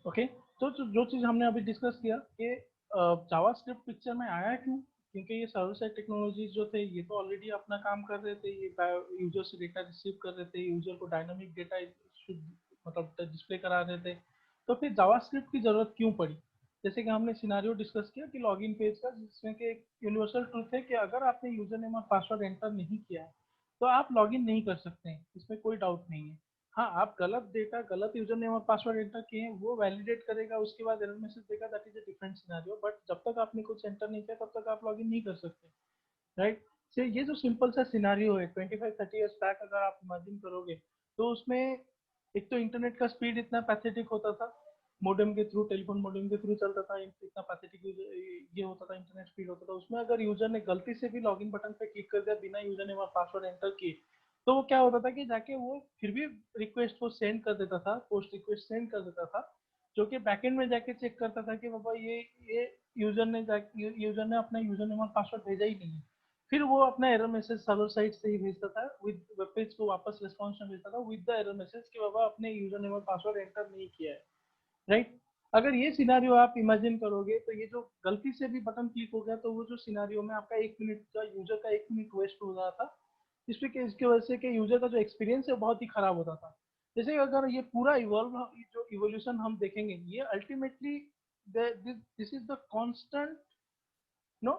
Okay. तो जो चीज़ हमने अभी डिस्कस किया कि जावास्क्रिप्ट पिक्चर में आया क्यों, क्योंकि ये सर्वर साइड टेक्नोलॉजीज जो थे ये तो ऑलरेडी अपना काम कर रहे थे, ये यूजर से डेटा रिसीव कर रहे थे, यूजर को डायनामिक डेटा मतलब डिस्प्ले करा रहे थे। तो फिर जावास्क्रिप्ट की जरूरत क्यों पड़ी? जैसे कि हमने सिनारियो डिस्कस किया कि लॉगिन पेज का, जिसमें कि एक यूनिवर्सल ट्रूथ है कि अगर आपने यूजर नेम और पासवर्ड एंटर नहीं किया है तो आप लॉगिन नहीं कर सकते हैं, इसमें कोई डाउट नहीं है। हाँ, आप गलत डेटा, गलत यूजर नेम और पासवर्ड एंटर किए हैं, वो वैलिडेट करेगा, उसके बाद एरर मैसेज देगा, that is a different scenario. But जब तक आपने कुछ एंटर नहीं किया तब तक आप लॉगिन नहीं कर सकते, राइट? से ये जो सिंपल सा सिनेरियो है 25-30 इयर्स बैक अगर आप इमेजिन करोगे, तो उसमें एक तो इंटरनेट का स्पीड इतना पैथेटिक होता था, मॉडेम के थ्रू, टेलीफोन मॉडेम के थ्रू चलता था, इतना पैथेटिक ये होता था, इंटरनेट स्पीड होता था। उसमें अगर यूजर ने गलती से भी लॉगिन बटन पे क्लिक कर दिया बिना यूजर नेम और पासवर्ड एंटर किए, तो वो क्या होता था कि जाके वो फिर भी रिक्वेस्ट को सेंड कर देता था, पोस्ट रिक्वेस्ट सेंड कर देता था, जो कि बैकएंड में जाके चेक करता था कि बाबा ये यूजर ने अपना यूजर नेम और पासवर्ड भेजा ही नहीं है। फिर वो अपना एरर मैसेज सर्वर साइड से ही भेजता था, विद वेब पेज को वापस रिस्पॉन्स में भेजता था विद द एरर मैसेज कि बाबा अपने यूजर नेम और पासवर्ड एंटर नहीं किया है, राइट? अगर ये सिनारियो आप इमेजिन करोगे तो ये जो गलती से भी बटन क्लिक हो गया तो वो जो सिनारियो में आपका 1 मिनट का, यूजर का 1 मिनट वेस्ट हो रहा था, इसकी वजह से कि यूजर का जो एक्सपीरियंस है बहुत ही खराब होता था। जैसे अगर ये पूरा इवॉल्व, जो इवोल्यूशन हम देखेंगे, ये ultimately this is the constant, no,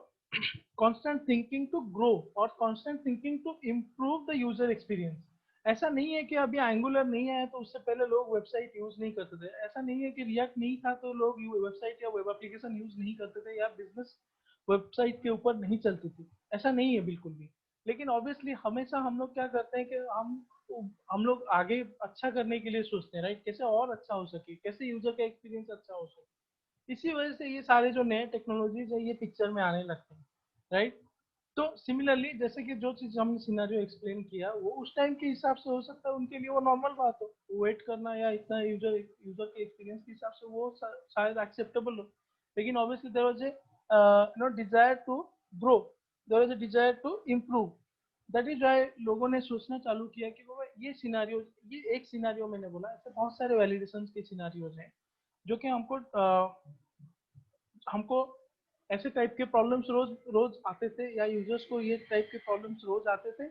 constant thinking to grow और constant thinking to improve the user experience. ऐसा नहीं है कि अभी एंगुलर नहीं आया तो उससे पहले लोग वेबसाइट यूज नहीं करते थे, ऐसा नहीं है कि रिएक्ट नहीं था तो लोग वेबसाइट या वेब एप्लीकेशन यूज नहीं करते थे, या बिजनेस वेबसाइट के ऊपर नहीं चलती थी, ऐसा नहीं है बिल्कुल भी। लेकिन ऑब्वियसली हमेशा हम लोग क्या करते हैं कि हम लोग आगे अच्छा करने के लिए सोचते हैं, राइट? कैसे और अच्छा हो सके, कैसे यूजर का एक्सपीरियंस अच्छा हो सके, इसी वजह से ये सारे जो नए टेक्नोलॉजीज है ये पिक्चर में आने लगते हैं, राइट? तो सिमिलरली जैसे कि जो चीज हमने सिनेरियो एक्सप्लेन किया वो उस टाइम के हिसाब से हो सकता है, उनके लिए वो नॉर्मल बात हो, वेट करना या इतना यूजर यूजर के एक्सपीरियंस के हिसाब से वो शायद एक्सेप्टेबल हो। लेकिन obviously there was a no desire to grow, there was a desire to improve. That is why लोगों ने सोचना चालू किया कि बाबा ये सिनारियो, ये एक सिनारियो मैंने बोला, ऐसे बहुत सारे वैलिडेशन के सिनारियोज हैं जो कि हमको ऐसे टाइप के प्रॉब्लम्स रोज रोज आते थे, या यूजर्स को ये टाइप के प्रॉब्लम्स रोज आते थे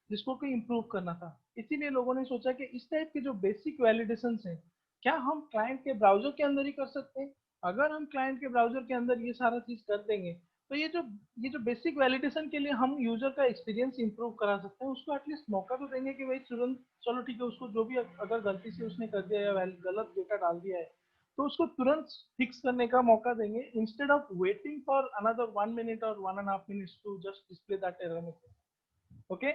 जिसको कि इम्प्रूव करना था। इसीलिए लोगों ने सोचा कि इस टाइप के जो बेसिक वैलिडेशंस हैं, क्या हम क्लाइंट के ब्राउजर के अंदर ही कर सकते हैं? अगर हम क्लाइंट के ब्राउजर के अंदर ये सारा चीज कर देंगे तो ये जो बेसिक वैलिडेशन के लिए हम यूजर का एक्सपीरियंस इंप्रूव करा सकते हैं, उसको एटलीस्ट मौका तो देंगे कि भाई तुरंत चलो ठीक है, उसको जो भी अगर गलती से उसने कर दिया या गलत डेटा डाल दिया है तो उसको तुरंत फिक्स करने का मौका देंगे, instead of waiting for another 1 minute और 1.5 minutes to just display that error message. Okay.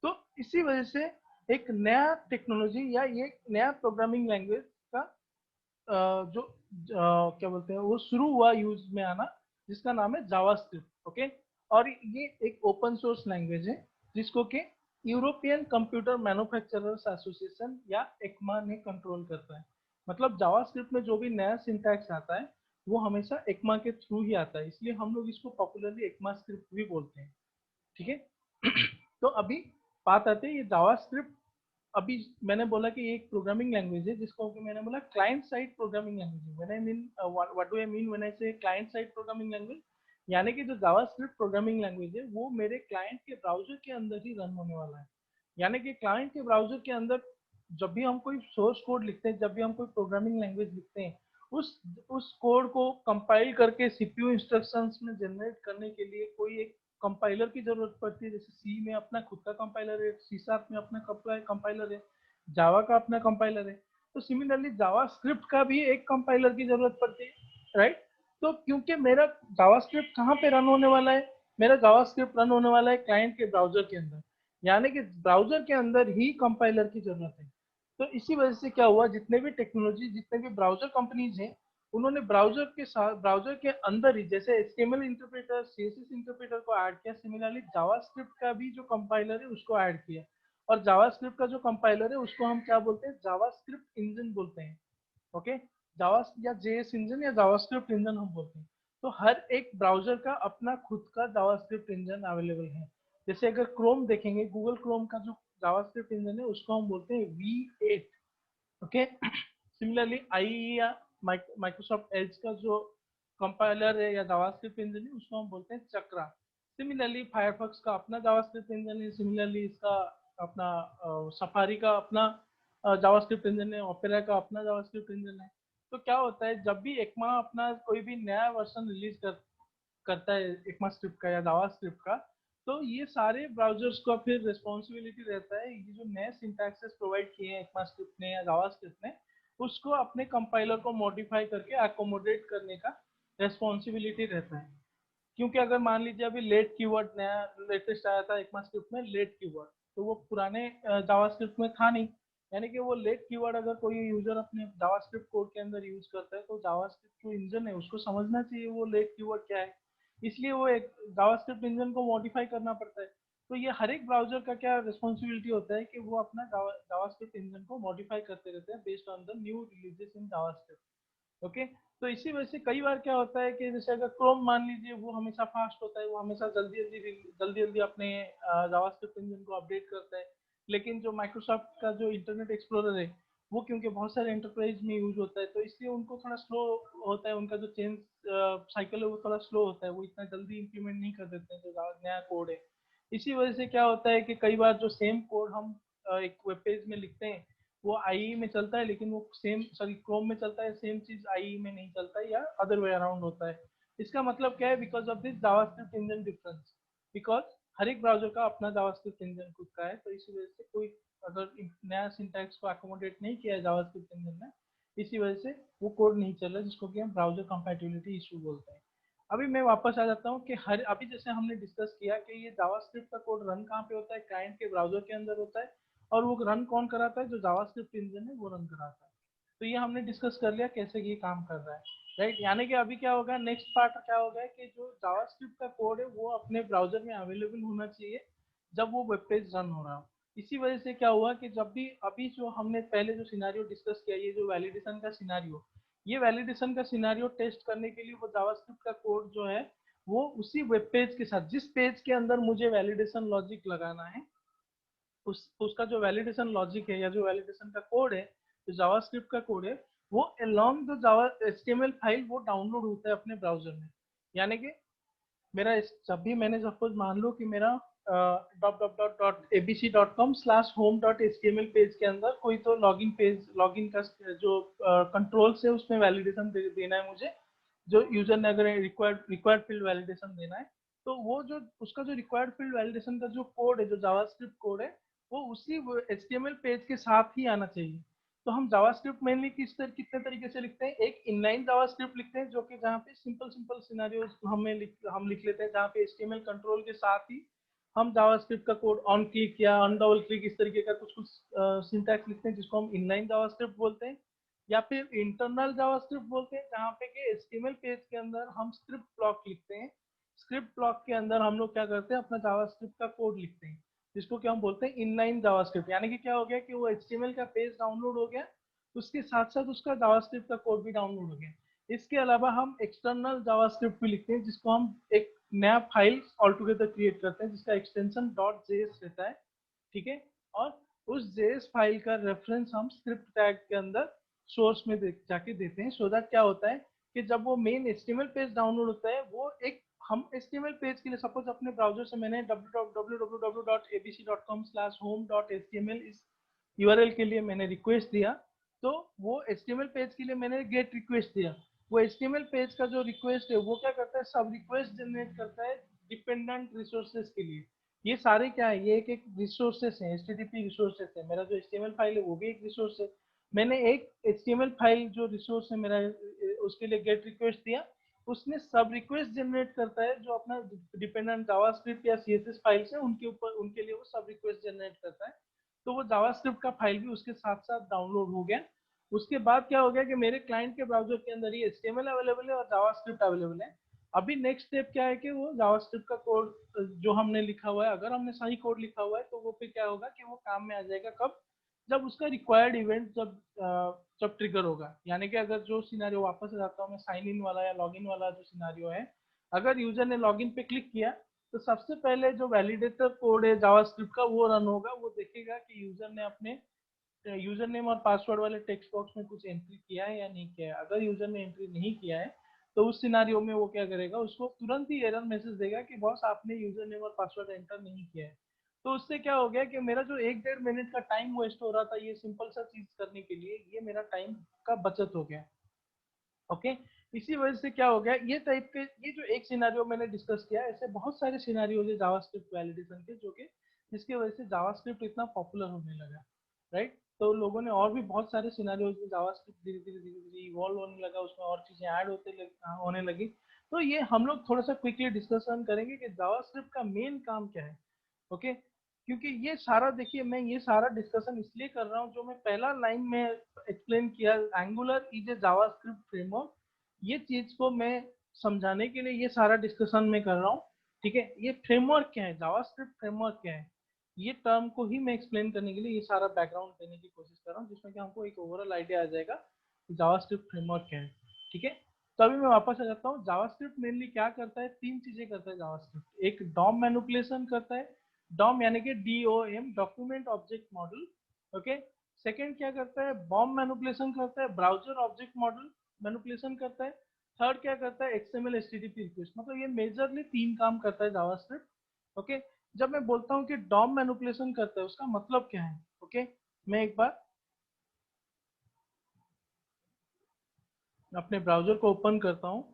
तो इसी वजह से एक नया टेक्नोलॉजी या ये नया प्रोग्रामिंग लैंग्वेज का जो क्या बोलते हैं वो शुरू हुआ यूज में आना, जिसका नाम है जावास्क्रिप्ट। ओके। और ये एक ओपन सोर्स लैंग्वेज है जिसको कि यूरोपियन कंप्यूटर मैन्युफैक्चरर्स एसोसिएशन या एक्मा ने कंट्रोल करता है। मतलब जावास्क्रिप्ट में जो भी नया सिंटैक्स आता है वो हमेशा एक्मा के थ्रू ही आता है, इसलिए हम लोग इसको पॉपुलरली एक्मा स्क्रिप्ट भी बोलते हैं। ठीक है। तो अभी बात आती है ये जावास्क्रिप्ट। अभी मैंने बोला कि ये एक प्रोग्रामिंग लैंग्वेज है जिसको कि मैंने बोला client side programming language. When I mean what do I mean when I से क्लाइंट साइड प्रोग्रामिंग लैंग्वेज, यानी कि जो जावास्क्रिप्ट प्रोग्रामिंग लैंग्वेज है वो मेरे क्लाइंट के ब्राउजर के अंदर ही रन होने वाला है। यानी कि क्लाइंट के ब्राउजर के अंदर जब भी हम कोई सोर्स कोड लिखते हैं, जब भी हम कोई प्रोग्रामिंग लैंग्वेज लिखते हैं, उस उस कोड को कंपाइल करके सीपीयू इंस्ट्रक्शंस में जनरेट करने के लिए कोई एक कंपाइलर की जरूरत पड़ती है। जैसे सी में अपना खुद का कंपाइलर है, सी शार्प में अपना कंपाइलर है, जावा का अपना कंपाइलर है। तो सिमिलरली जावा स्क्रिप्ट का भी एक कंपाइलर की जरूरत पड़ती है, राइट? तो क्योंकि मेरा जावा स्क्रिप्ट कहाँ पे रन होने वाला है, मेरा जावा स्क्रिप्ट रन होने वाला है क्लाइंट के ब्राउजर के अंदर, यानी कि ब्राउजर के अंदर ही कंपाइलर की जरूरत है। तो इसी वजह से क्या हुआ, जितने भी टेक्नोलॉजी, जितने भी ब्राउजर कंपनीज हैं, उन्होंने ब्राउजर के साथ, ब्राउजर के अंदर ही जैसे एचटीएमएल इंटरप्रेटर, सीएसएस इंटरप्रेटर को ऐड किया, सिमिलरली जावास्क्रिप्ट का भी जो कंपाइलर है उसको ऐड किया। और जावास्क्रिप्ट का जो कंपाइलर है उसको हम क्या बोलते हैं, जावास्क्रिप्ट इंजन बोलते हैं। ओके। जावा या जेएस इंजन या जावास्क्रिप्ट इंजन हम बोलते हैं। तो हर एक ब्राउजर का अपना खुद का जावास्क्रिप्ट इंजन अवेलेबल है। जैसे अगर क्रोम देखेंगे, गूगल क्रोम का जो जावास्क्रिप्ट इंजन है उसको हम बोलते हैं V8। ओके। सिमिलरली IE या माइक्रोसॉफ्ट एज का जो कंपाइलर है या जावास्क्रिप्ट इंजन है उसको हम बोलते हैं चक्रा। सिमिलरली फायरफॉक्स का अपना जावास्क्रिप्ट इंजन है, सिमिलरली इसका अपना सफारी का अपना जावास्क्रिप्ट इंजन है, ओपेरा का अपना जावास्क्रिप्ट इंजन है। तो क्या होता है जब भी एकमा अपना कोई भी नया वर्जन रिलीज करता है एकमा स्क्रिप्ट का या जावास्क्रिप्ट का, तो ये सारे ब्राउजर्स का फिर रिस्पॉन्सिबिलिटी रहता है ये जो नए सिंटैक्सेस प्रोवाइड किए हैं एकमा स्क्रिप्ट ने या जावास्क्रिप्ट ने उसको अपने कंपाइलर को मॉडिफाई करके अकोमोडेट करने का रेस्पॉन्सिबिलिटी रहता है। क्योंकि अगर मान लीजिए अभी लेट कीवर्ड नया लेटेस्ट आया था ECMAScript में लेट कीवर्ड, तो वो पुराने जावास्क्रिप्ट में था नहीं। यानी कि वो लेट कीवर्ड अगर कोई यूजर अपने जावास्क्रिप्ट कोड के अंदर यूज करता है तो जावास्क्रिप्ट जो इंजन है उसको समझना चाहिए वो लेट कीवर्ड क्या है, इसलिए वो एक जावास्क्रिप्ट इंजन को मॉडिफाई करना पड़ता है। तो ये हर एक ब्राउजर का क्या रिस्पॉन्सिबिलिटी होता है कि वो अपना जावास्क्रिप्ट इंजन को मॉडिफाई करते रहते हैं based on the new releases in JavaScript. Okay, तो इसी वजह से कई बार क्या होता है कि जैसे अगर क्रोम मान लीजिए वो हमेशा फास्ट होता है, वो हमेशा जल्दी जल्दी अपने जावास्क्रिप्ट इंजन को अपडेट करता है। लेकिन जो माइक्रोसॉफ्ट का जो इंटरनेट एक्सप्लोरर है वो क्योंकि बहुत सारे एंटरप्राइज में यूज होता है तो इसलिए उनको थोड़ा स्लो होता है, उनका जो चेंज साइकिल है वो थोड़ा स्लो होता है, वो इतना जल्दी इंप्लीमेंट नहीं कर देते हैं जो नया कोड है। इसी वजह से क्या होता है कि कई बार जो सेम कोड हम एक वेब पेज में लिखते हैं वो IE में चलता है लेकिन वो सेम सॉरी क्रोम में चलता है, सेम चीज IE में नहीं चलता है या अदर वे अराउंड होता है। इसका मतलब क्या है, because of this JavaScript engine difference, because हर एक ब्राउजर का अपना जावास्क्रिप्ट इंजन खुद का है, तो इसी वजह से कोई अगर नया सिंटैक्स को अकोमोडेट नहीं किया है जावास्क्रिप्ट इंजन ने, इसी वजह से वो कोड नहीं चल रहा जिसको कि हम ब्राउजर कंपैटिबिलिटी इशू बोलते हैं। अभी मैं वापस आ जाता हूँ कि हर अभी जैसे हमने डिस्कस किया कि ये जावास्क्रिप्ट का कोड रन कहाँ पे होता है, क्लाइंट के ब्राउजर के अंदर होता है, और वो रन कौन कराता है, जो जावास्क्रिप्ट इंजन है वो रन कराता है। तो ये हमने डिस्कस कर लिया कैसे ये काम कर रहा है, राइट। यानी कि अभी क्या होगा, नेक्स्ट पार्ट क्या होगा कि जो जावास्क्रिप्ट का कोड है वो अपने ब्राउजर में अवेलेबल होना चाहिए जब वो वेब पेज रन हो रहा हो। इसी वजह से क्या हुआ कि जब भी अभी जो हमने पहले जो सिनारियो डिस्कस किया, ये जो वैलिडेशन का सिनारियो, ये वैलिडेशन का सिनारियो टेस्ट करने के लिए वो जावास्क्रिप्ट का कोड जो है वो उसी वेब पेज के साथ, जिस पेज के अंदर मुझे वैलिडेशन लॉजिक लगाना है, उसका जो वैलिडेशन लॉजिक है या जो वैलिडेशन का कोड है, जो जावास्क्रिप्ट का कोड है, वो along the Java HTML file वो डाउनलोड होता है अपने ब्राउजर में। यानी कि मेरा जब भी मैंने सपोज मान लो कि मेरा abc.com/home.html पेज के अंदर कोई तो लॉगिन का जो कंट्रोल से उसमें वैलिडेशन देना है मुझे, जो यूजर ने अगर रिक्वायर्ड फील्ड वैलिडेशन देना है, तो वो जो उसका जो रिक्वायर्ड फील्ड वैलिडेशन का जो कोड है, जो जावास्क्रिप्ट कोड है, वो उसी HTML पेज के साथ ही आना चाहिए। तो हम जावास्क्रिप्ट मेनली कितने तरीके से लिखते हैं, एक इनलाइन जावास्क्रिप्ट लिखते हैं जो कि जहाँ पे सिंपल सिंपल सिनेरियोज हम लिख लेते हैं, जहाँ पे HTML कंट्रोल के साथ ही हम जावास्क्रिप्ट का कोड ऑन क्लिक या ऑन डबल क्लिक इस तरीके का कुछ कुछ सिंटैक्स लिखते हैं जिसको हम इनलाइन जावास्क्रिप्ट बोलते हैं। या फिर इंटरनल जावास्क्रिप्ट बोलते हैं जहाँ पे कि HTML पेज के अंदर हम स्क्रिप्ट ब्लॉक लिखते हैं, स्क्रिप्ट ब्लॉक के अंदर हम लोग क्या करते हैं, अपना जावास्क्रिप्ट का कोड लिखते हैं, जिसको क्या हम बोलते हैं इनलाइन जावास्क्रिप्ट। यानी कि क्या हो गया कि वो HTML का पेज डाउनलोड हो गया, उसके साथ साथ उसका जावास्क्रिप्ट का कोड भी डाउनलोड हो गया। इसके अलावा हम एक्सटर्नल जावास्क्रिप्ट भी लिखते हैं जिसको हम एक नया फाइल ऑल टुगेदर क्रिएट करते हैं जिसका एक्सटेंशन .js रहता है, ठीक है। और उस JS फाइल का रेफरेंस हम स्क्रिप्ट टैग के अंदर सोर्स में जाके देते हैं, सो दैट क्या होता है कि जब वो मेन HTML पेज डाउनलोड होता है, वो एक हम HTML पेज के लिए सपोज अपने ब्राउजर से मैंने www.abc.com/home.html इस URL के लिए मैंने रिक्वेस्ट दिया, तो वो HTML पेज के लिए मैंने गेट रिक्वेस्ट दिया। वो HTML पेज का जो रिक्वेस्ट है वो क्या करता है, सब रिक्वेस्ट जनरेट करता है डिपेंडेंट रिसोर्सेज के लिए। ये सारे क्या है, ये एक एक रिसोर्सेस है, HTTP रिसोर्सेस है। मेरा जो HTML फाइल है वो भी एक रिसोर्स है। मैंने एक HTML फाइल जो रिसोर्स है मेरा, उसके लिए गेट रिक्वेस्ट दिया, उसने सब रिक्वेस्ट जनरेट करता है जो अपना डिपेंडेंट जावास्क्रिप्ट या CSS फाइल से उनके ऊपर, उनके लिए वो सब रिक्वेस्ट जनरेट करता है। तो वो जावास्क्रिप्ट का फाइल भी उसके साथ साथ डाउनलोड हो गया। उसके बाद क्या हो गया कि मेरे क्लाइंट के ब्राउजर के अंदर ही HTML अवेलेबल है और जावास्क्रिप्ट अवेलेबल है। अभी नेक्स्ट स्टेप क्या है कि वो जावास्क्रिप्ट का कोड जो हमने लिखा हुआ है, अगर हमने सही कोड लिखा हुआ है तो वो फिर क्या होगा कि वो काम में आ जाएगा कब, जब उसका रिक्वायर्ड इवेंट जब ट्रिगर होगा। यानी कि अगर जो सिनेरियो, वापस आ जाता हूँ मैं, साइन इन वाला या लॉगिन वाला जो सिनेरियो है, अगर यूजर ने लॉगिन पे क्लिक किया तो सबसे पहले जो वैलिडेटर कोड है जावास्क्रिप्ट का वो रन होगा। वो देखेगा कि यूजर ने अपने यूजर नेम और पासवर्ड वाले टेक्स्ट बॉक्स में कुछ एंट्री किया है या नहीं किया है। अगर यूजर ने एंट्री नहीं किया है तो उस सिनारियो में वो क्या करेगा, उसको तुरंत ही एरर मैसेज देगा कि बॉस आपने यूजर नेम और पासवर्ड एंटर नहीं किया है। तो उससे क्या हो गया कि मेरा जो 1-1.5 मिनट का टाइम वेस्ट हो रहा था ये सिंपल सा चीज करने के लिए, ये मेरा टाइम का बचत हो गया। ओके, इसी वजह से क्या हो गया, ये टाइप के, ये जो एक सिनारियो मैंने डिस्कस किया, ऐसे बहुत सारे सिनारियो है जावास्क्रिप्ट वैलिडेशन के, जो कि जिसकी वजह से जावास्क्रिप्ट इतना पॉपुलर होने लगा, राइट। तो लोगों ने और भी बहुत सारे सिनारियोज में जावास्क्रिप्ट धीरे धीरे धीरे धीरे इवॉल्व होने लगा, उसमें और चीजें ऐड होने लगी। तो ये हम लोग थोड़ा सा क्विकली डिस्कशन करेंगे कि जावास्क्रिप्ट का मेन काम क्या है। ओके, क्योंकि ये सारा, देखिए मैं ये सारा डिस्कशन इसलिए कर रहा हूँ, जो मैं पहला लाइन में एक्सप्लेन किया, angular is a JavaScript framework, ये चीज को मैं समझाने के लिए ये सारा डिस्कशन मैं कर रहा हूँ। ठीक है, ये फ्रेमवर्क क्या है, जावास्क्रिप्ट फ्रेमवर्क क्या है, ये टर्म को ही मैं एक्सप्लेन करने के लिए ये सारा बैकग्राउंड देने की कोशिश कर रहा हूँ, जिसमें कि हमको एक ओवरऑल आइडिया आ जाएगा कि जावास्क्रिप्ट फ्रेमवर्क क्या है। ठीक है, तो अभी मैं वापस आ जाता हूँ। जावास्क्रिप्ट मेनली क्या करता है, तीन चीजें करता है जावास्क्रिप्ट। एक डॉम मैनिपुलेशन करता है, डॉम यानी कि DOM, document object model. Okay, second क्या करता है, बॉम मैनिपुलेशन करता है, ब्राउजर ऑब्जेक्ट मॉडल मैनिपुलेशन करता है। थर्ड क्या करता है, XML HTTP रिक्वेस्ट। मतलब ये मेजरली तीन काम करता है जावास्क्रिप्ट। ओके, जब मैं बोलता हूँ कि डॉम मैनिपुलेशन करता है, उसका मतलब क्या है। ओके, मैं एक बार अपने ब्राउजर को ओपन करता हूँ।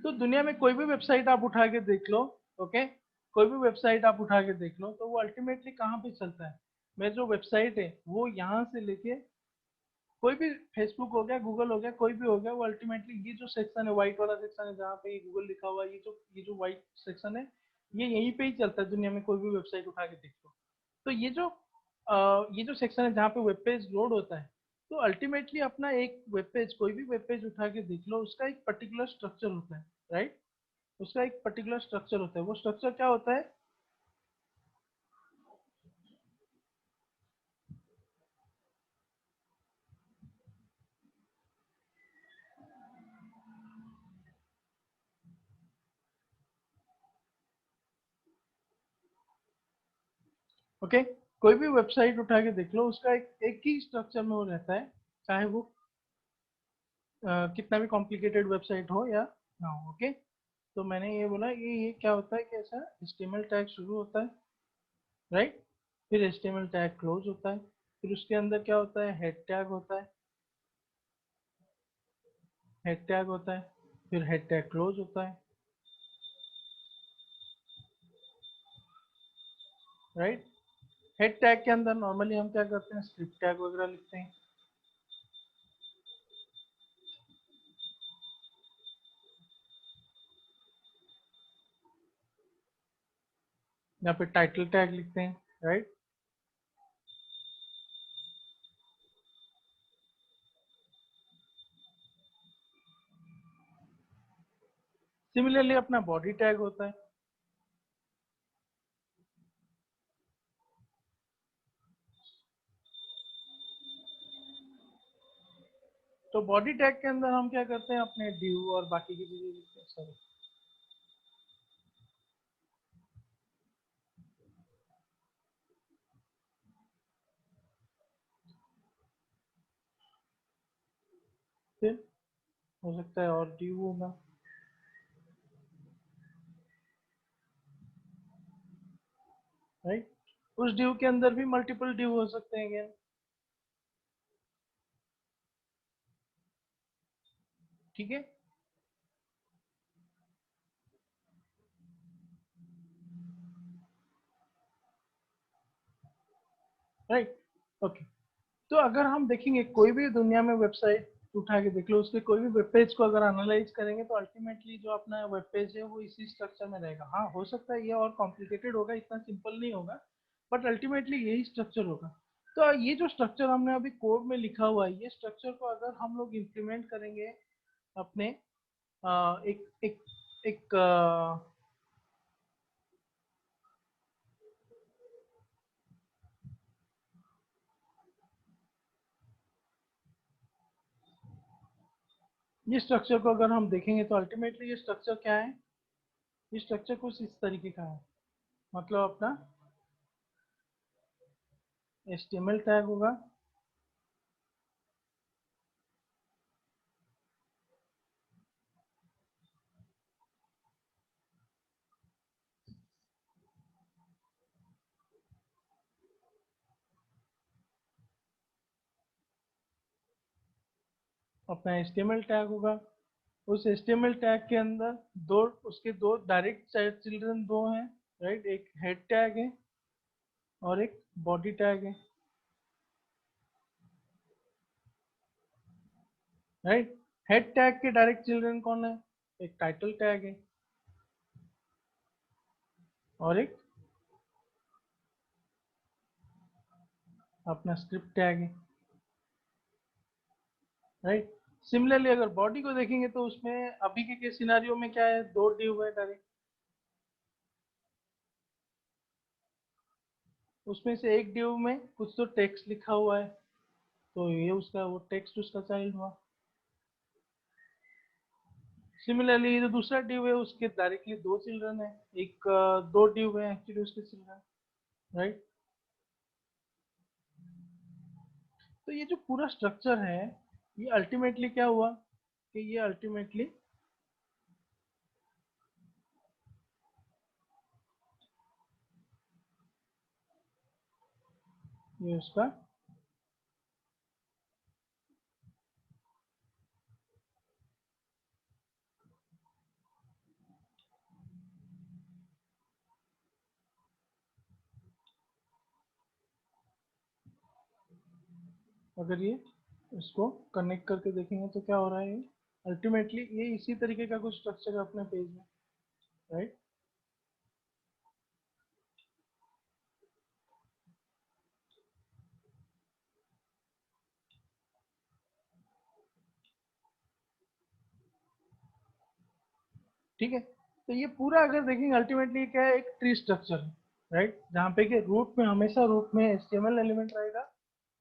तो दुनिया में कोई भी वेबसाइट आप उठा के देख लो। ओके, कोई भी वेबसाइट आप उठा के देख लो, तो वो अल्टीमेटली कहाँ पे चलता है। मेरी जो वेबसाइट है वो यहाँ से लेके कोई भी, फेसबुक हो गया, गूगल हो गया, कोई भी हो गया, वो अल्टीमेटली ये जो सेक्शन है, व्हाइट वाला सेक्शन है जहाँ पे गूगल लिखा हुआ है, ये जो व्हाइट सेक्शन है, ये यहीं पे ही चलता है दुनिया में। कोई भी वेबसाइट उठा के देख लो, तो ये जो सेक्शन है जहाँ पे वेब पेज लोड होता है, तो अल्टीमेटली अपना एक वेब पेज, कोई भी वेब पेज उठा के देख लो, उसका एक पर्टिकुलर स्ट्रक्चर होता है, राइट। उसका एक पर्टिकुलर स्ट्रक्चर होता है। वो स्ट्रक्चर क्या होता है, ओके। कोई भी वेबसाइट उठा के देख लो, उसका एक ही स्ट्रक्चर में वो रहता है, चाहे वो कितना भी कॉम्प्लिकेटेड वेबसाइट हो या ना हो। ओके, तो मैंने ये बोला, ये क्या होता है कि ऐसा HTML टैग शुरू होता है, राइट। फिर HTML टैग क्लोज होता है, फिर उसके अंदर क्या होता है, हेड टैग होता है, हेड टैग होता है, फिर हेड टैग क्लोज होता है, राइट। हेड टैग के अंदर नॉर्मली हम क्या करते हैं, स्क्रिप्ट टैग वगैरह लिखते हैं। या फिर टाइटल टैग लिखते हैं, राइट। सिमिलरली अपना बॉडी टैग होता है। तो बॉडी टैग के अंदर हम क्या करते हैं, अपने ड्यू और बाकी की चीजें लिखते हैं, सॉरी। फिर हो सकता है और ड्यू होगा, राइट। उस ड्यू के अंदर भी मल्टीपल ड्यू हो सकते हैं अगेन। ठीक है, राइट। ओके, तो अगर हम देखेंगे कोई भी दुनिया में वेबसाइट उठा के देख लो, उसके कोई भी वेब पेज को अगर एनालाइज करेंगे, तो अल्टीमेटली जो अपना वेब पेज है वो इसी स्ट्रक्चर में रहेगा। हाँ, हो सकता है ये और कॉम्प्लिकेटेड होगा, इतना सिंपल नहीं होगा, बट अल्टीमेटली यही स्ट्रक्चर होगा। तो ये जो स्ट्रक्चर हमने अभी कोड में लिखा हुआ है, ये स्ट्रक्चर को अगर हम लोग इम्प्लीमेंट करेंगे अपने एक एक एक ये स्ट्रक्चर को अगर हम देखेंगे तो अल्टीमेटली ये स्ट्रक्चर क्या है, ये स्ट्रक्चर कुछ इस तरीके का है। मतलब अपना HTML टैग होगा, अपना HTML टैग होगा। उस HTML टैग के अंदर दो, उसके दो डायरेक्ट चाइल्ड चिल्ड्रन दो हैं, राइट। एक हेड टैग है और एक बॉडी टैग है, राइट। हेड टैग के डायरेक्ट चिल्ड्रन कौन है, एक टाइटल टैग है और एक अपना स्क्रिप्ट टैग है, राइट। सिमिलरली अगर बॉडी को देखेंगे तो उसमें अभी के सिनारियो में क्या है, दो डिव है डायरेक्ट। उसमें से एक डिव में कुछ तो टेक्स्ट लिखा हुआ है, तो ये उसका वो टेक्स्ट उसका चाइल्ड हुआ। सिमिलरली जो दूसरा डिव है उसके डायरेक्टली दो चिल्ड्रन है, एक दो डिव है एक्चुअली उसके चिल्ड्रन, राइट। तो ये जो पूरा स्ट्रक्चर है, ये अल्टीमेटली क्या हुआ कि ये अल्टीमेटली ये उसका अगर ये इसको कनेक्ट करके देखेंगे तो क्या हो रहा है, ये अल्टीमेटली ये इसी तरीके का कुछ स्ट्रक्चर है अपने पेज में, राइट। ठीक है, तो ये पूरा अगर देखेंगे अल्टीमेटली क्या है, एक ट्री स्ट्रक्चर है, राइट। जहाँ पे कि रूट में हमेशा रूट में HTML एलिमेंट रहेगा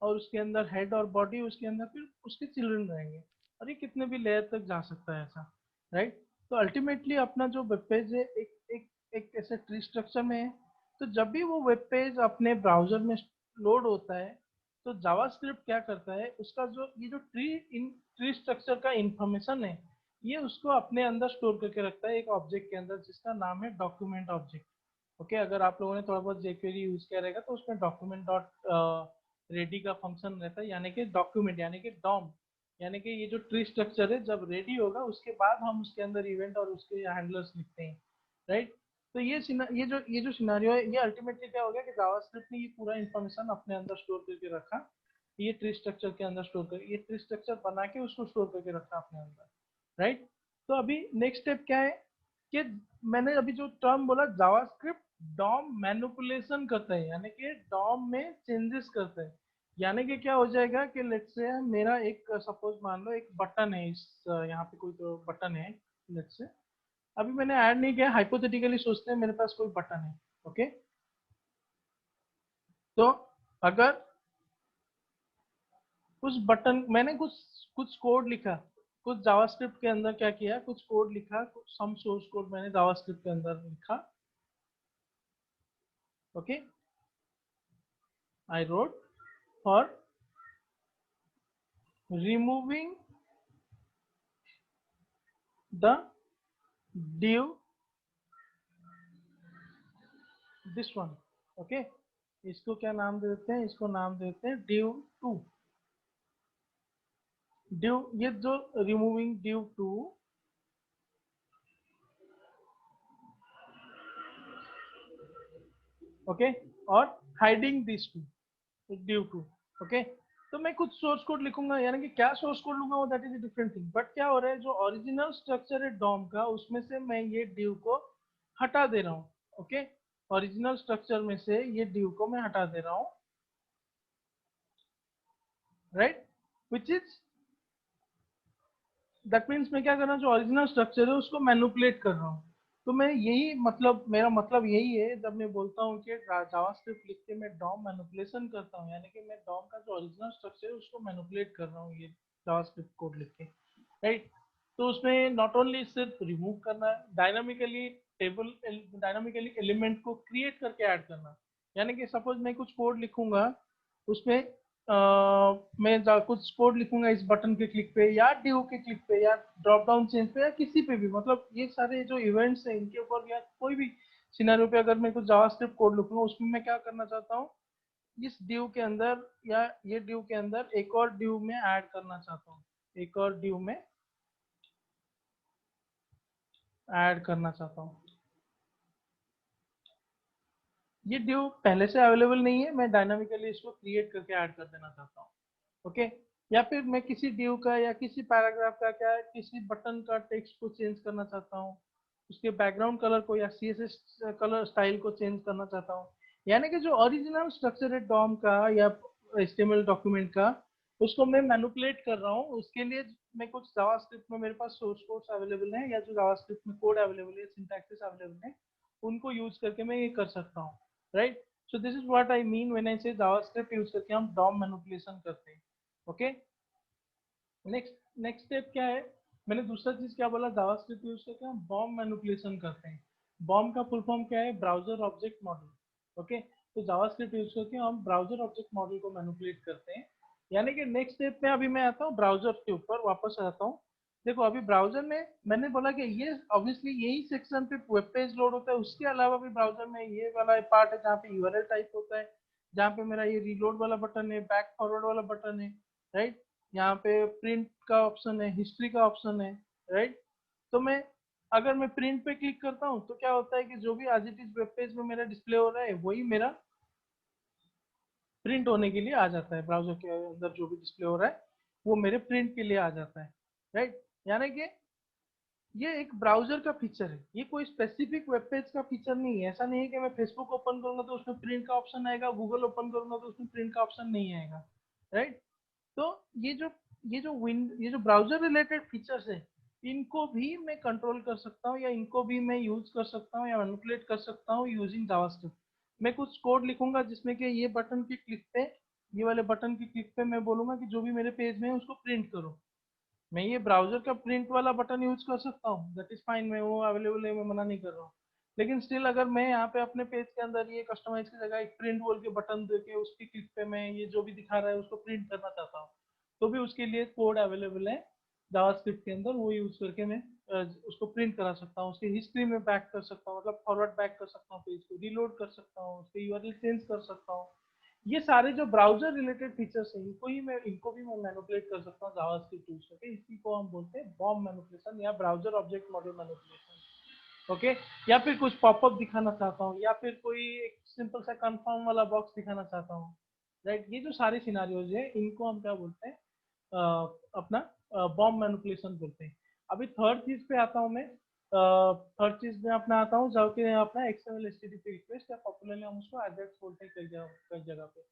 और उसके अंदर हेड और बॉडी, उसके अंदर फिर उसके चिल्ड्रन रहेंगे, और ये कितने भी लेयर तक जा सकता है ऐसा, राइट। तो अल्टीमेटली अपना जो वेब पेज है एक एक एक ऐसे ट्री स्ट्रक्चर में है। तो जब भी वो वेब पेज अपने ब्राउजर में लोड होता है तो जावास्क्रिप्ट क्या करता है, उसका जो ये जो ट्री स्ट्रक्चर का इंफॉर्मेशन है, ये उसको अपने अंदर स्टोर करके रखता है एक ऑब्जेक्ट के अंदर जिसका नाम है डॉक्यूमेंट ऑब्जेक्ट। ओके, अगर आप लोगों ने थोड़ा बहुत jQuery यूज किया रहेगा तो उसमें डॉक्यूमेंट डॉट रेडी का फंक्शन रहता है, यानी कि डॉक्यूमेंट यानी कि डॉम, यानी कि ये जो ट्री स्ट्रक्चर है जब रेडी होगा उसके बाद हम उसके अंदर इवेंट और उसके हैंडलर्स लिखते हैं, राइट। तो ये जो सिनारियो है, ये अल्टीमेटली क्या हो गया कि जावास्क्रिप्ट ने ये पूरा इंफॉर्मेशन अपने अंदर स्टोर करके रखा, ये ट्री स्ट्रक्चर के अंदर स्टोर कर, ये ट्री स्ट्रक्चर बना के उसको स्टोर करके रखा अपने अंदर, राइट। तो अभी नेक्स्ट स्टेप क्या है कि मैंने अभी जो टर्म बोला जावास्क्रिप्ट डॉम मैनिपुलेशन करता है, यानी कि डॉम में चेंजेस करता है। यानी कि क्या हो जाएगा कि लेट्स से मेरा एक सपोज मान लो एक बटन है, इस यहाँ पे कोई तो बटन है, लेट्स से अभी मैंने ऐड नहीं किया, हाइपोथेटिकली सोचते हैं मेरे पास कोई बटन है, ओके। तो अगर उस बटन मैंने कुछ कुछ कोड लिखा, कुछ जावास्क्रिप्ट के अंदर क्या किया, कुछ कोड लिखा, कुछ सम सोर्स कोड मैंने जावास्क्रिप्ट के अंदर लिखा, okay. I wrote for removing the div this one, okay. इसको क्या नाम दे देते हैं, इसको नाम दे देते हैं div 2, div ये जो रिमूविंग div 2, ओके, और hiding this two div 2, okay. तो मैं कुछ सोर्स कोड लिखूंगा, यानी कि क्या सोर्स कोड लूंगा वो that is different thing, but क्या हो रहा है जो ओरिजिनल स्ट्रक्चर है डॉम का उसमें से मैं ये div को हटा दे रहा हूँ, ओके। ओरिजिनल स्ट्रक्चर में से ये div को मैं हटा दे रहा हूँ, right. Which is that means मैं क्या कर रहा हूँ, जो ओरिजिनल स्ट्रक्चर है उसको मैनिपुलेट कर रहा हूँ। तो मैं यही मतलब मेरा मतलब यही है जब मैं बोलता हूँ कि जावास्क्रिप्ट लिख के मैं डॉम मैनिपुलेशन करता हूँ, यानी कि मैं डॉम का जो ओरिजिनल स्ट्रक्चर है उसको मैनिपुलेट कर रहा हूँ ये जावास्क्रिप्ट कोड लिख के, राइट। तो उसमें नॉट ओनली सिर्फ रिमूव करना है, डायनामिकली टेबल डायनामिकली एलिमेंट को क्रिएट करके ऐड करना। यानी कि सपोज मैं कुछ कोड लिखूंगा उसमें मैं कुछ कोड लिखूंगा इस बटन के क्लिक पे या डिव के क्लिक पे या ड्रॉप डाउन चेंज पे या किसी पे भी, मतलब ये सारे जो इवेंट्स हैं इनके ऊपर या कोई भी सिनेरियो पे अगर मैं कुछ जावास्क्रिप्ट कोड लिखूंगा उसमें मैं क्या करना चाहता हूँ, इस डिव के अंदर या ये डिव के अंदर एक और डिव में ऐड करना चाहता हूँ, एक और डिव में ऐड करना चाहता हूँ। ये डिव पहले से अवेलेबल नहीं है, मैं डायनामिकली इसको क्रिएट करके ऐड कर देना चाहता हूँ। ओके, या फिर मैं किसी डिव का या किसी पैराग्राफ का क्या है किसी बटन का टेक्स्ट को चेंज करना चाहता हूँ, उसके बैकग्राउंड कलर को या सीएसएस कलर स्टाइल को चेंज करना चाहता हूँ। यानी कि जो ओरिजिनल स्ट्रक्चर है डॉम का या एचटीएमएल डॉक्यूमेंट का उसको मैं मैनिपुलेट कर रहा हूँ, उसके लिए मैं कुछ जावास्क्रिप्ट में मेरे पास सोर्स कोड्स अवेलेबल है या जो जावास्क्रिप्ट में कोड अवेलेबल है, सिंटैक्सेस अवेलेबल है, उनको यूज करके मैं ये कर सकता हूँ। Right, so this is what I mean when I से जावास्क्रिप्ट यूज करके हम डॉम मैनिपुलेशन करते हैं। ओके, नेक्स्ट नेक्स्ट स्टेप क्या है, मैंने दूसरा चीज क्या बोला, जावास्क्रिप्ट यूज करके हम बॉम मैनिपुलेशन करते हैं। बॉम का फुल फॉर्म क्या है, ब्राउजर ऑब्जेक्ट मॉडल। ओके, तो जावास्क्रिप्ट यूज करके हम ब्राउजर ऑब्जेक्ट मॉडल को मैनिपुलेट करते हैं। यानी कि नेक्स्ट स्टेप में अभी मैं आता हूँ ब्राउजर के ऊपर वापस आता हूँ। देखो अभी ब्राउजर में मैंने बोला कि ये ऑब्वियसली यही सेक्शन पे वेब पेज लोड होता है, उसके अलावा भी ब्राउजर में ये वाला पार्ट है जहाँ पे यूआरएल टाइप होता है, जहाँ पे मेरा ये रीलोड वाला बटन है, बैक फॉरवर्ड वाला बटन है। राइट, यहाँ पे प्रिंट का ऑप्शन है, हिस्ट्री का ऑप्शन है। राइट, तो मैं अगर मैं प्रिंट पे क्लिक करता हूँ तो क्या होता है कि जो भी as it is web page में मेरा डिस्प्ले हो रहा है वही मेरा प्रिंट होने के लिए आ जाता है, ब्राउजर के अंदर जो भी डिस्प्ले हो रहा है वो मेरे प्रिंट के लिए आ जाता है। राइट, यानी कि ये एक ब्राउजर का फीचर है, ये कोई स्पेसिफिक वेब पेज का फीचर नहीं है। ऐसा नहीं है कि मैं फेसबुक ओपन करूंगा तो उसमें प्रिंट का ऑप्शन आएगा, गूगल ओपन करूंगा तो उसमें प्रिंट का ऑप्शन नहीं आएगा। राइट, तो ये जो ब्राउजर रिलेटेड फीचर्स है इनको भी मैं कंट्रोल कर सकता हूँ या इनको भी मैं यूज कर सकता हूँ या मैनिपुलेट कर सकता हूँ यूजिंग जावास्क्रिप्ट। मैं कुछ कोड लिखूंगा जिसमें कि ये बटन की क्लिक पे, ये वाले बटन की क्लिक पे मैं बोलूंगा कि जो भी मेरे पेज में है उसको प्रिंट करो। मैं ये ब्राउजर का प्रिंट वाला बटन यूज कर सकता हूँ, दैट इज फाइन, मैं वो अवेलेबल है, मैं मना नहीं कर रहा हूँ। लेकिन स्टिल अगर मैं यहाँ पे अपने पेज के अंदर ये कस्टमाइज की जगह एक प्रिंट बोल के बटन दे के उसकी क्लिक पे मैं ये जो भी दिखा रहा है उसको प्रिंट करना चाहता हूँ, तो भी उसके लिए कोड अवेलेबल है जावास्क्रिप्ट के अंदर, वो यूज करके मैं उसको प्रिंट करा सकता हूँ, उसकी हिस्ट्री में बैक कर सकता हूँ, मतलब फॉरवर्ड बैक कर सकता हूँ, पेज को रीलोड कर सकता हूँ, उसके यूआरएल चेंज कर सकता हूँ। ये सारे जो ब्राउजर रिलेटेड फीचर्स हैं इनको भी मैं मैनिपुलेट कर सकता हूँ जावास्क्रिप्ट यूज करके। इसी को हम बोलते हैं बॉम मैनिपुलेशन या browser object model manipulation. Okay, या फिर कुछ पॉपअप दिखाना चाहता हूँ या फिर कोई एक सिंपल सा कंफर्म वाला बॉक्स दिखाना चाहता हूँ। राइट, ये जो सारे सिनारियोज है इनको हम क्या बोलते हैं, अपना बॉम्ब मैनिपुलेशन बोलते हैं। अभी थर्ड चीज पे आता हूँ मैं, थर्ड चीज में अपना आता हूँ जब कि अपना एक्सएमएल एचटीटीपी रिक्वेस्ट या पॉपुलरली हम उसको एजेक्स बोलते हैं कई जगह पे।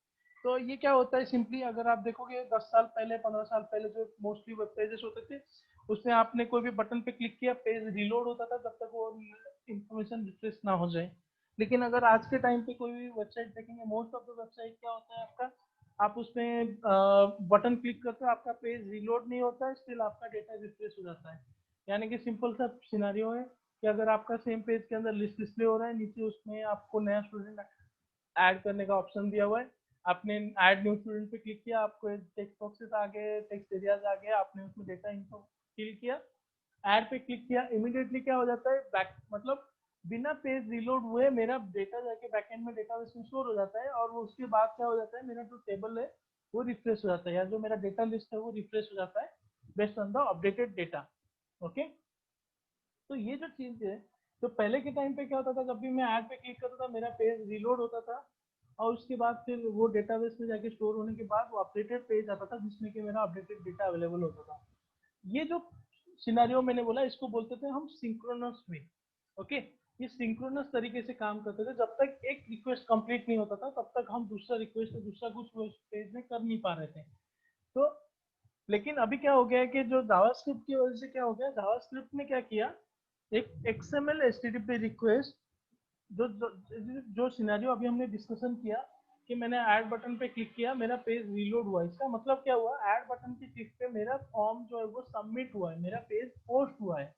तो ये क्या होता है सिंपली, अगर आप देखोगे 10 साल पहले 15 साल पहले जो मोस्टली वेब पेजेस होते थे उसमें आपने कोई भी बटन पे क्लिक किया पेज रीलोड होता था जब तक वो इंफॉर्मेशन रिफ्रेश ना हो जाए। लेकिन अगर आज के टाइम पे कोई भी वेबसाइट देखेंगे, मोस्ट ऑफ द वेबसाइट क्या होता है आपका, आप उसमें बटन क्लिक करते हो आपका पेज रीलोड नहीं होता है, स्टिल आपका डेटा रिफ्रेश हो जाता है। यानी कि सिंपल सा सिनारियो है कि अगर आपका सेम पेज के अंदर लिस्ट डिस्प्ले हो रहा है, नीचे उसमें आपको नया स्टूडेंट ऐड करने का ऑप्शन दिया हुआ है, आपने ऐड न्यू स्टूडेंट पे क्लिक किया, आपको टेक्स्ट बॉक्सेस आ गए, टेक्स्ट एरियाज आ गए, आपने उसमें डेटा इनको फिल किया, ऐड पे क्लिक किया, इमीडिएटली क्या हो जाता है बैक, मतलब बिना पेज रिलोड हुए मेरा डेटा जाके बैकएंड में डेटाबेस में स्टोर हो जाता है और वो उसके बाद क्या हो जाता है मेरा जो टेबल है वो रिफ्रेश हो जाता है या जो मेरा डेटा लिस्ट है वो रिफ्रेश हो जाता है based on the updated data. Okay, तो ये जो चीज है, तो पहले के टाइम पे क्या होता था जब भी मैं ऐड पे क्लिक करता था मेरा पेज रिलोड होता था और उसके बाद फिर वो डेटाबेस में जाके स्टोर होने के बाद वो अपडेटेड पेज आता था जिसमें कि मेरा अपडेटेड डेटा अवेलेबल होता था। ये जो सिनेरियो मैंने बोला इसको बोलते थे हम सिंक्रोनस वे। ओके, ये सिंक्रोनस तरीके से काम करते थे, जब तक एक रिक्वेस्ट कंप्लीट नहीं होता था तब तक हम दूसरा रिक्वेस्ट दूसरा कुछ पेज में कर नहीं पा रहे थे। तो लेकिन अभी क्या हो गया है कि जो जावास्क्रिप्ट की वजह से क्या हो गया, जावास्क्रिप्ट ने क्या किया, एक एक्सएमएल एचटीटीपी रिक्वेस्ट जो जो, जो सिनेरियो अभी हमने डिस्कशन किया कि मैंने ऐड बटन पे क्लिक किया, मेरा पेज रीलोड हुआ। इसका मतलब क्या हुआ, ऐड बटन के क्लिक पे मेरा फॉर्म जो है वो सबमिट हुआ है, मेरा पेज पोस्ट हुआ है।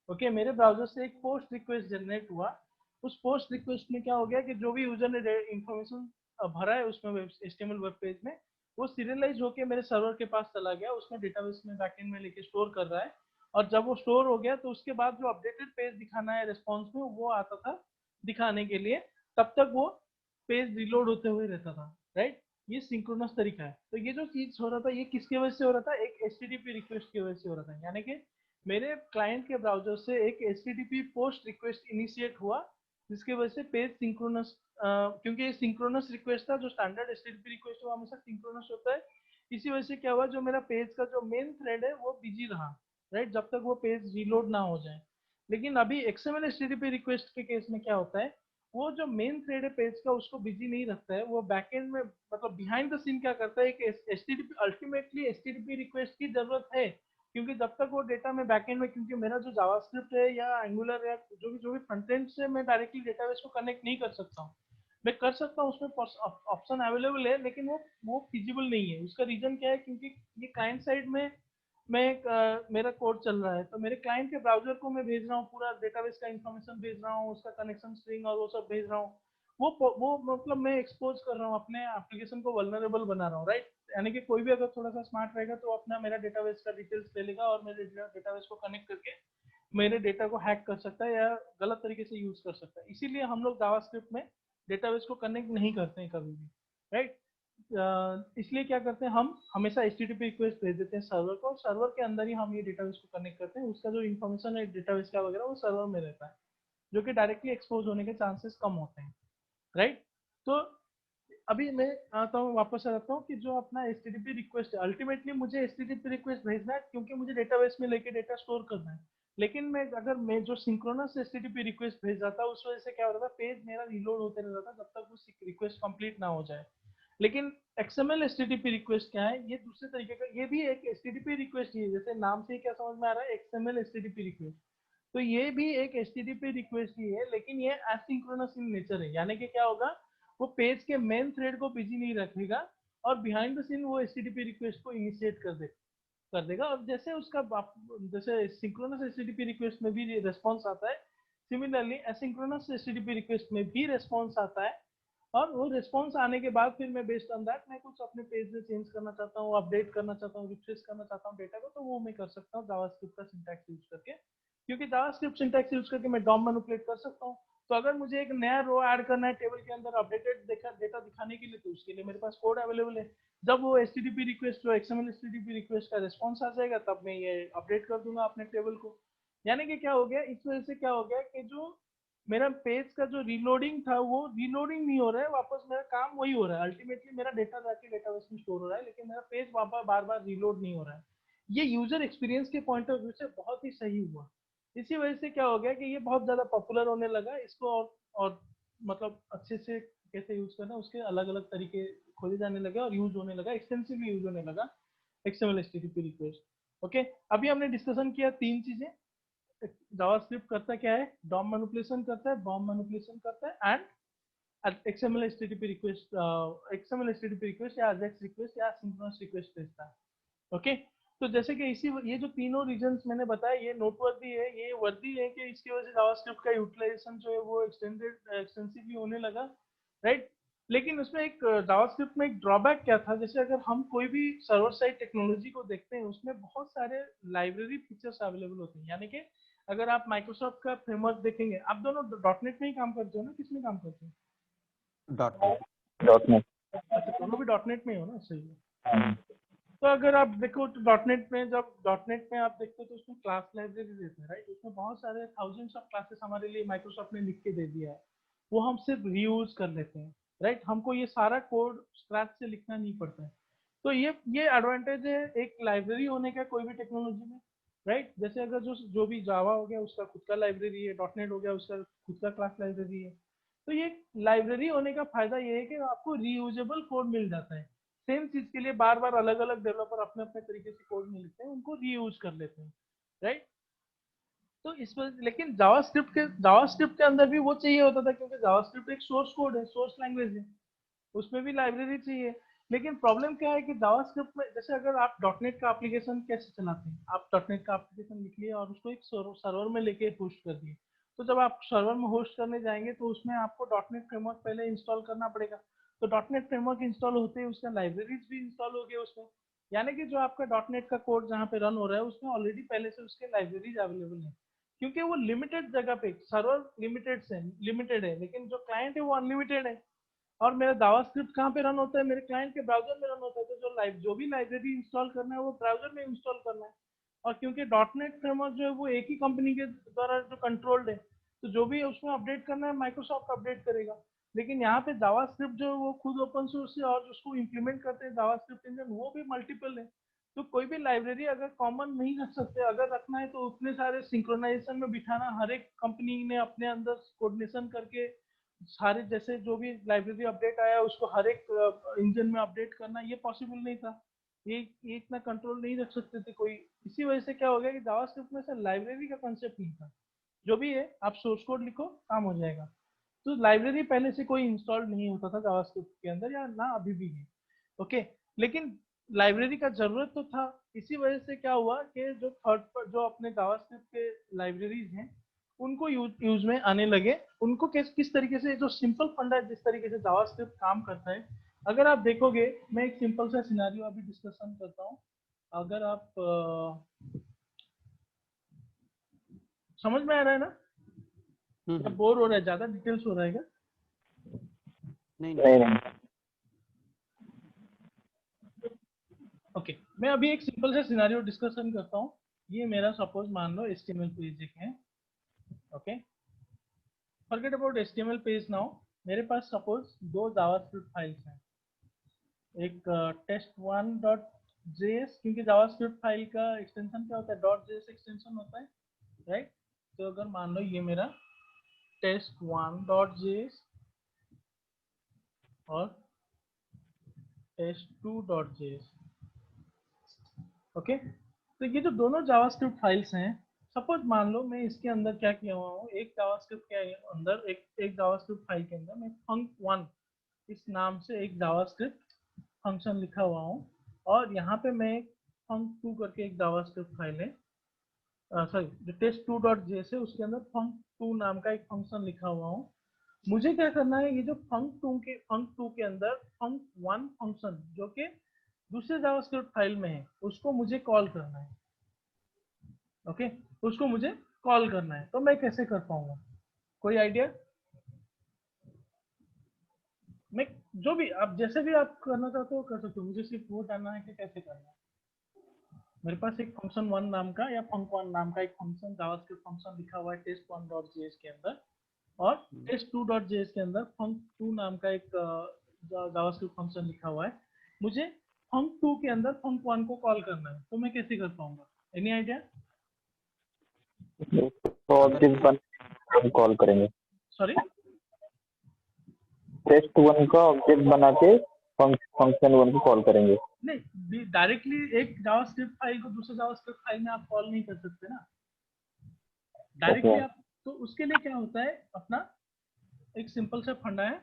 ओके, मेरे ब्राउजर से एक पोस्ट रिक्वेस्ट जनरेट हुआ। उस पोस्ट रिक्वेस्ट में क्या हो गया कि जो भी यूजर ने इंफॉर्मेशन भरा है उसमें HTML वेब पेज में, वो सीरियलाइज होके मेरे सर्वर के पास चला गया, उसमें डेटाबेस में बैकएंड में लेके स्टोर कर रहा है। और जब वो स्टोर हो गया तो उसके बाद जो अपडेटेड पेज दिखाना है रिस्पॉन्स में, वो आता था दिखाने के लिए। तब तक वो पेज रिलोड होते हुए रहता था, राइट। ये सिंक्रोनस तरीका है। तो ये जो चीज हो रहा था ये किसकी वजह से हो रहा था, एक HTTP रिक्वेस्ट की वजह से हो रहा था। यानी कि मेरे क्लाइंट के ब्राउजर से एक HTTP पोस्ट रिक्वेस्ट इनिशिएट हुआ, जिसकी वजह से पेज सिंक्रोनस, क्योंकि ये सिंक्रोनस रिक्वेस्ट था, जो स्टैंडर्ड HTTP रिक्वेस्ट वो हमेशा सिंक्रोनस होता है। इसी वजह से क्या हुआ, जो मेरा पेज का जो मेन थ्रेड है वो बिजी रहा, राइट, जब तक वो पेज रीलोड ना हो जाए। लेकिन अभी XML HTTP रिक्वेस्ट के केस में क्या होता है, वो जो मेन थ्रेड है पेज का उसको बिजी नहीं रखता है, वो बैकएंड में मतलब बिहाइंड द सीन क्या करता है कि HTTP अल्टीमेटली HTTP रिक्वेस्ट की जरूरत है, क्योंकि जब तक वो डेटा में बैकएंड में, क्योंकि मेरा जो जावास्क्रिप्ट है या एंगुलर या जो भी फ्रंट एंड से मैं डायरेक्टली डेटाबेस को कनेक्ट नहीं कर सकता हूँ। मैं कर सकता हूँ, उसमें ऑप्शन अवेलेबल है, लेकिन वो फिजिबल नहीं है। उसका रीजन क्या है, क्योंकि ये क्लाइंट साइड में मैं मेरा कोड चल रहा है, तो मेरे क्लाइंट के ब्राउजर को मैं भेज रहा हूँ, पूरा डेटाबेस का इंफॉर्मेशन भेज रहा हूँ, उसका कनेक्शन स्ट्रिंग और वो सब भेज रहा हूँ। वो मतलब मैं एक्सपोज कर रहा हूँ, अपने एप्लीकेशन को वल्नरेबल बना रहा हूँ, राइट। यानी कि कोई भी अगर थोड़ा सा स्मार्ट रहेगा तो अपना मेरा डेटाबेस का डिटेल्स ले लेगा और मेरे डेटाबेस को कनेक्ट करके मेरे डेटा को हैक कर सकता है या गलत तरीके से यूज कर सकता है। इसीलिए हम लोग जावास्क्रिप्ट में डेटाबेस को कनेक्ट नहीं करते हैं कभी भी, राइट। इसलिए क्या करते हैं, हम हमेशा HTTP रिक्वेस्ट भेज देते हैं सर्वर को, और सर्वर के अंदर ही हम ये डेटाबेस को कनेक्ट करते हैं। उसका जो इन्फॉर्मेशन है डेटाबेस का वगैरह वो सर्वर में रहता है, जो कि डायरेक्टली एक्सपोज होने के चांसेस कम होते हैं, राइट। तो अभी मैं आता हूँ, वापस आ जाता हूँ कि जो अपना HTTP रिक्वेस्ट है, अल्टीमेटली मुझे HTTP रिक्वेस्ट भेजना है क्योंकि मुझे डेटाबेस में लेके डेटा स्टोर करना है। लेकिन अगर मैं जो सिंक्रोनस HTTP रिक्वेस्ट भेज रहा था, उस वजह से क्या हो रहा था, पेज मेरा रीलोड होते रहता था जब तक वो रिक्वेस्ट कंप्लीट ना हो जाए। लेकिन XML HTTP रिक्वेस्ट क्या है, ये दूसरे तरीके का, ये भी एक HTTP रिक्वेस्ट ही है, जैसे नाम से ही क्या समझ में आ रहा है, XML HTTP रिक्वेस्ट। तो ये भी एक HTTP रिक्वेस्ट ही है, लेकिन ये एसिंक्रोनस इन नेचर है। यानी कि क्या होगा, वो पेज के मेन थ्रेड को बिजी नहीं रखेगा, और बिहाइंड द सीन वो HTTP रिक्वेस्ट को इनिशिएट कर देगा। और जैसे जैसे सिंक्रोनस HTTP रिक्वेस्ट में भी रेस्पॉन्स आता है, सिमिलरली एसिंक्रोनस HTTP रिक्वेस्ट में भी रेस्पॉन्स आता है। और वो रिस्पॉन्स आने के बाद फिर मैं बेस्ड ऑन दैट मैं कुछ अपने पेज में चेंज करना चाहता हूँ, अपडेट करना चाहता हूँ, रिफ्रेश करना चाहता हूँ डेटा को, तो वो मैं कर सकता हूँ जावास्क्रिप्ट का सिंटैक्स यूज करके। क्योंकि जावास्क्रिप्ट सिंटैक्स यूज करके मैं डॉम मैनिपुलेट कर सकता हूँ। तो अगर मुझे एक नया रो ऐड करना है टेबल के अंदर अपडेटेड डेटा दिखाने के लिए, तो उसके लिए मेरे पास कोड अवेलेबल है। जब वो HTTP रिक्वेस्ट, जो XML HTTP रिक्वेस्ट का रिस्पॉन्स आ जाएगा, तब मैं ये अपडेट कर दूंगा अपने टेबल को। यानी कि क्या हो गया, इस वजह से क्या हो गया कि जो मेरा पेज का जो रीलोडिंग था वो रीलोडिंग नहीं हो रहा है, वापस मेरा काम वही हो रहा है। अल्टीमेटली मेरा डेटा जाके डेटाबेस में स्टोर हो रहा है, लेकिन मेरा पेज वापस बार बार रीलोड नहीं हो रहा है। ये यूजर एक्सपीरियंस के पॉइंट ऑफ व्यू से बहुत ही सही हुआ। इसी वजह से क्या हो गया कि ये बहुत ज्यादा पॉपुलर होने लगा। इसको और मतलब अच्छे से कैसे यूज करना, उसके अलग अलग तरीके खोजे जाने लगे और यूज होने लगा, एक्सटेंसिवली यूज होने लगा XML HTTP रिक्वेस्ट। ओके, अभी हमने डिस्कशन किया तीन चीजें। जावास्क्रिप्ट करता क्या है, डॉम मैनिपुलेशन करता है, बॉम्ब मैनिपुलेशन करता है, and XML HTTP request, XML HTTP request या AJAX रिक्वेस्ट या सिंक्रोनस रिक्वेस्ट भेजता है। ओके, तो जैसे कि ये जो तीनों रीजंस मैंने बताया, ये नोटवर्दी है, ये वर्दी है कि इसकी वजह से जावास्क्रिप्ट का यूटिलाइजेशन जो है वो एक्सटेंसिवली होने लगा, राइट। लेकिन उसमें एक जावास्क्रिप्ट में एक ड्रॉबैक क्या था, जैसे अगर हम कोई भी सर्वर साइड टेक्नोलॉजी को देखते हैं, उसमें बहुत सारे लाइब्रेरी फीचर्स अवेलेबल होते हैं। यानी कि अगर आप माइक्रोसॉफ्ट का फ्रेमवर्क देखेंगे, आप दोनों डॉटनेट में ही काम करते हो ना, किसमें काम करते हो? Dot net. Dot net. अच्छा, दोनों भी डॉट नेट में ही हो ना, सही है। तो अगर आप देखो तो डॉटनेट में, जब डॉटनेट में आप देखते हो तो उसमें क्लास लाइब्रेरी देते हैं, राइट। उसमें बहुत सारे थाउजेंड्स ऑफ क्लासेस हमारे लिए माइक्रोसॉफ्ट ने लिख के दे दिया है, वो हम सिर्फ रीयूज कर लेते हैं, राइट। हमको ये सारा कोड स्क्रैच से लिखना नहीं पड़ता है। तो ये एडवांटेज है एक लाइब्रेरी होने का कोई भी टेक्नोलॉजी में, राइट। जैसे अगर जो भी जावा हो गया उसका खुद का लाइब्रेरी है, डॉटनेट हो गया उसका खुद का क्लास लाइब्रेरी है। तो ये लाइब्रेरी होने का फायदा ये है कि आपको रीयूजेबल कोड मिल जाता है। सेम चीज के लिए बार बार अलग अलग डेवलपर अपने अपने तरीके से कोड नहीं लिखते हैं, उनको रीयूज कर लेते हैं, राइट। तो इस वजह, लेकिन जावास्क्रिप्ट के अंदर भी वो चाहिए होता था, क्योंकि जावास्क्रिप्ट एक सोर्स कोड है, सोर्स लैंग्वेज है, उसमें भी लाइब्रेरी चाहिए। लेकिन प्रॉब्लम क्या है कि जावास्क्रिप्ट में, जैसे अगर आप डॉटनेट का एप्लीकेशन कैसे चलाते हैं, आप डॉटनेट का एप्लीकेशन लिख लिए और उसको एक सर्वर में लेके होस्ट कर दिए। तो जब आप सर्वर में होस्ट करने जाएंगे तो उसमें आपको डॉटनेट फ्रेमवर्क पहले इंस्टॉल करना पड़ेगा। तो डॉटनेट फ्रेमवर्क इंस्टॉल होते ही उसका लाइब्रेरीज भी इंस्टॉल हो गए उसमें, यानी कि जो आपका डॉटनेट का कोड जहाँ पे रन हो रहा है उसमें ऑलरेडी पहले से उसके लाइब्रेरीज अवेलेबल है। क्योंकि वो लिमिटेड जगह पे, सर्वर लिमिटेड है लेकिन जो क्लाइंट है वो अनलिमिटेड है। और मेरा जावास्क्रिप्ट कहाँ पे रन होता है, मेरे क्लाइंट के ब्राउजर में रन होता है। तो जो भी लाइब्रेरी इंस्टॉल करना है वो ब्राउजर में इंस्टॉल करना है। और क्योंकि डॉटनेट फ्रेमवर्क जो है वो एक ही कंपनी के द्वारा जो कंट्रोल्ड है, तो जो भी उसमें अपडेट करना है माइक्रोसॉफ्ट अपडेट करेगा। लेकिन यहाँ पे जावास्क्रिप्ट जो है वो खुद ओपन सोर्स है, और उसको इम्प्लीमेंट करते हैं जावास्क्रिप्ट इंजन वो भी मल्टीपल है। तो कोई भी लाइब्रेरी अगर कॉमन नहीं रख सकते, अगर रखना है तो उतने सारे सिंक्रोनाइजेशन में बिठाना, हर एक कंपनी ने अपने अंदर कोऑर्डिनेशन करके सारे, जैसे जो भी लाइब्रेरी अपडेट आया उसको हर एक इंजन में अपडेट करना, ये पॉसिबल नहीं था। ये इतना कंट्रोल नहीं रख सकते थे कोई। इसी वजह से क्या हो गया कि जावास्क्रिप्ट में से लाइब्रेरी का कंसेप्ट नहीं था। जो भी है आप सोर्स कोड लिखो, काम हो जाएगा। तो लाइब्रेरी पहले से कोई इंस्टॉल नहीं होता था जावास्क्रिप्ट के अंदर, या ना अभी भी है। ओके। लेकिन लाइब्रेरी का जरूरत तो था। इसी वजह से क्या हुआ कि जो अपने जावास्क्रिप्ट के लाइब्रेरीज हैं उनको यूज में आने लगे। उनको किस तरीके से, जो सिंपल फंडा है जिस तरीके से जावास्क्रिप्ट काम करता है, अगर आप देखोगे, मैं एक सिंपल सा सिनेरियो अभी डिस्कशन करता हूँ। अगर आप समझ में आ रहा है ना, या बोर हो रहा है, ज्यादा डिटेल्स हो रहा है क्या? नहीं नहीं। ओके, मैं अभी एक सिंपल सा सिनेरियो डिस्कशन करता हूँ। ये मेरा सपोज मान लो HTML पेज एक है। Okay, forget about HTML page now. मेरे पास सपोज दो जावास्क्रिप्ट फाइल्स हैं। एक test1.js, क्योंकि जावास्क्रिप्ट फाइल का एक्सटेंशन क्या होता है, .js एक्सटेंशन होता है, राइट। तो अगर मान लो ये मेरा test1.js और test2.js। ओके, तो ये जो दोनों जावास्क्रिप्ट फाइल्स हैं, सपोज मान लो मैं इसके अंदर क्या किया हुआ हूँ, एक जावास्क्रिप्ट के अंदर, एक जावास्क्रिप्ट फाइल के अंदर मैं func1 इस नाम से एक जावास्क्रिप्ट फंक्शन लिखा हुआ हूँ। और यहाँ पे मैं func2 करके एक जावास्क्रिप्ट फाइल है, सॉरी, जो test2.js है उसके अंदर func2 नाम का एक फंक्शन लिखा हुआ हूँ। मुझे क्या करना है, ये जो func2 के अंदर func1 फंक्शन जो कि दूसरे जावास्क्रिप्ट फाइल में है उसको मुझे कॉल करना है। ओके, उसको मुझे कॉल करना है, तो मैं कैसे कर पाऊंगा, कोई आइडिया? मैं, जो भी आप, जैसे भी आप करना चाहते हो कर सकते हो, मुझे सिर्फ वो जानना है कि कैसे करना है। मेरे पास एक फंक्शन वन नाम का या func1 नाम का एक फंक्शन, जावास्क्रिप्ट फंक्शन लिखा हुआ है test1.js के अंदर, और test2.js के अंदर func2 नाम का एक जावास्क्रिप्ट फंक्शन लिखा हुआ है। मुझे func2 के अंदर func1 को कॉल करना है, तो मैं कैसे कर पाऊंगा, एनी आइडिया? तो ऑब्जेक्ट बन हम कॉल करेंगे, सॉरी, test1 का ऑब्जेक्ट बना के function1 को कॉल करेंगे। नहीं, डायरेक्टली एक जावास्क्रिप्ट फाइल को दूसरे जावास्क्रिप्ट फाइल में आप कॉल नहीं कर सकते ना डायरेक्टली आप। तो उसके लिए क्या होता है, अपना एक सिंपल सा फंडा है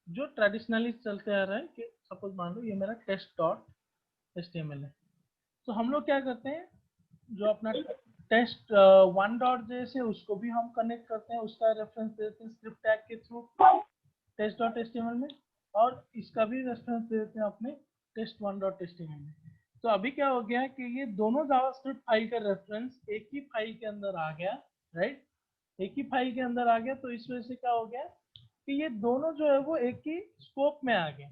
जो ट्रेडिशनली चलते आ रहा है कि सपोज मान लो ये मेरा test.html है। तो हम लोग क्या करते हैं, जो अपना test1.js है उसको भी हम कनेक्ट करते हैं, उसका रेफरेंस देते हैं स्क्रिप्ट टैग के थ्रू test.html में, और इसका भी रेफरेंस देते हैं अपने test1.html में। तो अभी क्या हो गया कि ये दोनों जावास्क्रिप्ट फाइल का रेफरेंस एक ही फाइल के अंदर आ गया, राइट। एक ही फाइल के अंदर आ गया, तो इस वजह से क्या हो गया कि ये दोनों जो है वो एक ही स्कोप में आ गए,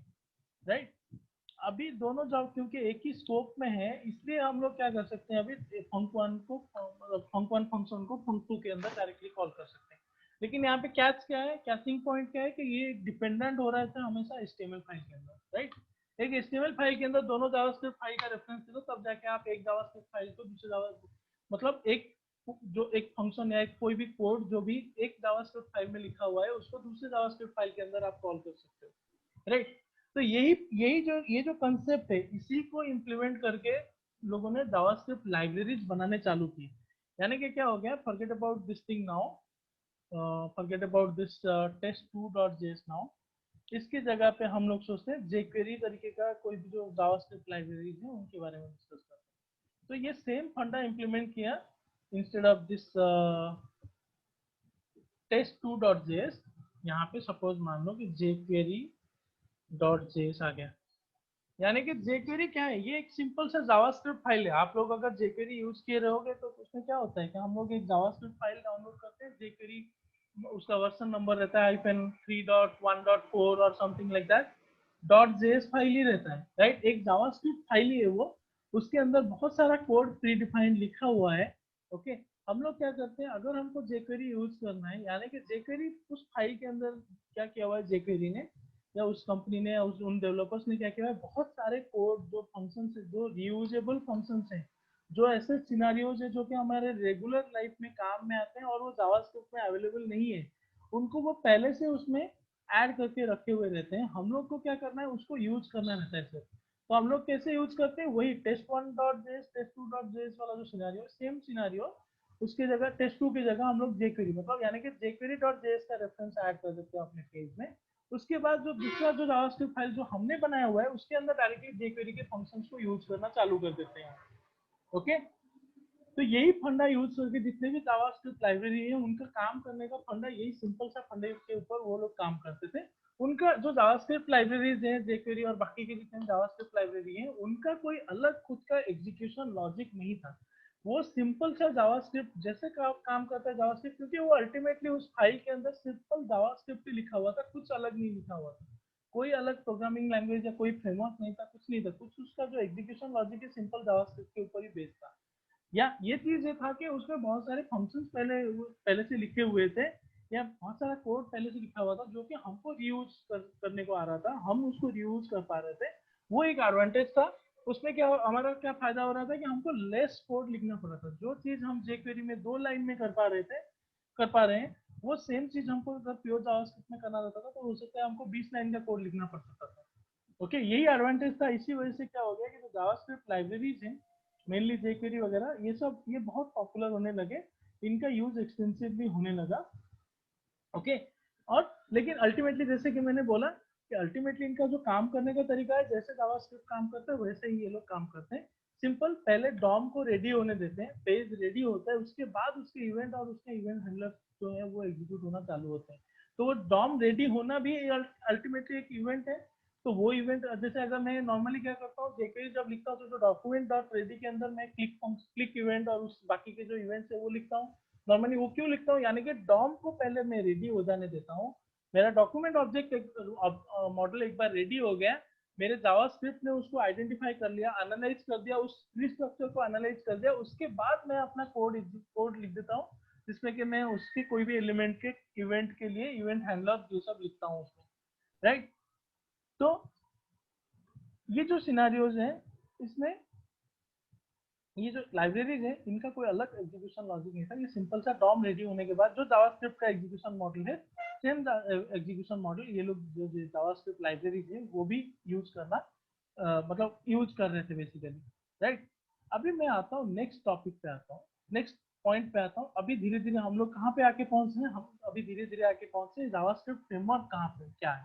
राइट। अभी दोनों जब क्योंकि एक ही स्कोप में है, इसलिए हम लोग क्या कर सकते हैं, अभी func1 फंक्शन को func2 के अंदर डायरेक्टली कॉल कर सकते हैं। लेकिन यहाँ पे कैच क्या है, कैचिंग पॉइंट क्या है कि ये डिपेंडेंट हो रहा है हमेशा HTML फाइल के अंदर, राइट। एक HTML फाइल के अंदर दोनों जावास्क्रिप्ट फाइल का रेफरेंस दे दो, तब जाके आप एक जावास्क्रिप्ट फाइल को दूसरे जावा, मतलब एक जो एक फंक्शन या कोई भी कोड जो भी एक जावास्क्रिप्ट फाइल में लिखा हुआ है उसको दूसरे जावास्क्रिप्ट फाइल के अंदर आप कॉल कर सकते हो, राइट। तो यही यही जो ये जो कंसेप्ट है, इसी को इम्प्लीमेंट करके लोगों ने जावास्क्रिप्ट लाइब्रेरीज बनाने चालू की। यानी कि क्या हो गया, forget about this thing now, forget about this test2.js now. इसकी जगह पे हम लोग सोचते हैं jQuery तरीके का कोई भी जो जावास्क्रिप्ट लाइब्रेरीज है उनके बारे में डिस्कस करते हैं। तो ये सेम फंडा इम्प्लीमेंट किया इंस्टेड ऑफ दिस test2.js। यहाँ पे सपोज मान लो कि jQuery.js आ गया। यानी कि jQuery क्या है, ये एक सिंपल सा जावास्क्रिप्ट फाइल है। आप लोग अगर jQuery यूज किए रहोगे तो उसमें क्या होता है कि हम लोग एक जावास्क्रिप्ट फाइल डाउनलोड करते हैं, jQuery उसका वर्जन नंबर रहता है -3.1.4 और something like that, .js file ही रहता है, राइट। एक जावास्क्रिप्ट फाइल ही है वो, उसके अंदर बहुत सारा कोड प्री डिफाइंड लिखा हुआ है। ओके, हम लोग क्या करते हैं, अगर हमको jQuery यूज करना है, यानी कि jQuery उस फाइल के अंदर क्या किया हुआ है jQuery ने या उस कंपनी ने या उन डेवलपर्स ने क्या किया है, बहुत सारे कोड जो फंक्शन है, जो रीयूजेबल फंक्शन है, जो ऐसे सिनारियोज है जो कि हमारे रेगुलर लाइफ में काम में आते हैं और वो जावास्क्रिप्ट में अवेलेबल नहीं है, उनको वो पहले से उसमें ऐड करके रखे हुए रहते हैं। हम लोग को क्या करना है, उसको यूज करना रहता है सर। तो हम लोग कैसे यूज करते हैं, वही test1.js test2.js वाला जो सिनारियो, सेम सिनारियो उसकी जगह test2 की जगह हम लोग jQuery, मतलब यानी कि jQuery.js का रेफरेंस ऐड कर देते हैं अपने पेज में। उसके बाद जो दूसरा जो जावास्क्रिप्ट फाइल जो हमने बनाया हुआ है उसके अंदर डायरेक्टली jQuery के फंक्शंस को यूज करना चालू कर देते हैं। ओके, तो यही फंडा यूज करके जितने भी जावास्क्रिप्ट लाइब्रेरी है उनका काम करने का फंडा, यही सिंपल सा फंडे के ऊपर वो लोग काम करते थे। उनका जो जावास्क्रिप्ट लाइब्रेरीज है jQuery और बाकी के जितने जावास्क्रिप्ट लाइब्रेरी है, उनका कोई अलग खुद का एग्जीक्यूशन लॉजिक नहीं था। वो सिंपल सा जावास्क्रिप्ट जैसे काम करता है जावास्क्रिप्ट, क्योंकि वो अल्टीमेटली उस फाइल के अंदर सिंपल जावास्क्रिप्ट ही लिखा हुआ था, कुछ अलग नहीं लिखा हुआ था। कोई अलग प्रोग्रामिंग लैंग्वेज या कोई फ्रेमवर्क नहीं था, कुछ नहीं था, कुछ उसका जो एग्जीक्यूशन लॉजिक है सिंपल जावास्क्रिप्ट के ऊपर ही बेस्ड था। या ये चीज ये था कि उसमें बहुत सारे फंक्शंस पहले से लिखे हुए थे, या बहुत सारा कोड पहले से लिखा हुआ था जो कि हमको रीयूज करने को आ रहा था, हम उसको रीयूज कर पा रहे थे। वो एक एडवांटेज था। उसमें क्या हमारा क्या फायदा हो रहा था कि हमको लेस कोड लिखना पड़ रहा था। जो चीज हम jQuery में 2 लाइन में कर पा रहे हैं, वो सेम चीज हमको अगर प्योर जावास्क्रिप्ट में करना रहता था तो हो सकता है हमको 20 लाइन का कोड लिखना पड़ सकता था। ओके, यही एडवांटेज था। इसी वजह से क्या हो गया कि जो जावास्क्रिप्ट लाइब्रेरीज हैं, मेनली jQuery वगैरह, ये सब ये बहुत पॉपुलर होने लगे, इनका यूज एक्सटेंसिवली होने लगा। ओके, और लेकिन अल्टीमेटली जैसे कि मैंने बोला कि अल्टीमेटली इनका जो काम करने का तरीका है, जैसे जावास्क्रिप्ट काम करता है वैसे ही ये लोग काम करते हैं। सिंपल, पहले डॉम को रेडी होने देते हैं, पेज रेडी होता है, उसके बाद उसके इवेंट और उसके इवेंट हैंडलर जो है वो एग्जीक्यूट होना चालू होते हैं। तो वो डॉम रेडी होना भी अल्टीमेटली एक इवेंट है। तो वो इवेंट, जैसे अगर मैं नॉर्मली क्या करता हूँ, jQuery जब लिखता हूँ तो डॉक्यूमेंट डॉट रेडी के अंदर मैं क्लिक इवेंट और उस बाकी के जो इवेंट्स है वो लिखता हूँ। नॉर्मली वो क्यों लिखता हूँ, यानी कि डॉम को पहले मैं रेडी हो जाने देता हूँ। मेरा डॉक्यूमेंट ऑब्जेक्ट मॉडल एक बार रेडी हो गया, मेरे जावास्क्रिप्ट ने उसको आइडेंटिफाई कर लिया, एनालाइज कर दिया, उस ट्री स्ट्रक्चर को एनालाइज कर दिया, उसके बाद मैं अपना कोड लिख देता हूँ, जिसमें कि मैं उसके कोई भी एलिमेंट के इवेंट के लिए इवेंट हैंडलर जो सब लिखता हूँ उसमें, राइट। तो ये जो सिनारियोज हैं, इसमें ये जो लाइब्रेरीज है इनका कोई अलग एग्जीक्यूशन लॉजिक नहीं था। ये सिंपल सा डॉम रेडी होने के बाद जो जावास्क्रिप्ट का एग्जीक्यूशन मॉडल है, सेम एग्जीक्यूशन मॉडल ये लोग जो जावास्क्रिप्ट लाइब्रेरीज है वो भी यूज करना मतलब यूज कर रहे थे बेसिकली, राइट। अभी मैं आता हूँ नेक्स्ट टॉपिक पे आता हूँ, नेक्स्ट पॉइंट पे आता हूँ। अभी धीरे धीरे हम लोग कहाँ पे आके पहुंचे हैं, हम अभी धीरे धीरे आके पहुंचे जावास्क्रिप्ट फ्रेमवर्क कहाँ पे क्या है।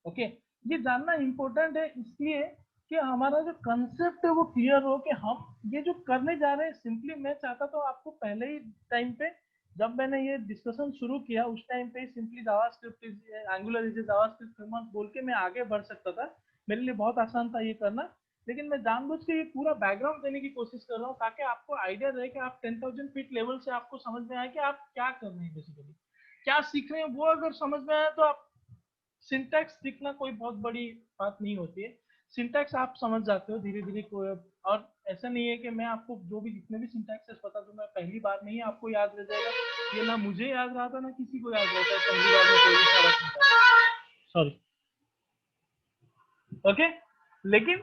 ओके, ये जानना इंपॉर्टेंट है इसलिए कि हमारा जो कंसेप्ट है वो क्लियर हो कि हम ये जो करने जा रहे हैं। सिंपली मैं चाहता तो आपको पहले ही टाइम पे, जब मैंने ये डिस्कशन शुरू किया उस टाइम पे simply JavaScript angular is JavaScript framework बोल के मैं आगे बढ़ सकता था, मेरे लिए बहुत आसान था ये करना। लेकिन मैं जानबूझ के ये पूरा बैकग्राउंड देने की कोशिश कर रहा हूँ ताकि आपको आइडिया रहे कि आप 10,000 फीट लेवल से आपको समझ में आए कि आप क्या कर रहे हैं, बेसिकली क्या सीख रहे हैं। वो अगर समझ में आया तो आप, सिंटैक्स सीखना कोई बहुत बड़ी बात नहीं होती है, सिंटैक्स आप समझ जाते हो धीरे धीरे। कोई और ऐसा नहीं है कि मैं आपको जो भी जितने भी सिंटैक्सेस बता दूंगा पहली बार में ही आपको याद रह जाएगा। ये ना मुझे याद रहा था ना किसी को याद रहता है पहली बार में कोई भी सारा सिंटैक्स, सॉरी। ओके, लेकिन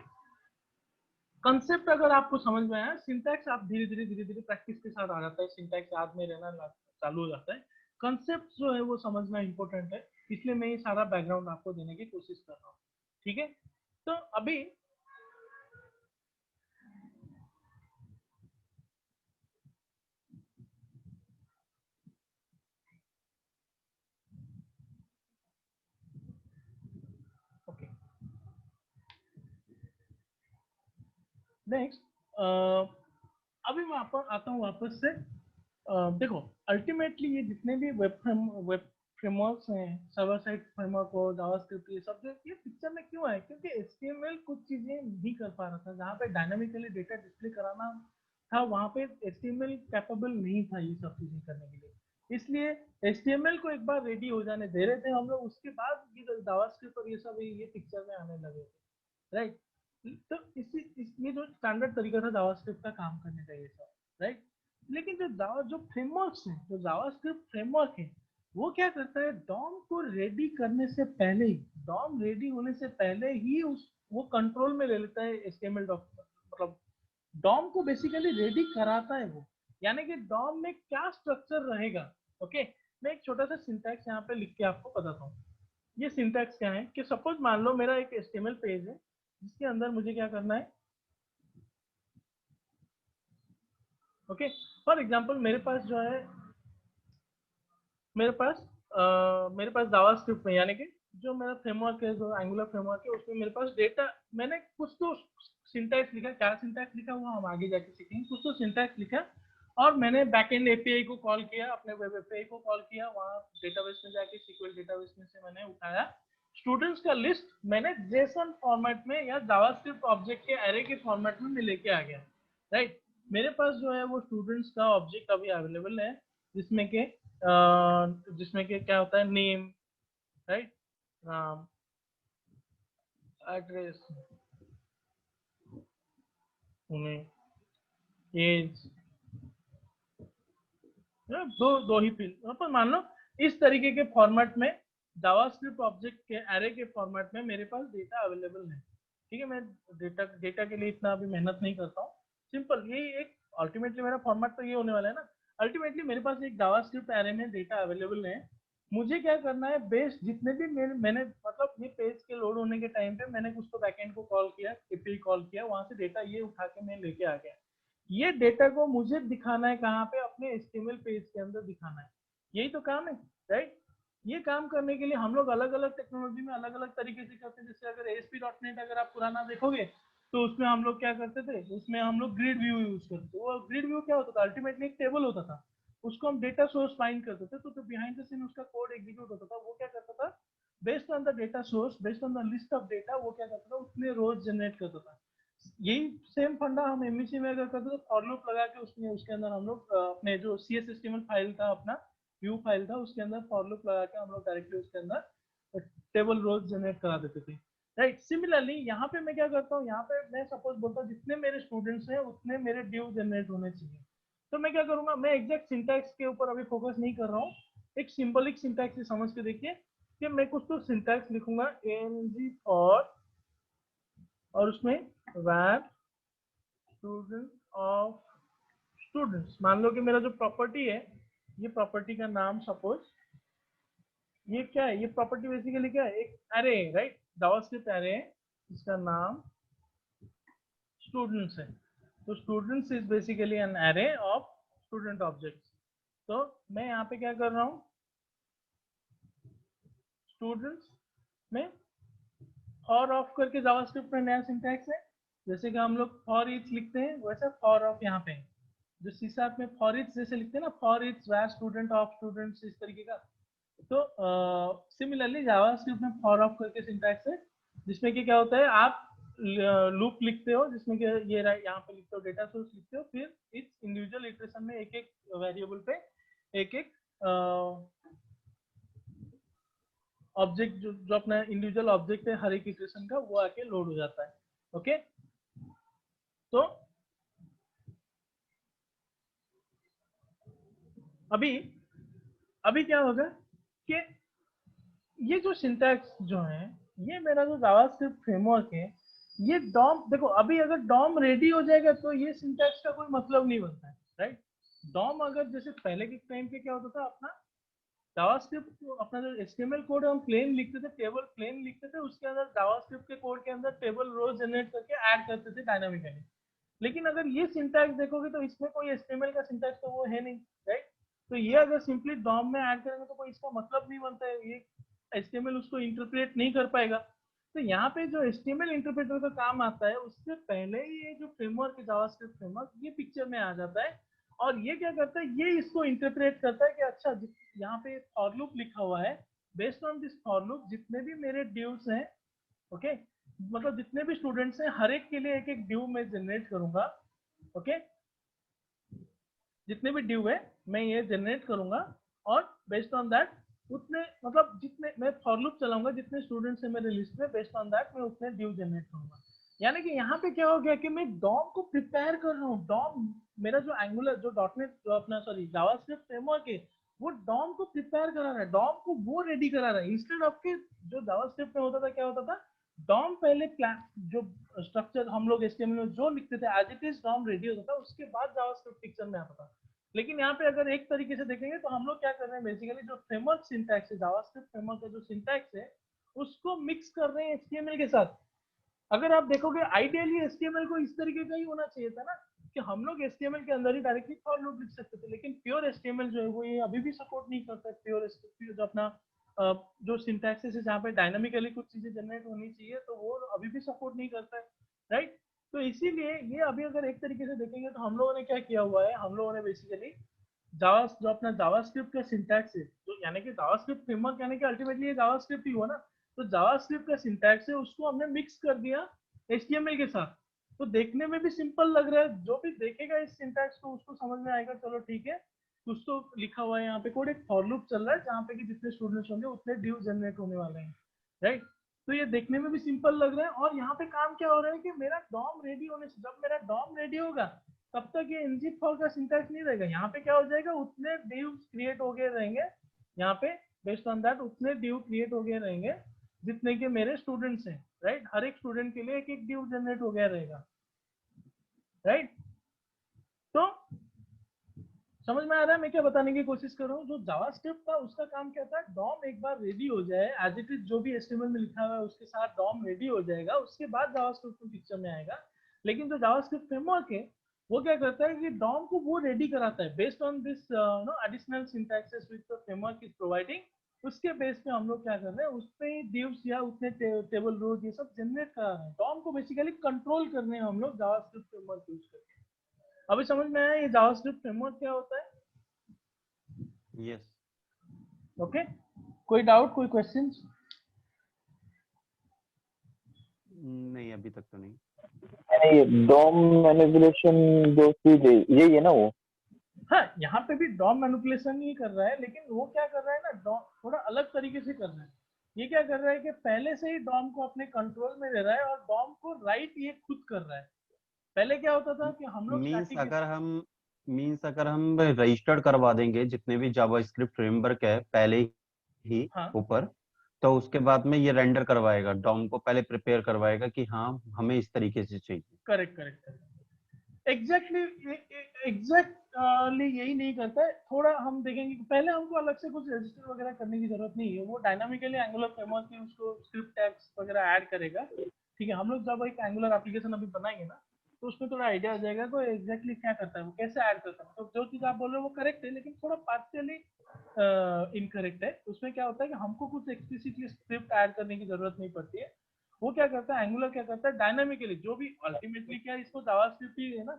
कंसेप्ट अगर आपको समझ में आया, सिंटैक्स आप धीरे धीरे प्रैक्टिस के साथ आ जाता है, सिंटैक्स याद में रहना चालू हो जाता है। कंसेप्ट जो है वो समझना इंपॉर्टेंट है, इसलिए मैं ये सारा बैकग्राउंड आपको देने की कोशिश कर रहा हूँ, ठीक है। तो अभी नेक्स्ट अभी मैं आता हूँ वापस से। देखो अल्टीमेटली ये जितने भी वेब फ्रेमवर्क्स हैं, सर्वर साइड फ्रेमवर्क हो, जावास्क्रिप्ट, ये सब ये पिक्चर में क्यों है? क्योंकि HTML कुछ चीजें नहीं कर पा रहा था। जहाँ पे डायनामिकली डेटा डिस्प्ले कराना था, वहाँ पे HTML कैपेबल नहीं था ये सब चीजें करने के लिए। इसलिए HTML को एक बार रेडी हो जाने दे रहे थे हम लोग, उसके बाद ये जावास्क्रिप्ट और ये सब ये पिक्चर में आने लगे थे, राइट? तो ये जो स्टैंडर्ड तरीका था जावास्क्रिप्ट का काम करने का, ये सब, राइट? लेकिन जो फ्रेमवर्क्स हैं, जो जावास्क्रिप्ट फ्रेमवर्क है, वो क्या करता है, डॉम को रेडी करने से पहले ही, डॉम रेडी होने से पहले ही वो कंट्रोल में ले लेता है HTML डॉक्यूमेंट। मतलब डॉम को बेसिकली रेडी कराता है वो, यानी कि डॉम में क्या स्ट्रक्चर रहेगा। ओके, मैं एक छोटा सा सिंटैक्स यहाँ पे लिख के आपको बताता हूँ। ये सिंटैक्स क्या है कि सपोज मान लो मेरा एक HTML पेज है जिसके अंदर मुझे क्या करना है। ओके, फॉर एग्जांपल मेरे पास जो है, मेरे पास जावास्क्रिप्ट में, यानी कि जो मेरा फ्रेमवर्क है, जो एंगुलर फ्रेमवर्क है, उसमें मेरे पास डेटा, मैंने कुछ तो सिंटैक्स लिखा, क्या सिंटैक्स लिखा वो हम आगे जाके सीखेंगे। कुछ तो सिंटैक्स लिखा और मैंने बैकएंड एपीआई को कॉल किया, अपने वेब एपीआई को कॉल किया, वहाँ डेटाबेस में जाके SQL डेटाबेस में से मैंने उठाया स्टूडेंट्स का लिस्ट, मैंने जेसन फॉर्मेट में या जावास्क्रिप्ट ऑब्जेक्ट के एरे के फॉर्मेट में मैं लेके आ गया, राइट? मेरे पास जो है वो स्टूडेंट्स का ऑब्जेक्ट अभी अवेलेबल है, जिसमें के क्या होता है, नेम, राइट, नाम, एड्रेस, उन्हें, एज, दो ही फील्ड, पर मान लो इस तरीके के फॉर्मेट में जावास्क्रिप्ट ऑब्जेक्ट के एरे के फॉर्मेट में मेरे पास डेटा अवेलेबल है। ठीक है, मैं डेटा के लिए इतना अभी मेहनत नहीं करता हूँ, सिंपल यही एक, अल्टीमेटली मेरा फॉर्मेट तो ये होने वाला है ना। अल्टीमेटली मेरे पास एक जावास्क्रिप्ट एरे में डेटा अवेलेबल है, मुझे क्या करना है, बेस्ड जितने भी मैंने मतलब ये पेज के लोड होने के टाइम पे मैंने कुछ तो बैकएंड को कॉल किया, एपीआई कॉल किया, वहां से डेटा ये उठा के मैं लेके आ गया। ये डेटा को मुझे दिखाना है कहाँ पे, अपने HTML पेज के अंदर दिखाना है, यही तो काम है, राइट? ये काम करने के लिए हम लोग अलग अलग टेक्नोलॉजी में अलग अलग तरीके से करते हैं। जैसे अगर ASP.NET अगर आप पुराना देखोगे तो उसमें हम लोग क्या करते थे, उसमें हम लोग ग्रिड व्यू यूज करते थे। वो ग्रिड व्यू क्या होता था, अल्टीमेटली एक टेबल होता था, उसको हम डेटा सोर्स फाइंड करते थे, तो जो बिहाइंड द सीन उसका कोड एग्जीक्यूट होता था, वो क्या करता था, based on the data source, based on the list of data, वो क्या करता था, उतने रोज जनरेट करता था। यही सेम फंडा हम MVC में अगर करते तो फॉर लूप लगा के उसमें, उसके अंदर हम लोग अपने जो CSS फाइल था, अपना व्यू फाइल था, उसके अंदर फॉर लूप लगा के हम लोग डायरेक्टली उसके अंदर टेबल रोज जनरेट करा देते थे, राइट? सिमिलरली यहाँ पे मैं क्या करता हूँ, यहाँ पे मैं सपोज बोलता हूँ जितने मेरे स्टूडेंट्स हैं उतने मेरे ड्यू जनरेट होने चाहिए। तो मैं क्या करूंगा, मैं एग्जैक्ट सिंटैक्स के ऊपर अभी फोकस नहीं कर रहा हूँ, एक सिंबॉलिक सिंटैक्स से समझ के देखिए कि मैं कुछ तो सिंटैक्स लिखूंगा ANG और उसमें where स्टूडेंट ऑफ स्टूडेंट्स, मान लो कि मेरा जो प्रॉपर्टी है, ये प्रॉपर्टी का नाम सपोज, ये क्या है, ये प्रॉपर्टी बेसिकली क्या है, एक एरे है, राइट? जावास्क्रिप्ट एरे है जिसका नाम स्टूडेंट्स है। तो students is basically an array of student objects. तो मैं यहाँ पे क्या कर रहा हूँ, स्टूडेंट्स में फॉर ऑफ करके जावास्क्रिप्ट में नया सिंटैक्स है, जैसे कि हम लोग फॉर ईच लिखते हैं वैसे फॉर ऑफ यहाँ पे जो C# में फॉर ईच जैसे लिखते हैं ना, फॉर ईच वैर स्टूडेंट ऑफ स्टूडेंट्स, इस तरीके का। तो सिमिलरली जावास्क्रिप्ट में फॉर ऑफ करके सिंटैक्स है, जिसमें कि क्या होता है, आप लूप लिखते हो जिसमें कि ये यहाँ पे लिखते हो, डेटा सोर्स लिखते हो, फिर इस इंडिविजुअल इटरेशन में एक एक वेरिएबल पे एक एक ऑब्जेक्ट, जो अपना इंडिविजुअल ऑब्जेक्ट है हर एक इटरेशन का, वो आके लोड हो जाता है। ओके, तो अभी क्या होगा कि ये जो सिंटैक्स जो है, ये मेरा जो जावास्क्रिप्ट फ्रेमवर्क है, ये डॉम, देखो अभी अगर डॉम रेडी हो जाएगा तो ये सिंटैक्स का कोई मतलब नहीं बनता है, राइट? डॉम अगर जैसे पहले के टाइम पे क्या होता था, अपना जावास्क्रिप्ट अपना जो HTML कोड है हम प्लेन लिखते थे, टेबल प्लेन लिखते थे, उसके अंदर जावास्क्रिप्ट के कोड के अंदर टेबल रोज जनरेट करके ऐड करते थे डायनामिकली। लेकिन अगर ये सिंटैक्स देखोगे तो इसमें कोई HTML का सिंटैक्स तो वो है नहीं, राइट? तो ये अगर सिंपली डॉम में ऐड करेंगे तो कोई इसका मतलब नहीं बनता है, ये HTML उसको इंटरप्रेट नहीं कर पाएगा। तो यहाँ पे जो HTML इंटरप्रेटर का काम आता है उससे पहले ही ये जो फ्रेमवर्क है जावास्क्रिप्ट फ्रेमवर्क ये पिक्चर में आ जाता है और ये क्या करता है ये इसको इंटरप्रेट करता है कि अच्छा यहाँ पे फॉर लूप लिखा हुआ है based on this for loop जितने भी मेरे ड्यूज हैं ओके मतलब जितने भी स्टूडेंट्स हैं हर एक के लिए एक एक ड्यू मैं जनरेट करूंगा ओके जितने भी ड्यू है मैं ये जनरेट करूंगा और बेस्ड ऑन दैट उतने मतलब जितने मैं फॉर लूप चलाऊंगा जितने स्टूडेंट्स हैं मेरे लिस्ट में बेस्ड ऑन दैट मैं उतने ड्यू जनरेट करूंगा यानी कि यहाँ पे क्या हो गया कि मैं डॉम को प्रिपेयर कर रहा हूँ डॉम मेरा जो एंगुलर जो डॉटनेट जो अपना सॉरी जावास्क्रिप्ट फ्रेमवर्क है वो डॉम को प्रिपेयर करा रहा है डॉम को वो रेडी करा रहा है इंस्टेड ऑफ के जो जावास्क्रिप्ट में होता था क्या होता था डॉम पहले जो स्ट्रक्चर हम लोग HTML में जो लिखते थे as it is DOM ready होता था उसके बाद जावास्क्रिप्ट पिक्चर में आता था लेकिन यहाँ पे अगर एक तरीके से देखेंगे तो हम लोग क्या कर रहे हैं बेसिकली जो फ्रेमवर्क सिंटैक्स है जावास्क्रिप्ट फ्रेमवर्क का जो सिंटैक्स है उसको मिक्स कर रहे हैं HTML के साथ अगर आप देखोगे आइडियली HTML को इस तरीके का ही होना चाहिए था ना कि हम लोग HTML के अंदर ही डायरेक्टली फॉर लूप लिख सकते थे लेकिन प्योर HTML जो है वो ये अभी भी सपोर्ट नहीं करता है प्योर जो अपना जो सिंटैक्सेस है जहाँ पे डायनामिकली कुछ चीजें जनरेट होनी चाहिए तो वो अभी भी सपोर्ट नहीं करता है राइट तो इसीलिए ये अभी अगर एक तरीके से देखेंगे तो हम लोगों ने क्या किया हुआ है हम लोगों ने बेसिकली जावा जो अपना जावास्क्रिप्ट का सिंटैक्स है तो यानी कि जावास्क्रिप्ट फ्रेमवर्क यानी कि अल्टीमेटली ये जावास्क्रिप्ट ही हुआ ना तो जावास्क्रिप्ट का सिंटैक्स है उसको हमने मिक्स कर दिया HTML के साथ तो देखने में भी सिंपल लग रहा है जो भी देखेगा इस सिंटैक्स को उसको समझ में आएगा चलो ठीक है कुछ तो लिखा हुआ है यहाँ पे कोड एक फॉर लूप चल रहा है जहाँ पे कि जितने स्टूडेंट्स होंगे उतने ड्यू जनरेट होने वाले हैं राइट तो ये देखने में भी सिंपल लग रहा है और यहाँ पे काम क्या हो रहा है कि मेरा डॉम रेडी होने से जब मेरा डॉम रेडी होगा तब तक ये ngFor फॉर का सिंटैक्स नहीं रहेगा यहाँ पे क्या हो जाएगा उतने ड्यू क्रिएट हो गए रहेंगे यहाँ पे बेस्ड ऑन दैट उतने ड्यू क्रिएट हो गए रहेंगे जितने के मेरे स्टूडेंट्स हैं राइट हर एक स्टूडेंट के लिए एक एक ड्यू जनरेट हो गया रहेगा राइट तो समझ में आ रहा है मैं क्या बताने की कोशिश कर रहा हूँ जो जावास्क्रिप्ट था उसका काम क्या था डॉम एक बार रेडी हो जाए एज इट इज जो भी HTML में लिखा हुआ है उसके साथ डॉम रेडी हो जाएगा उसके बाद जावास्क्रिप्ट पिक्चर में आएगा लेकिन जो जावास्क्रिप्ट फ्रेमवर्क है वो क्या करता है कि डॉम को वो रेडी कराता है based on this no additional syntaxes which the framework is providing उसके बेस पे हम लोग क्या कर रहे हैं उसपे डिव्स या उतने टेबल रोज ये सब जनरेट करा रहे हैं डॉम को बेसिकली कंट्रोल करने हैं हम लोग जावास्क्रिप्ट फ्रेमवर्क यूज करके अभी समझ में आया ये जावास्क्रिप्ट फ्रेमवर्क क्या होता है यस ओके कोई डाउट कोई क्वेश्चंस नहीं अभी तक तो नहीं यानी डॉम मैनिपुलेशन जो चीज है यही है ना वो हाँ यहाँ पे भी डॉम मैनिपुलेशन ही कर रहा है लेकिन वो क्या कर रहा है ना डॉम थोड़ा अलग तरीके से कर रहा है ये क्या कर रहा है कि पहले से ही डॉम को अपने कंट्रोल में ले रहा है और डॉम को राइट ये खुद कर रहा है पहले क्या होता था कि हम लोग मींस अगर हम रजिस्टर्ड करवा देंगे जितने भी जावास्क्रिप्ट फ्रेमवर्क है पहले ही हाँ ऊपर तो उसके बाद में ये रेंडर करवाएगा डॉम को पहले प्रिपेयर करवाएगा कि हाँ हमें इस तरीके से चाहिए करेक्ट करेक्ट एग्जैक्टली यही नहीं करता है थोड़ा हम देखेंगे पहले हमको अलग से कुछ रजिस्टर वगैरह करने की जरूरत नहीं है वो डायनामिकली एंगुलर फ्रेमवर्क में उसको स्क्रिप्ट टैग्स वगैरह ऐड करेगा ठीक है हम लोग जब एक एंगुलर एप्लीकेशन अभी बनाएंगे ना तो उसमें थोड़ा आइडिया आ जाएगा तो एग्जैक्टली क्या करता है वो कैसे ऐड करता है तो जो चीज आप बोल रहे हो वो करेक्ट है लेकिन थोड़ा पार्शियली इनकरेक्ट है उसमें क्या होता है कि हमको कुछ एक्सप्लिसिटली स्क्रिप्ट ऐड करने की जरूरत नहीं पड़ती है वो क्या करता है एंगुलर क्या करता है डायनामिकली जो भी अल्टीमेटली क्या इसको जावास्क्रिप्ट ही है ना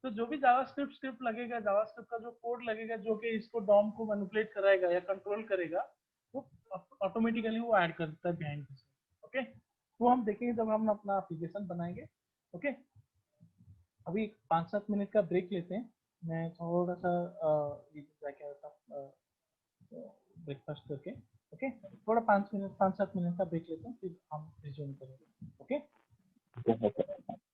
तो जो भी जावास्क्रिप्ट स्क्रिप्ट लगेगा जावास्क्रिप्ट का जो कोड लगेगा जो कि इसको डॉम को मैनिपुलेट कराएगा या कंट्रोल करेगा वो ऑटोमेटिकली वो ऐड करता है बिहाइंड ओके वो हम देखेंगे जब हम अपना एप्लीकेशन बनाएंगे ओके अभी 5-7 मिनट का ब्रेक लेते हैं मैं थोड़ा सा ब्रेकफास्ट करके ओके थोड़ा 5-7 मिनट का ब्रेक लेते हैं फिर हम रिज्यूम करेंगे ओके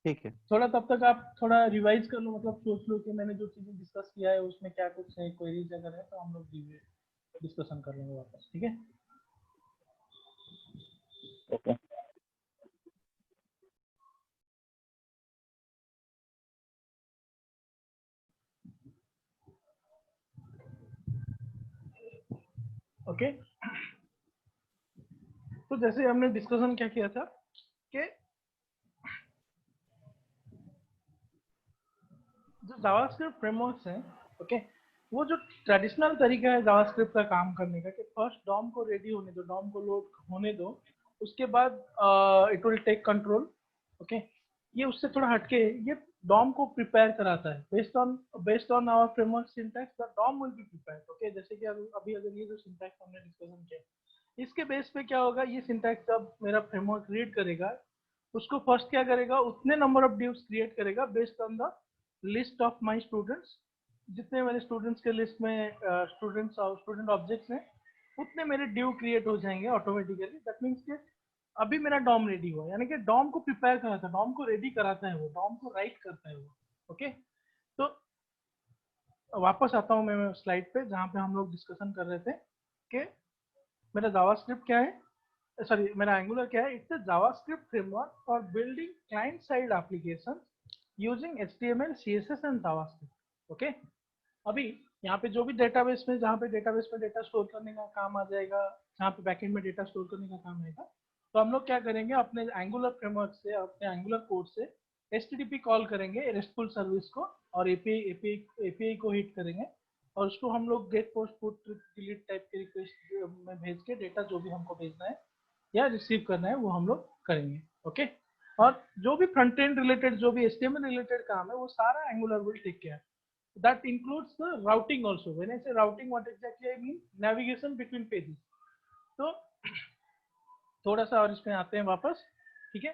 ठीक है थोड़ा तब तक आप थोड़ा रिवाइज कर लो मतलब सोच लो कि मैंने जो चीजें डिस्कस किया है उसमें क्या कुछ है क्वेरीज अगर है तो हम लोग डिस्कशन कर लेंगे वापस ठीक है ओके ओके तो जैसे हमने डिस्कशन क्या किया था कि जो जावास्क्रिप्ट फ्रेमवर्क्स हैं ओके वो जो ट्रेडिशनल तरीका है जावास्क्रिप्ट का काम करने का कि फर्स्ट डॉम को रेडी होने दो डॉम को लोड होने दो उसके बाद it will take control. Okay, ये उससे थोड़ा हटके ये डॉम को प्रिपेयर कराता है based on our framework syntax, the DOM will be prepared. Okay, जैसे कि अभी अगर ये जो सिंटैक्स हमने डिस्कशन किया, इसके बेस पे क्या होगा, ये सिंटैक्स जब मेरा फ्रेमवर्क रीड करेगा, उसको फर्स्ट क्या करेगा, उतने नंबर ऑफ डिव्स क्रिएट करेगा based on the list of my students. जितने मेरे स्टूडेंट्स के लिस्ट में स्टूडेंट ऑब्जेक्ट्स हैं, उतने मेरे डिव क्रिएट हो जाएंगे ऑटोमेटिकली। दैट मीन्स कि अभी मेरा डॉम रेडी हुआ, यानी कि डॉम को प्रिपेयर कराता है, डॉम को रेडी कराता है, वो डॉम को राइट करता है वो। ओके, तो वापस आता हूँ मैं स्लाइड पे जहाँ पे हम लोग डिस्कशन कर रहे थे कि मेरा जावास्क्रिप्ट क्या है, सॉरी मेरा एंगुलर क्या है। It's a JavaScript framework for building client side application using HTML, CSS and JavaScript. Okay, अभी यहाँ पे जो भी डेटाबेस में, जहाँ पे डेटाबेस में डेटा स्टोर करने का काम आ जाएगा, जहाँ पे बैकएंड में डेटा स्टोर करने का काम आएगा, तो हम लोग क्या करेंगे, अपने एंगुलर फ्रेमवर्क से, अपने एंगुलर कोड से HTTP कॉल करेंगे रेस्टफुल सर्विस को, और API को हिट करेंगे, और उसको हम लोग get post put delete type के रिक्वेस्ट में भेज के डेटा जो भी हमको भेजना है या रिसीव करना है वो हम लोग करेंगे। ओके, और जो भी फ्रंट एंड रिलेटेड, जो भी HTML रिलेटेड काम है, वो सारा Angular will take care. That includes the routing also. When I say routing, what exactly I mean? Navigation between pages. तो थोड़ा सा और इसमें आते हैं वापस, ठीक है।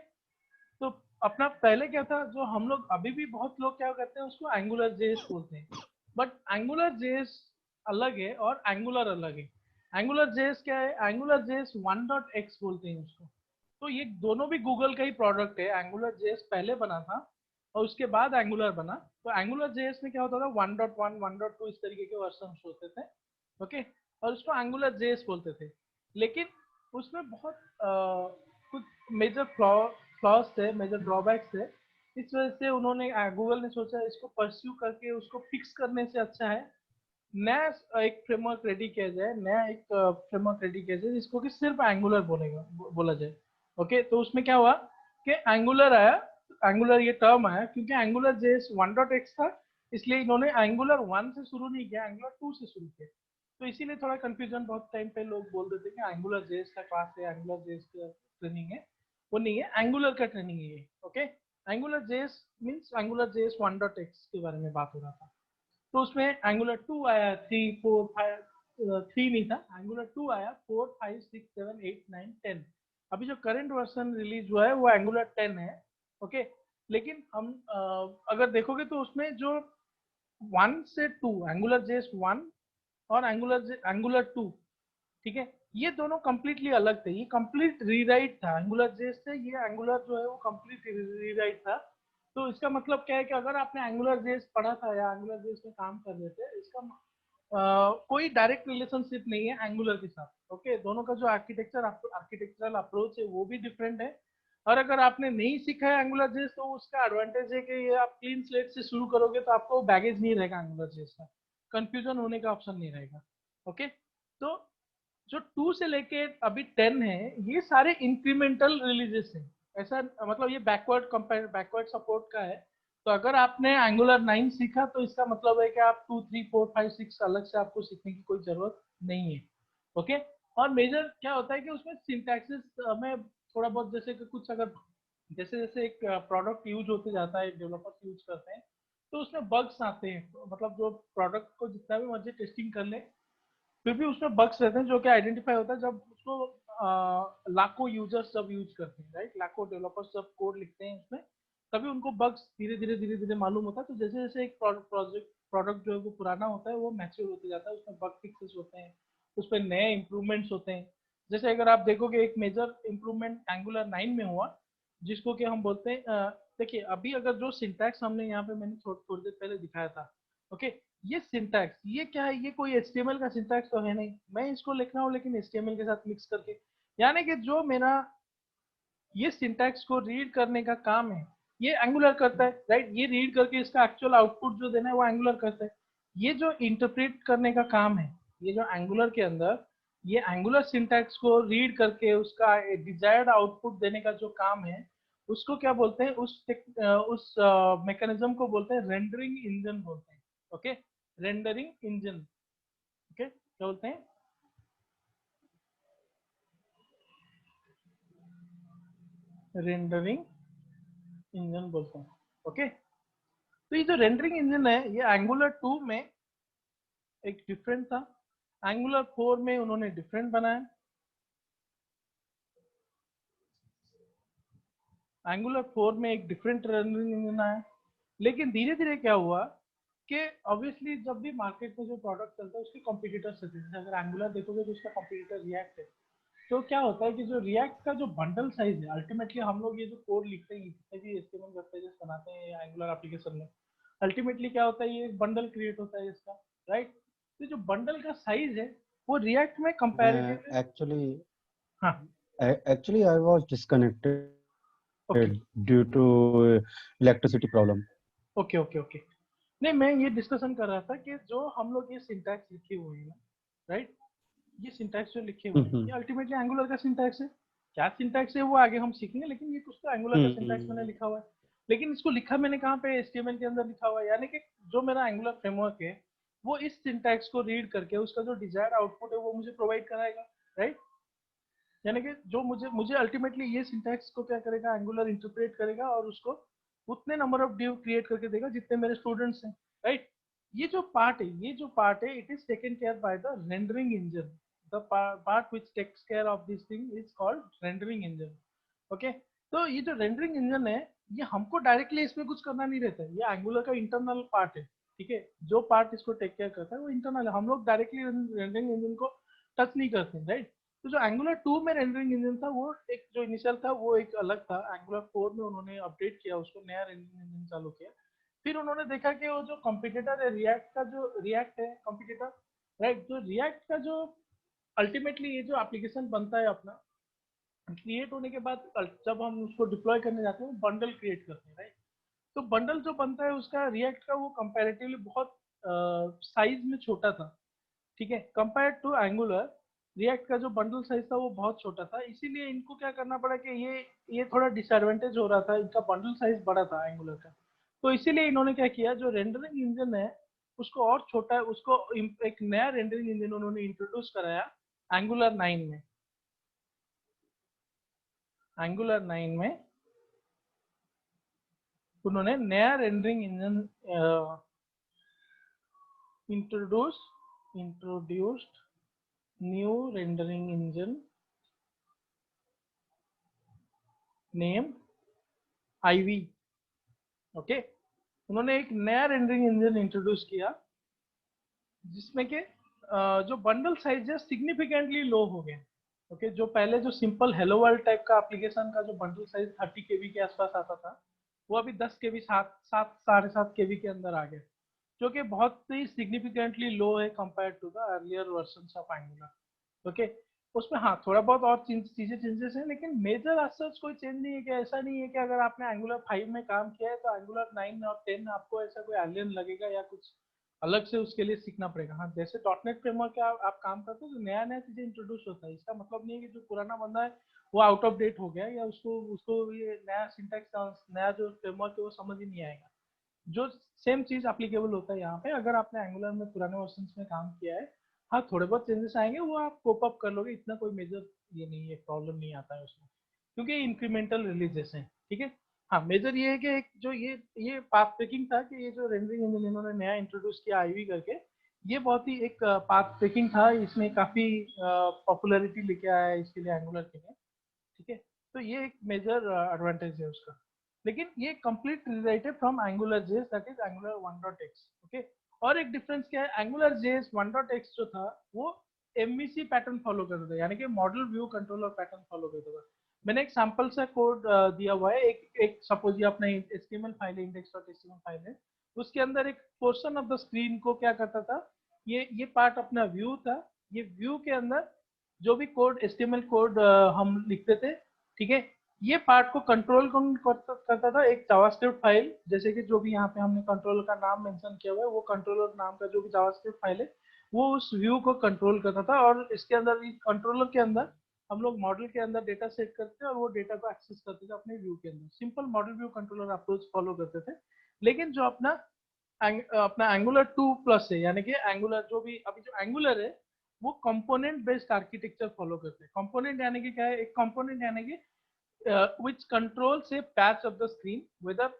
तो अपना पहले क्या था, जो हम लोग अभी भी बहुत लोग क्या करते हैं, उसको एंगुलर जेएस बोलते हैं, बट एंगुलर जेएस अलग है और एंगुलर अलग है। एंगुलर जेएस क्या है, एंगुलर जेएस 1.x बोलते हैं उसको। तो ये दोनों भी गूगल का ही प्रोडक्ट है। एंगुलर जेएस पहले बना था और उसके बाद एंगुलर बना। तो एंगुलर जेएस में क्या होता था, 1.1 1.2 इस तरीके के वर्जन होते थे। ओके, और उसको एंगुलर जेएस बोलते थे। लेकिन उसमें बहुत कुछ मेजर फ्लॉज थे, मेजर ड्रॉबैक्स थे। इस वजह से उन्होंने, गूगल ने सोचा इसको परस्यू करके उसको फिक्स करने से अच्छा है नया एक फ्रेमवर्क रेडी किया जाए, नया एक फ्रेमवर्क रेडी किया जाए जिसको कि सिर्फ एंगुलर बोला जाए। ओके, तो उसमें क्या हुआ कि एंगुलर आया, एंगुलर ये टर्म आया क्योंकि एंगुलर जेएस 1.x था, इसलिए इन्होंने एंगुलर 1 से शुरू नहीं किया, एंगुलर 2 से शुरू किया। तो इसीलिए थोड़ा कंफ्यूजन बहुत टाइम पे लोग बोल देते कि एंगुलर जेएस का क्लास है, एंगुलर जेएस का ट्रेनिंग है। वो नहीं है, एंगुलर का ट्रेनिंग है ये। Okay, angular JS means angular JS 1.x के बारे में बात हो रहा था। तो उसमें एंगुलर 2 आया, 3 4 5, 3 नहीं था, एंगुलर 2 आया, 4 5 6 7 8 9 10। अभी जो करंट वर्जन रिलीज हुआ है वो एंगुलर 10 है। ओके, लेकिन हम अगर देखोगे तो उसमें जो 1 से 2, एंगुलर जेएस 1 और एंगुलर 2, ठीक है, ये दोनों कंप्लीटली अलग थे। ये कंप्लीट रीराइट था एंगुलर जेएस से, ये एंगुलर जो है वो कंप्लीट रीराइट था। तो इसका मतलब क्या है कि अगर आपने एंगुलर जेएस पढ़ा था या एंगुलर जेएस में काम कर रहे थे, इसका कोई डायरेक्ट रिलेशनशिप नहीं है एंगुलर के साथ। ओके, दोनों का जो आर्किटेक्चरल अप्रोच है वो भी डिफरेंट है। और अगर आपने नहीं सीखा है एंगुलर जेएस, तो उसका एडवांटेज है कि ये आप क्लीन स्लेट से शुरू करोगे तो आपको बैगेज नहीं रहेगा एंगुलर जेएस का, कंफ्यूजन होने का ऑप्शन नहीं रहेगा। ओके, तो जो 2 से लेके अभी 10 है, ये सारे इंक्रीमेंटल रिलीजेस हैं। ऐसा मतलब ये बैकवर्ड सपोर्ट का है। तो अगर आपने एंगुलर 9 सीखा तो इसका मतलब है कि आप 2 3 4 5 6 अलग से आपको सीखने की कोई जरूरत नहीं है। ओके, और मेजर क्या होता है कि उसमें सिंटैक्सिस में थोड़ा बहुत, जैसे कि कुछ अगर जैसे जैसे एक प्रोडक्ट यूज होते जाता है, डेवलपर्स यूज करते हैं, तो उसमें बग्स आते हैं। मतलब जो प्रोडक्ट को जितना भी मर्जी टेस्टिंग कर ले, फिर भी उसमें बग्स रहते हैं जो कि आइडेंटिफाई होता है जब उसको लाखों यूजर्स जब यूज करते हैं, राइट, लाखों डेवलपर्स जब कोड लिखते हैं उसमें, तभी उनको बग्स धीरे धीरे मालूम होता है। तो जैसे जैसे एक प्रोडक्ट जो है वो पुराना होता है, वो मैच्योर होते जाता है, उसमें बग फिक्सेस होते हैं, उस पर नए इंप्रूवमेंट्स होते हैं। जैसे अगर आप देखोगे एक मेजर इंप्रूवमेंट एंगुलर 9 में हुआ, जिसको कि हम बोलते हैं, देखिए अभी अगर जो सिंटैक्स हमने यहाँ पे मैंने थोड़ी देर पहले दिखाया था, ओके, ये सिंटैक्स ये क्या है, ये कोई HTML का सिंटैक्स तो है नहीं, मैं इसको लिख रहा हूँ लेकिन HTML के साथ मिक्स करके। यानी कि जो मेरा ये सिंटैक्स को रीड करने का काम है, ये एंगुलर करता है, राइट। ये रीड करके इसका एक्चुअल आउटपुट जो देना है वो एंगुलर करता है। ये जो इंटरप्रेट करने का काम है, ये जो एंगुलर के अंदर ये एंगुलर सिंटैक्स को रीड करके उसका डिजायर्ड आउटपुट देने का जो काम है, उसको क्या बोलते हैं, उस मैकेनिज्म को बोलते हैं रेंडरिंग इंजन बोलते हैं। Okay, rendering engine. ओके, क्या बोलते हैं? रेंडरिंग इंजन बोलते हैं। ओके, तो ये जो रेंडरिंग इंजन है ये एंगुलर 2 में एक डिफरेंट था, एंगुलर 4 में उन्होंने डिफरेंट बनाया। एंगुलर 4 में एक डिफरेंट रेंडरिंग इंजन आया, लेकिन धीरे धीरे क्या हुआ कि ऑब्वियसली जब भी मार्केट में जो प्रोडक्ट चलता है उसके कॉम्पिटिटर्स होते हैं। अगर एंगुलर देखोगे तो उसका कॉम्पिटिटर रिएक्ट है। तो क्या होता है कि जो रिएक्ट का जो बंडल साइज है, अल्टीमेटली हम लोग ये जो कोड लिखते हैं, जितने भी एचटीएमएल वेब पेजेस बनाते हैं एंगुलर एप्लीकेशन में, अल्टीमेटली क्या होता है, ये एक बंडल क्रिएट होता है इसका, राइट। तो जो बंडल का साइज है वो रिएक्ट में कंपैरेटिवली, Actually, हाँ, actually, I was disconnected okay due to electricity problem. Okay okay okay. नहीं, मैं ये डिस्कशन कर रहा था कि जो हम लोग ये सिंटैक्स लिखे हुए हैं ना, राइट, ये सिंटैक्स जो लिखे हुए हैं हम्म ये अल्टीमेटली एंगुलर का सिंटैक्स है। क्या सिंटैक्स है वो आगे हम सीखेंगे, लेकिन ये कुछ तो एंगुलर का सिंटैक्स मैंने हम्म लिखा हुआ है। लेकिन इसको लिखा मैंने कहाँ पे, एचटीएमएल के अंदर लिखा हुआ है, यानी कि जो मेरा एंगुलर फ्रेमवर्क है वो इस सिंटैक्स को रीड करके उसका जो डिजायर्ड आउटपुट है वो मुझे प्रोवाइड कराएगा, राइट। यानी कि जो मुझे मुझे अल्टीमेटली ये सिंटैक्स को क्या करेगा, एंगुलर इंटरप्रेट करेगा और उसको उतने नंबर ऑफ डिव क्रिएट करके देगा जितने मेरे स्टूडेंट्स हैं, राइट। ये जो पार्ट है it is taken care by the rendering engine. The part which takes care of this thing is called rendering engine. Okay, तो ये जो रेंडरिंग इंजन है ये हमको डायरेक्टली इसमें कुछ करना नहीं रहता है, ये एंगुलर का इंटरनल पार्ट है, ठीक है। जो पार्ट इसको टेक केयर करता है वो इंटरनल है, हम लोग डायरेक्टली रेंडरिंग इंजन को टच नहीं करते, राइट। तो जो एंगुलर 2 में रेंडरिंग इंजन था वो एक जो इनिशियल था वो एक अलग था। एंगुलर 4 में उन्होंने अपडेट किया उसको, नया रेंडरिंग इंजन चालू किया। फिर उन्होंने देखा कि वो जो कॉम्पिटिटर है रिएक्ट का, जो रिएक्ट है कॉम्पिटिटर, राइट, जो रिएक्ट का जो अल्टीमेटली ये जो एप्लीकेशन बनता है अपना, क्रिएट होने के बाद जब हम उसको डिप्लॉय करने जाते हैं बंडल क्रिएट करते हैं, राइट। तो बंडल जो बनता है उसका रिएक्ट का वो कंपैरेटिवली बहुत साइज में छोटा था, ठीक है, कंपेयर टू एंगुलर। रिएक्ट का जो बंडल साइज था वो बहुत छोटा था, इसीलिए इनको क्या करना पड़ा कि ये थोड़ा डिसएडवांटेज हो रहा था, इनका बंडल साइज बड़ा था एंगुलर का। तो इसीलिए इन्होंने क्या किया, जो रेंडरिंग इंजन है उसको और छोटा, उसको एक नया रेंडरिंग इंजन उन्होंने इंट्रोड्यूस कराया एंगुलर 9 में। एंगुलर 9 में उन्होंने नया rendering engine introduced new rendering engine name Ivy. Okay, उन्होंने एक नया रेंडरिंग इंजन इंट्रोड्यूस किया जिसमें के जो बंडल साइज है सिग्निफिकेंटली लो हो गए। ओके, जो पहले जो सिंपल हेलो वर्ल्ड टाइप का एप्लीकेशन का जो बंडल साइज 30 केबी के आसपास आता था वो अभी 10 केबी, 7 साढ़े 7 केबी के अंदर आ गया, जो कि बहुत ही सिग्निफिकेंटली लो है compare to the earlier version of Angular. Okay, उसमें हाँ थोड़ा बहुत और चीजें चेंजेस हैं, लेकिन मेजर सच कोई चेंज नहीं है। कि ऐसा नहीं है कि अगर आपने एंगुलर 5 में काम किया है तो एंगुलर 9 और 10 आपको ऐसा कोई एलियन लगेगा या कुछ अलग से उसके लिए सीखना पड़ेगा। हाँ, जैसे डॉटनेट फ्रेमवर्क के आप काम करते हो तो नया नया चीजें इंट्रोड्यूस होता है, इसका मतलब नहीं है कि जो पुराना बंदा है वो आउट ऑफ डेट हो गया या उसको उसको ये नया सिंटैक्स, नया जो फ्रेमवर्क है वो समझ ही नहीं आएगा। जो सेम चीज एप्लीकेबल होता है यहाँ पे, अगर आपने एंगुलर में पुराने वर्जन में काम किया है, हाँ थोड़े बहुत चेंजेस आएंगे वो आप कोप अप कर लोगे, इतना कोई मेजर ये नहीं है, प्रॉब्लम नहीं आता है उसमें, क्योंकि इंक्रीमेंटल रिलीजेस हैं, ठीक है। हाँ, मेजर ये है कि एक जो ये पाथ ब्रेकिंग था कि ये जो रेंडरिंग इंजन इन्होंने नया इंट्रोड्यूस किया आईवी करके, ये बहुत ही एक पाथ ब्रेकिंग था, इसमें काफी पॉपुलैरिटी लेके आया है इसके लिए एंगुलर के लिए, ठीक है। तो ये एक मेजर एडवांटेज है उसका। लेकिन ये कंप्लीट रिलेटेड है from angular JS, that is angular 1.x। Okay, और एक डिफरेंस क्या है, एंगुलर जेएस 1.x जो था वो एमवीसी पैटर्न फॉलो करता था, यानी कि model view controller pattern follow करता था। मैंने एक सैंपल सा कोड दिया हुआ है, एक सपोज ये अपना एचटीएमएल फाइल है, index.html फाइल है, उसके अंदर एक पोर्शन ऑफ द स्क्रीन को क्या करता था, ये पार्ट अपना व्यू था, ये व्यू के अंदर जो भी कोड एचटीएमएल कोड हम लिखते थे, ठीक है, ये पार्ट को कंट्रोल करता था एक जावास्क्रिप्ट फाइल, जैसे कि जो भी यहाँ पे हमने कंट्रोलर का नाम मेंशन किया हुआ है वो कंट्रोलर नाम का जो भी जावास्क्रिप्ट फाइल है वो उस व्यू को कंट्रोल करता था। और इसके अंदर कंट्रोलर के अंदर हम लोग मॉडल के अंदर डेटा सेट करते और वो डेटा को एक्सेस करते थे अपने व्यू के अंदर, simple model view controller approach follow करते थे। लेकिन जो अपना एंगुलर 2 प्लस है, यानी कि एंगुलर जो भी अभी जो एंगुलर है वो कंपोनेंट बेस्ड आर्किटेक्चर फॉलो करते हैं। कंपोनेंट यानी कि क्या है, एक कंपोनेंट यानी कि which controls a patch of the screen, whether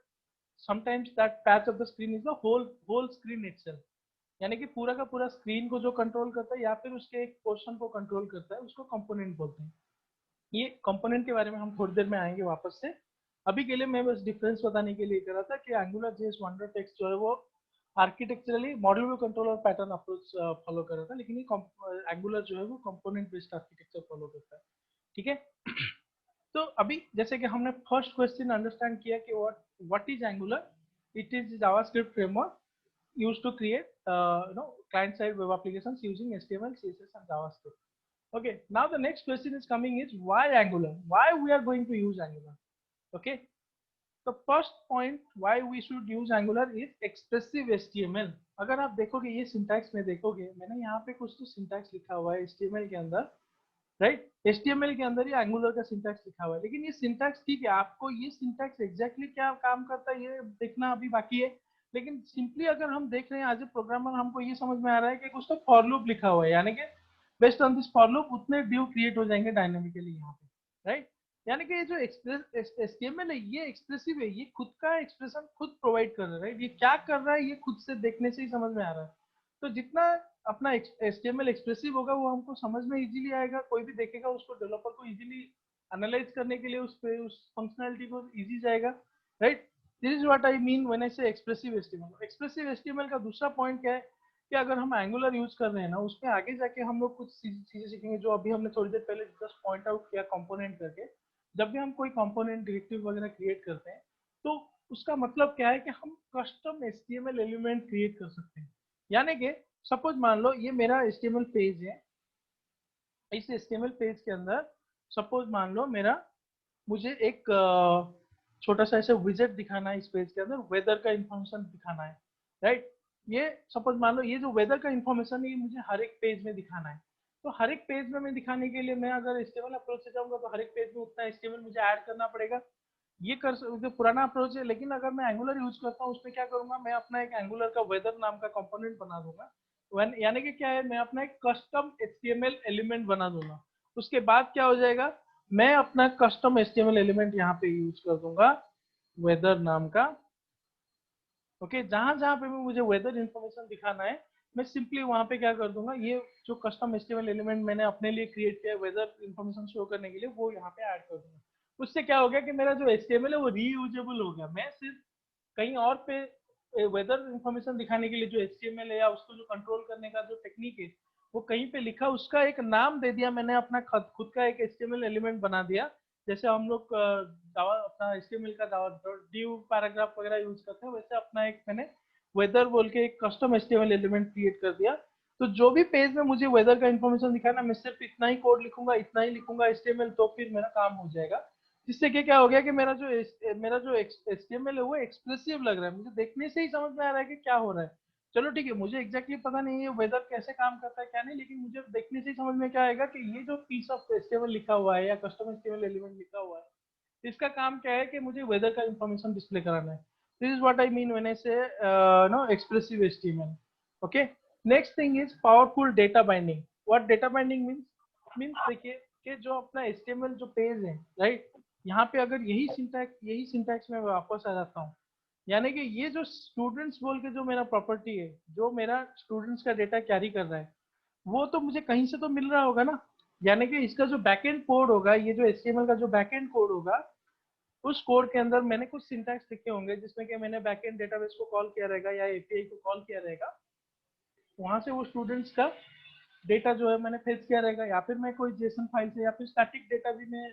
sometimes that patch of the screen is the whole screen itself, यानी कि पूरा का पूरा स्क्रीन को जो कंट्रोल करता है या फिर उसके एक पोर्शन को कंट्रोल करता है, उसको कंपोनेंट बोलते हैं। ये कंपोनेंट के बारे में हम थोड़ी देर में आएंगे वापस से। अभी के लिए मैं बस डिफरेंस बताने के लिए कर रहा था कि एंगुलर जेएस वंडरटेक्स्ट जो है वो architecturally module view controller pattern approach follow कर रहा था, लेकिन ये एंगुलर जो है वो कंपोनेंट बेस्ड आर्किटेक्चर फॉलो करता है। ठीक है। तो अभी जैसे कि हमने फर्स्ट क्वेश्चन अंडरस्टैंड किया कि what is angular, it is JavaScript framework used to create client-side web applications using HTML, CSS, and JavaScript. Okay, now the next question is coming is why Angular? Why we are going to use Angular? Okay, the first point why we should use Angular is expressive HTML. अगर आप देखोगे ये syntax में देखोगे, मैंने यहाँ पे कुछ तो सिंटैक्स लिखा हुआ है HTML के अंदर, राइट? HTML के अंदर ये Angular का सिंटैक्स लिखा हुआ है, लेकिन ये सिंटैक्स ठीक है, आपको ये सिंटैक्स एग्जैक्टली क्या काम करता है ये देखना अभी बाकी है। लेकिन सिंपली अगर हम देख रहे हैं एज ए प्रोग्रामर, हमको ये समझ में आ रहा है कि कुछ तो फॉर लूप लिखा हुआ है, यानी कि based on this for loop उतने ड्यू क्रिएट हो जाएंगे डायनामिकली यहाँ पे, राइट? यानी कि ये जो HTML है ये एक्सप्रेसिव है, ये खुद का एक्सप्रेशन खुद प्रोवाइड कर रहा है, राइट? ये क्या कर रहा है ये खुद से देखने से ही समझ में आ रहा है। तो जितना अपना HTML एक्सप्रेसिव होगा वो हमको समझ में इजीली आएगा, कोई भी देखेगा उसको, डेवलपर को इजीली एनालाइज करने के लिए उस पे उस फंक्शनैलिटी को इजी जाएगा, right? This is what I mean when I से एक्सप्रेसिव HTML। एक्सप्रेसिव HTML का दूसरा पॉइंट क्या है कि अगर हम एंगुलर यूज कर रहे हैं ना, उसमें आगे जाके हम लोग कुछ चीजें सीखेंगे जो अभी हमने थोड़ी देर पहले जस्ट पॉइंट आउट किया कंपोनेंट करके। जब भी हम कोई कंपोनेंट डायरेक्टिव वगैरह क्रिएट करते हैं तो उसका मतलब क्या है कि हम कस्टम HTML एलिमेंट क्रिएट कर सकते हैं। यानी कि सपोज मान लो ये मेरा HTML पेज है, इस HTML पेज के अंदर सपोज मान लो मेरा मुझे एक छोटा सा ऐसे विजेट दिखाना है, इस पेज के अंदर वेदर का इंफॉर्मेशन दिखाना है, राइट? ये सपोज मान लो ये जो वेदर का इंफॉर्मेशन है ये मुझे हर एक पेज में दिखाना है। तो हर एक पेज में मैं दिखाने के लिए मैं अगर HTML अप्रोच से जाऊंगा तो हर एक पेज में उतना HTML मुझे ऐड करना पड़ेगा, ये कर जो पुराना अप्रोच है। लेकिन अगर मैं एंगुलर यूज करता हूँ उसमें क्या करूंगा, मैं अपना एक एंगुलर का वेदर नाम का कंपोनेंट बना दूंगा। यानी कि क्या है, मैं अपना एक कस्टम HTML एलिमेंट बना दूंगा। उसके बाद क्या हो जाएगा, मैं अपना कस्टम HTML एलिमेंट यहाँ पे यूज कर दूंगा वेदर नाम का। ओके, जहां जहां पे भी मुझे वेदर इंफॉर्मेशन दिखाना है मैं सिंपली वहां पे क्या कर दूंगा, ये जो कस्टम HTML एलिमेंट मैंने अपने लिए क्रिएट किया है वेदर इंफॉर्मेशन शो करने के लिए, वो यहाँ पे ऐड कर दूंगा। उससे क्या हो गया कि मेरा जो HTML है वो रीयूजेबल हो गया। मैं सिर्फ कहीं और पे वेदर इंफॉर्मेशन दिखाने के लिए जो HTML है या उसको जो कंट्रोल करने का जो टेक्निक है वो कहीं पे लिखा, उसका एक नाम दे दिया मैंने, अपना खुद का एक HTML एलिमेंट बना दिया। जैसे हम लोग जावा अपना HTML का div पैराग्राफ वगैरह यूज करते हैं, वैसे अपना एक मैंने वेदर बोल के एक कस्टम HTML एलिमेंट क्रिएट कर दिया। तो जो भी पेज में मुझे वेदर का इंफॉर्मेशन दिखाना, मैं सिर्फ इतना ही कोड लिखूंगा, इतना ही लिखूंगा HTML, तो फिर मेरा काम हो जाएगा। जिससे कि क्या हो गया कि मेरा जो HTML है वो एक्सप्रेसिव लग रहा है, मुझे देखने से ही समझ में आ रहा है कि क्या हो रहा है। चलो ठीक है, मुझे एग्जैक्टली पता नहीं है वेदर कैसे काम करता है क्या नहीं, लेकिन मुझे देखने से ही समझ में क्या आएगा कि ये जो पीस ऑफ HTML लिखा हुआ है या कस्टम HTML एलिमेंट लिखा हुआ है, इसका काम क्या है कि मुझे वेदर का इंफॉर्मेशन डिस्प्ले कराना है। This is what I mean when I say no expressive HTML। Okay, next thing is powerful data binding. What data binding means देखिए कि जो अपना HTML जो पेज है, राइट, यहाँ पे अगर यही सिंटैक्स में वापस आ जाता हूँ, यानी कि ये जो स्टूडेंट्स बोल के जो मेरा प्रॉपर्टी है, जो मेरा स्टूडेंट्स का डेटा कैरी कर रहा है, वो तो मुझे कहीं से तो मिल रहा होगा ना। यानी कि इसका जो बैकएंड कोड होगा, ये जो HTML का जो बैकएंड कोड होगा, उस कोड के अंदर मैंने कुछ सिंटैक्स लिखे होंगे जिसमें कि मैंने बैकएंड डेटाबेस को कॉल किया रहेगा या API को कॉल किया रहेगा। वहां से वो स्टूडेंट्स का डेटा जो है मैंने फेच किया रहेगा, या फिर मैं कोई जेसन फाइल से या फिर स्टैटिक डेटा भी मैं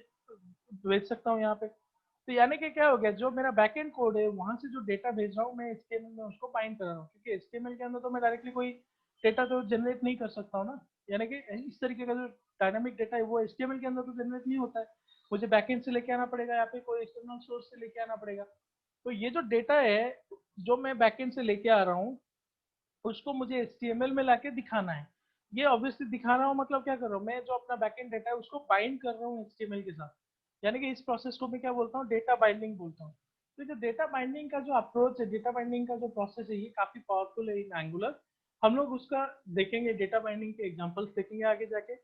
भेज सकता हूँ यहाँ पे। तो यानी कि क्या हो गया, जो मेरा बैकएंड कोड है वहां से जो डेटा भेज रहा हूँ मैं HTML में उसको बाइंड कर रहा हूँ, क्योंकि HTML के अंदर तो मैं डायरेक्टली कोई डेटा तो जनरेट नहीं कर सकता हूँ ना। यानी कि इस तरीके का जो डायनामिक डेटा है वो HTML के अंदर तो जनरेट नहीं होता है, मुझे बैकएंड से लेके आना पड़ेगा या फिर कोई एक्सटर्नल सोर्स से लेके आना पड़ेगा। तो ये जो डेटा है जो मैं बैकएंड से लेके आ रहा हूँ उसको मुझे HTML में लाके दिखाना है। ये ऑब्वियसली दिखा रहा हूँ मतलब क्या कर रहा हूँ, मैं जो अपना बैकएंड डेटा है उसको बाइंड कर रहा हूँ HTML के साथ। यानी कि इस प्रोसेस को मैं क्या बोलता हूँ, डेटा बाइंडिंग बोलता हूँ। तो जो डेटा बाइंडिंग का जो अप्रोच है, डेटा बाइंडिंग का जो प्रोसेस है, ये काफी पावरफुल है इन एंगुलर। हम लोग उसका देखेंगे, डेटा बाइंडिंग के एग्जांपल्स देखेंगे आगे जाके।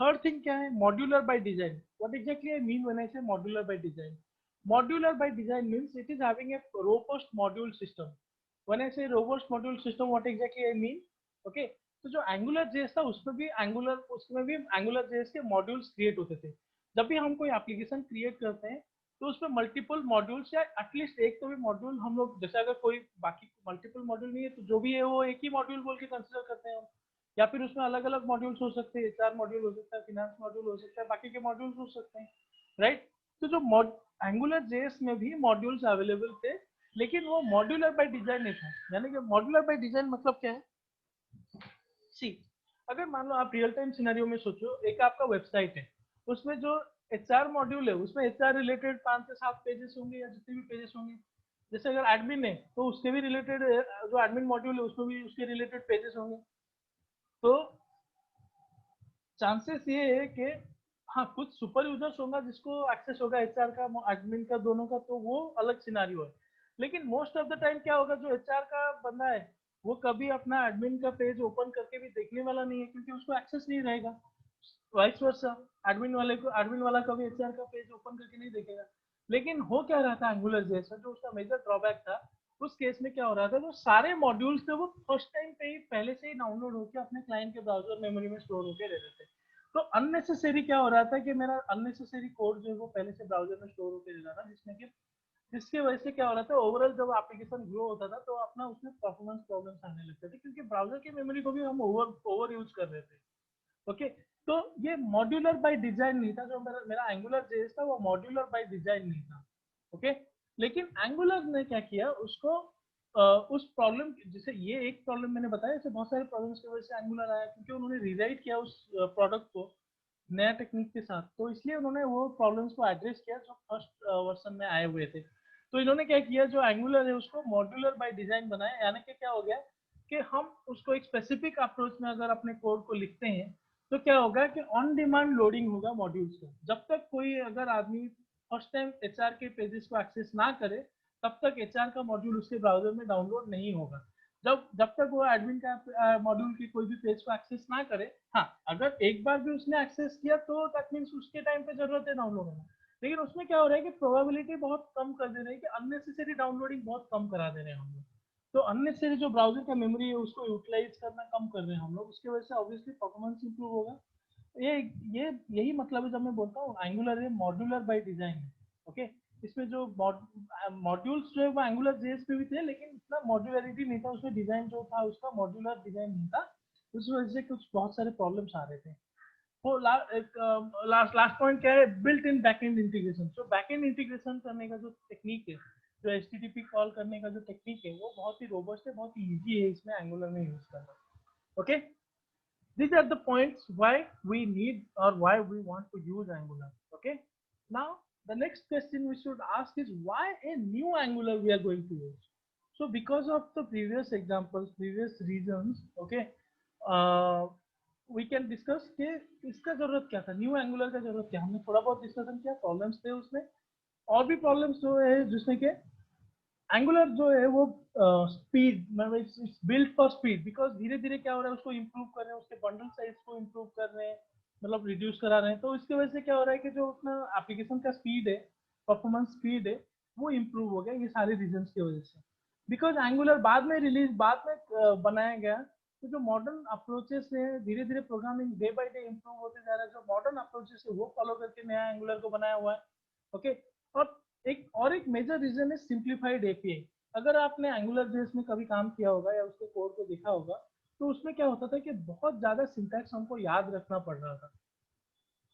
थर्ड थिंग क्या है, modular by design. What exactly I mean when I say modular by design? Modular by design means it is having a robust module system. When I say robust module system, what exactly I mean? Okay, तो जो Angular JS था उसमें भी Angular JS के modules create होते थे. जब भी हम कोई एप्लीकेशन क्रिएट करते हैं तो उसमें मल्टीपल मॉड्यूल्स या एटलीस्ट एक तो भी मॉड्यूल हम लोग, जैसे अगर कोई बाकी मल्टीपल मॉड्यूल नहीं है तो जो भी है वो एक ही मॉड्यूल बोल के कंसिडर करते हैं हम. या फिर उसमें अलग अलग मॉड्यूल्स हो सकते हैं, एचआर मॉड्यूल हो सकता है, फिनेंस मॉड्यूल हो सकता है, बाकी के मॉड्यूल्स हो सकते हैं, राइट? तो जो एंगुलर जेएस में भी मॉड्यूल्स अवेलेबल थे, लेकिन वो मॉड्यूलर बाय डिजाइन नहीं था. यानी कि मॉड्यूलर बाय डिजाइन मतलब क्या है? सी, अगर मान लो आप रियल टाइम सिनेरियो में सोचो, एक आपका वेबसाइट है, उसमें जो एचआर मॉड्यूल है उसमें एचआर रिलेटेड 5 से 7 पेजेस होंगे या जितने भी पेजेस होंगे. जैसे अगर एडमिन है तो उसके भी रिलेटेड, जो एडमिन मॉड्यूल है उसमें भी उसके रिलेटेड पेजेस होंगे. तो चांसेस ये है कि हाँ कुछ सुपर यूजर्स होगा जिसको एक्सेस होगा एचआर का एडमिन का दोनों का, तो वो अलग सिनारियो है. लेकिन मोस्ट ऑफ द टाइम क्या होगा, जो एचआर का बंदा है वो कभी अपना एडमिन का पेज ओपन करके भी देखने वाला नहीं है, क्योंकि उसको एक्सेस नहीं रहेगा. वाइस वर्सा, एडमिन वाला कभी एचआर का पेज ओपन करके नहीं देखेगा. लेकिन हो क्या रहा था एंगुलर जैसा, जो उसका मेजर ड्रॉबैक था उस केस में क्या हो रहा था, जो सारे मॉड्यूल्स थे वो फर्स्ट टाइम पे ही पहले से ही डाउनलोड होकर अपने क्लाइंट के ब्राउजर मेमोरी में स्टोर होके रहते थे. तो अननेसेसरी क्या हो रहा था कि मेरा अननेसेसरी कोड जो है वो पहले से ब्राउजर में स्टोर होकर रह रहा था, जिसकी वजह से क्या हो रहा था, ओवरऑल जब एप्लीकेशन ग्रो होता था तो अपना उसमें परफॉर्मेंस प्रॉब्लम्स आने लगते थे, क्योंकि ब्राउजर की मेमोरी को भी हम ओवर यूज कर रहे थे. ओके, तो ये मॉड्यूलर बाय डिजाइन नहीं था. जो मेरा एंगुलर जेएस था वो मॉड्यूलर बाय डिजाइन नहीं था. ओके, लेकिन एंगुलर ने क्या किया, उसको उस प्रॉब्लम, जैसे ये एक प्रॉब्लम मैंने बताया, ऐसे बहुत सारे प्रॉब्लम्स की वजह से एंगुलर आया, क्योंकि उन्होंने रिराइट किया उस प्रोडक्ट को नया टेक्निक के साथ. तो इसलिए उन्होंने वो प्रॉब्लम्स को एड्रेस किया जो फर्स्ट वर्जन में आए हुए थे. तो इन्होंने क्या किया, जो एंगुलर है उसको मॉड्यूलर बाय डिजाइन बनाया. यानी कि क्या हो गया कि हम उसको एक स्पेसिफिक अप्रोच में अगर अपने कोड को लिखते हैं तो क्या होगा कि ऑन डिमांड लोडिंग होगा मॉड्यूल्स का. जब तक कोई अगर आदमी फर्स्ट टाइम एचआर के पेजेस को एक्सेस ना करे तब तक एचआर का मॉड्यूल उसके ब्राउजर में डाउनलोड नहीं होगा. जब तक वो एडमिन का मॉड्यूल की कोई भी पेज को एक्सेस ना करे. हाँ, अगर एक बार भी उसने एक्सेस किया तो दैट मींस उसके टाइम पे जरूरत है डाउनलोड होना. लेकिन उसमें क्या हो रहा है कि प्रोबेबिलिटी बहुत कम कर दे रहे हैं, कि अननेसेसरी डाउनलोडिंग बहुत कम करा दे रहे हैं हम लोग. तो अननेसेसरी जो ब्राउजर का मेमोरी है उसको यूटिलाइज करना कम कर रहे हैं हम लोग. उसकी वजह से ऑब्वियसली परफॉर्मेंस इंप्रूव होगा. ये ये यही मतलब है जब मैं बोलता हूँ एंगुलर है मॉड्यूलर बाय डिजाइन है. ओके, इसमें जो मॉड्यूल्स जो है वो एंगुलर जेएस पे भी थे, लेकिन इतना मॉड्यूलरिटी नहीं था उसमें. डिजाइन जो था उसका मॉड्यूलर डिजाइन नहीं था, उस वजह से कुछ बहुत सारे प्रॉब्लम्स आ रहे थे. तो लास्ट पॉइंट क्या है, बिल्ट इन बैकएंड इंटीग्रेशन. तो बैकएंड इंटीग्रेशन करने का जो टेक्निक है, जो एचटीटीपी कॉल करने का जो टेक्निक है वो बहुत ही रोबस्ट है, बहुत ही इजी है इसमें एंगुलर में यूज करना. Okay, these are the points why we need or why we want to use Angular. Okay, now the next question we should ask is why a new Angular we are going to use. So because of the previous examples, previous reasons, okay, uh, we can discuss कि इसका जरूरत क्या था, new angular का जरूरत क्या. हमने थोड़ा बहुत डिस्कशन किया, प्रॉब्लम्स थे उसमें, और भी प्रॉब्लम्स जो है जिसमें कि एंगुलर जो है वो स्पीड, मतलब बिल्ड फॉर स्पीड, बिकॉज धीरे धीरे क्या हो रहा है उसको इम्प्रूव कर रहे हैं, उसके बंडल साइज को इम्प्रूव कर रहे हैं, मतलब रिड्यूस करा रहे हैं. तो इसकी वजह से क्या हो रहा है कि जो अपना एप्लीकेशन का स्पीड है, परफॉर्मेंस स्पीड है, वो इम्प्रूव हो गया ये सारे रीजन की वजह से. बिकॉज एंगुलर बाद में बनाया गया. तो जो मॉडर्न अप्रोचेस है, धीरे धीरे programming day by day improve होते जा रहा है. जो मॉडर्न अप्रोचेस है वो फॉलो करके नया एंगुलर को बनाया हुआ है. ओके, और एक मेजर रीजन है सिंप्लीफाइड एपीआई. अगर आपने एंगुलर जेएस में कभी काम किया होगा या उसके कोड को देखा होगा तो उसमें क्या होता था कि बहुत ज्यादा सिंटैक्स हमको याद रखना पड़ रहा था.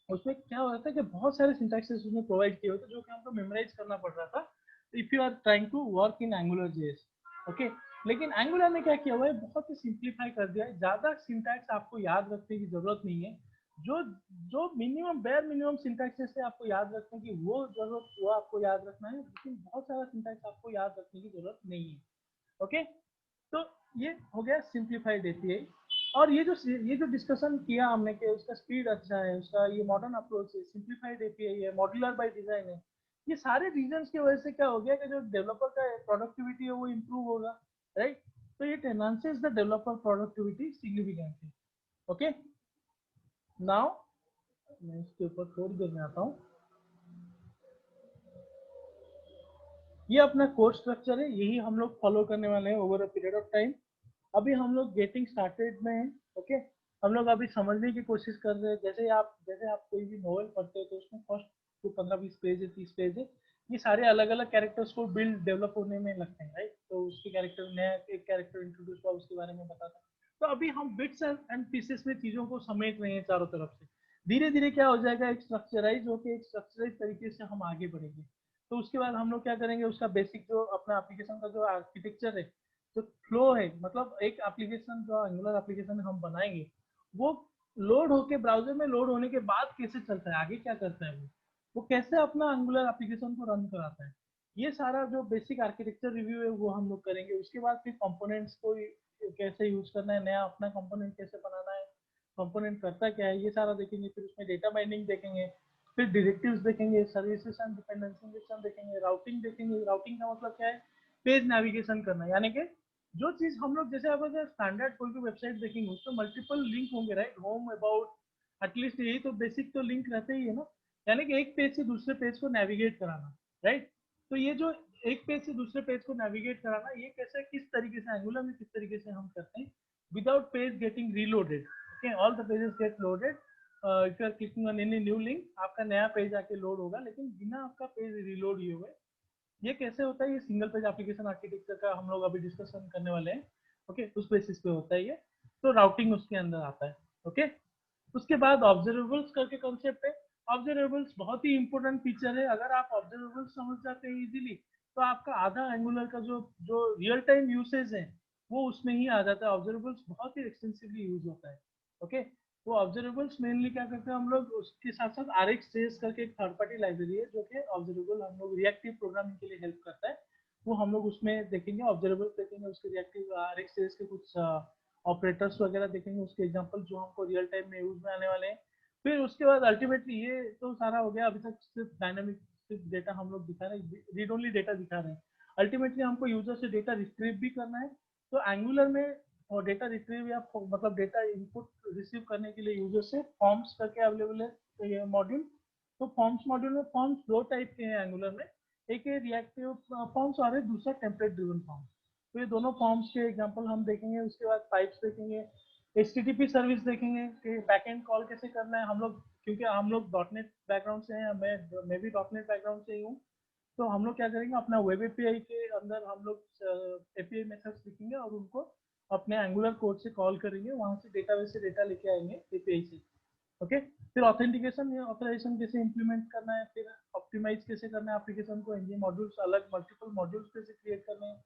उसमें क्या हो रहा था कि बहुत सारे सिंटैक्सेस उसमें प्रोवाइड किए होते जो कि हमको मेमोराइज करना पड़ रहा था if you are trying to work in Angular JS. Okay, लेकिन एंगुलर ने क्या किया हुआ है, बहुत ही सिंप्लीफाई कर दिया है. ज्यादा सिंटैक्स आपको याद रखने की जरूरत नहीं है. जो जो मिनिमम बेयर मिनिमम सिंटैक्सेस है आपको याद रखने की वो जरूरत, वो आपको याद रखना है, लेकिन बहुत सारा सिंटैक्स आपको याद रखने की जरूरत नहीं है. ओके, तो ये हो गया सिंप्लीफाइड एपीआई. और ये जो डिस्कशन किया हमने कि उसका स्पीड अच्छा है, उसका ये मॉडर्न अप्रोच है, सिंप्लीफाइड एपीआई है, मॉड्यूलर बाय डिजाइन है, ये सारे रीजंस की वजह से क्या हो गया कि जो डेवलपर का प्रोडक्टिविटी है वो इम्प्रूव होगा, राइट. तो it enhances the developer productivity significantly. Okay, now मैं इसके ऊपर थोड़ी देर में आता हूँ। ये अपना कोर्स स्ट्रक्चर है, यही हम लोग फॉलो करने वाले हैं over a period of time. अभी हम लोग गेटिंग स्टार्टेड में हैं। ओके, हम लोग अभी समझने की कोशिश कर रहे हैं। जैसे आप कोई भी नॉवल पढ़ते हो तो उसमें फर्स्ट जो 15-20 पेज है, 30 पेज है, ये सारे अलग अलग कैरेक्टर्स को बिल्ड डेवलप होने में लगते हैं, राइट। तो उसके कैरेक्टर, नया एक कैरेक्टर इंट्रोड्यूस हुआ, उसके बारे में बताता है। तो अभी हम बिट्स एंड पीसेस में चीजों को समेट रहे हैं चारों तरफ से। धीरे धीरे क्या हो जाएगा, एक स्ट्रक्चराइज होकर एक स्ट्रक्चराइज तरीके से हम आगे बढ़ेंगे। तो उसके बाद हम लोग क्या करेंगे, उसका बेसिक जो अपना एप्लीकेशन का जो आर्किटेक्चर है, जो फ्लो है, मतलब एक एप्लीकेशन जो एंगुलर एप्लीकेशन हम बनाएंगे, वो लोड होके ब्राउजर में लोड होने के बाद कैसे चलता है, आगे क्या करता है, वो कैसे अपना एंगुलर एप्लीकेशन को रन कराता है, ये सारा जो बेसिक आर्किटेक्चर रिव्यू है वो हम लोग करेंगे। उसके बाद फिर कंपोनेंट्स को कैसे यूज करना है, नया अपना कंपोनेंट कैसे बनाना है, कंपोनेंट करता क्या है, ये सारा देखेंगे। फिर उसमें डेटा बाइंडिंग देखेंगे, फिर डायरेक्टिव्स देखेंगे, सर्विसेज एंड डिपेंडेंसी इंजेक्शन देखेंगे, राउटिंग देखेंगे। राउटिंग का मतलब क्या है, पेज नेविगेशन करना, यानी कि जो चीज हम लोग, जैसे आप अगर स्टैंडर्ड कोई भी वेबसाइट देखेंगे उसमें मल्टीपल लिंक होंगे, राइट, होम, अबाउट, एटलीस्ट यही तो बेसिक तो लिंक रहते ही है ना, यानी कि एक पेज से दूसरे पेज को नेविगेट कराना, राइट। तो ये जो एक पेज से दूसरे पेज को नेविगेट कराना, ये कैसे, किस तरीके से एंगुलर में किस तरीके से हम करते हैं, without page getting reloaded. Okay, all the pages get loaded, if you are clicking on any new link, आपका नया पेज आके लोड होगा, लेकिन बिना आपका पेज रीलोड हुए हुए। ये कैसे होता है, ये सिंगल पेज एप्लीकेशन आर्किटेक्चर का हम लोग अभी डिस्कशन करने वाले हैं। ओके, उस बेसिस पे होता है ये। तो राउटिंग उसके अंदर आता है। ओके, उसके बाद ऑब्जर्वेबल्स करके कॉन्सेप्ट है। ऑब्जर्वेबल्स बहुत ही इंपॉर्टेंट फीचर है। अगर आप ऑब्जर्वेबल्स समझ जाते हैं इजीली, तो आपका आधा एंगुलर का जो जो रियल टाइम यूसेज है वो उसमें ही आ जाता है। ऑब्जर्वेबल्स बहुत ही एक्सटेंसिवली यूज होता है। ओके, वो ऑब्जर्वेबल्स मेनली क्या करते हैं हम लोग, उसके साथ साथ RxJS करके एक थर्ड पार्टी लाइब्रेरी है जो कि ऑब्जर्वेबल हम लोग रिएक्टिव प्रोग्रामिंग के लिए हेल्प करता है, वो हम लोग उसमें देखेंगे। ऑब्जर्वेबल्स देखेंगे, उसके रिएक्टिव RxJS के कुछ ऑपरेटर्स वगैरह देखेंगे, उसके एग्जांपल जो हमको रियल टाइम में यूज में आने वाले हैं। फिर उसके बाद अल्टीमेटली ये तो सारा हो गया। अभी तक सिर्फ डायनामिक, सिर्फ डेटा हम लोग दिखा रहे हैं, रीड ओनली डेटा दिखा रहे हैं। अल्टीमेटली हमको यूजर से डेटा रिट्रीव भी करना है। तो एंगुलर में और डेटा रिट्रीव या मतलब डेटा इनपुट रिसीव करने के लिए यूजर से फॉर्म्स करके अवेलेबल है ये मॉड्यूल। तो फॉर्म्स मॉड्यूल में फॉर्म्स दो टाइप के हैं एंगुलर में, एक है रिएक्टिव फॉर्म्स और दूसरा टेम्पलेट ड्रिवन फॉर्म्स। तो ये दोनों फॉर्म्स के एग्जांपल हम देखेंगे। उसके बाद पाइप्स देखेंगे, HTTP सर्विस देखेंगे कि बैकएंड कॉल कैसे करना है। हम लोग, क्योंकि हम लोग डॉटनेट बैकग्राउंड से हैं, मैं भी डॉटनेट बैकग्राउंड से ही हूँ, तो हम लोग क्या करेंगे, अपना वेब एपीआई के अंदर हम लोग एपीआई मेथड्स लिखेंगे और उनको अपने एंगुलर कोड से कॉल करेंगे, वहां से डेटाबेस से डेटा लेके आएंगे एपीआई से। ओके, फिर ऑथेंटिकेशन या ऑथराइजेशन कैसे इंप्लीमेंट करना है, फिर ऑप्टिमाइज कैसे करना है एप्लीकेशन को, एनजी मॉड्यूल्स, अलग मल्टीपल मॉड्यूल्स कैसे क्रिएट करने हैं,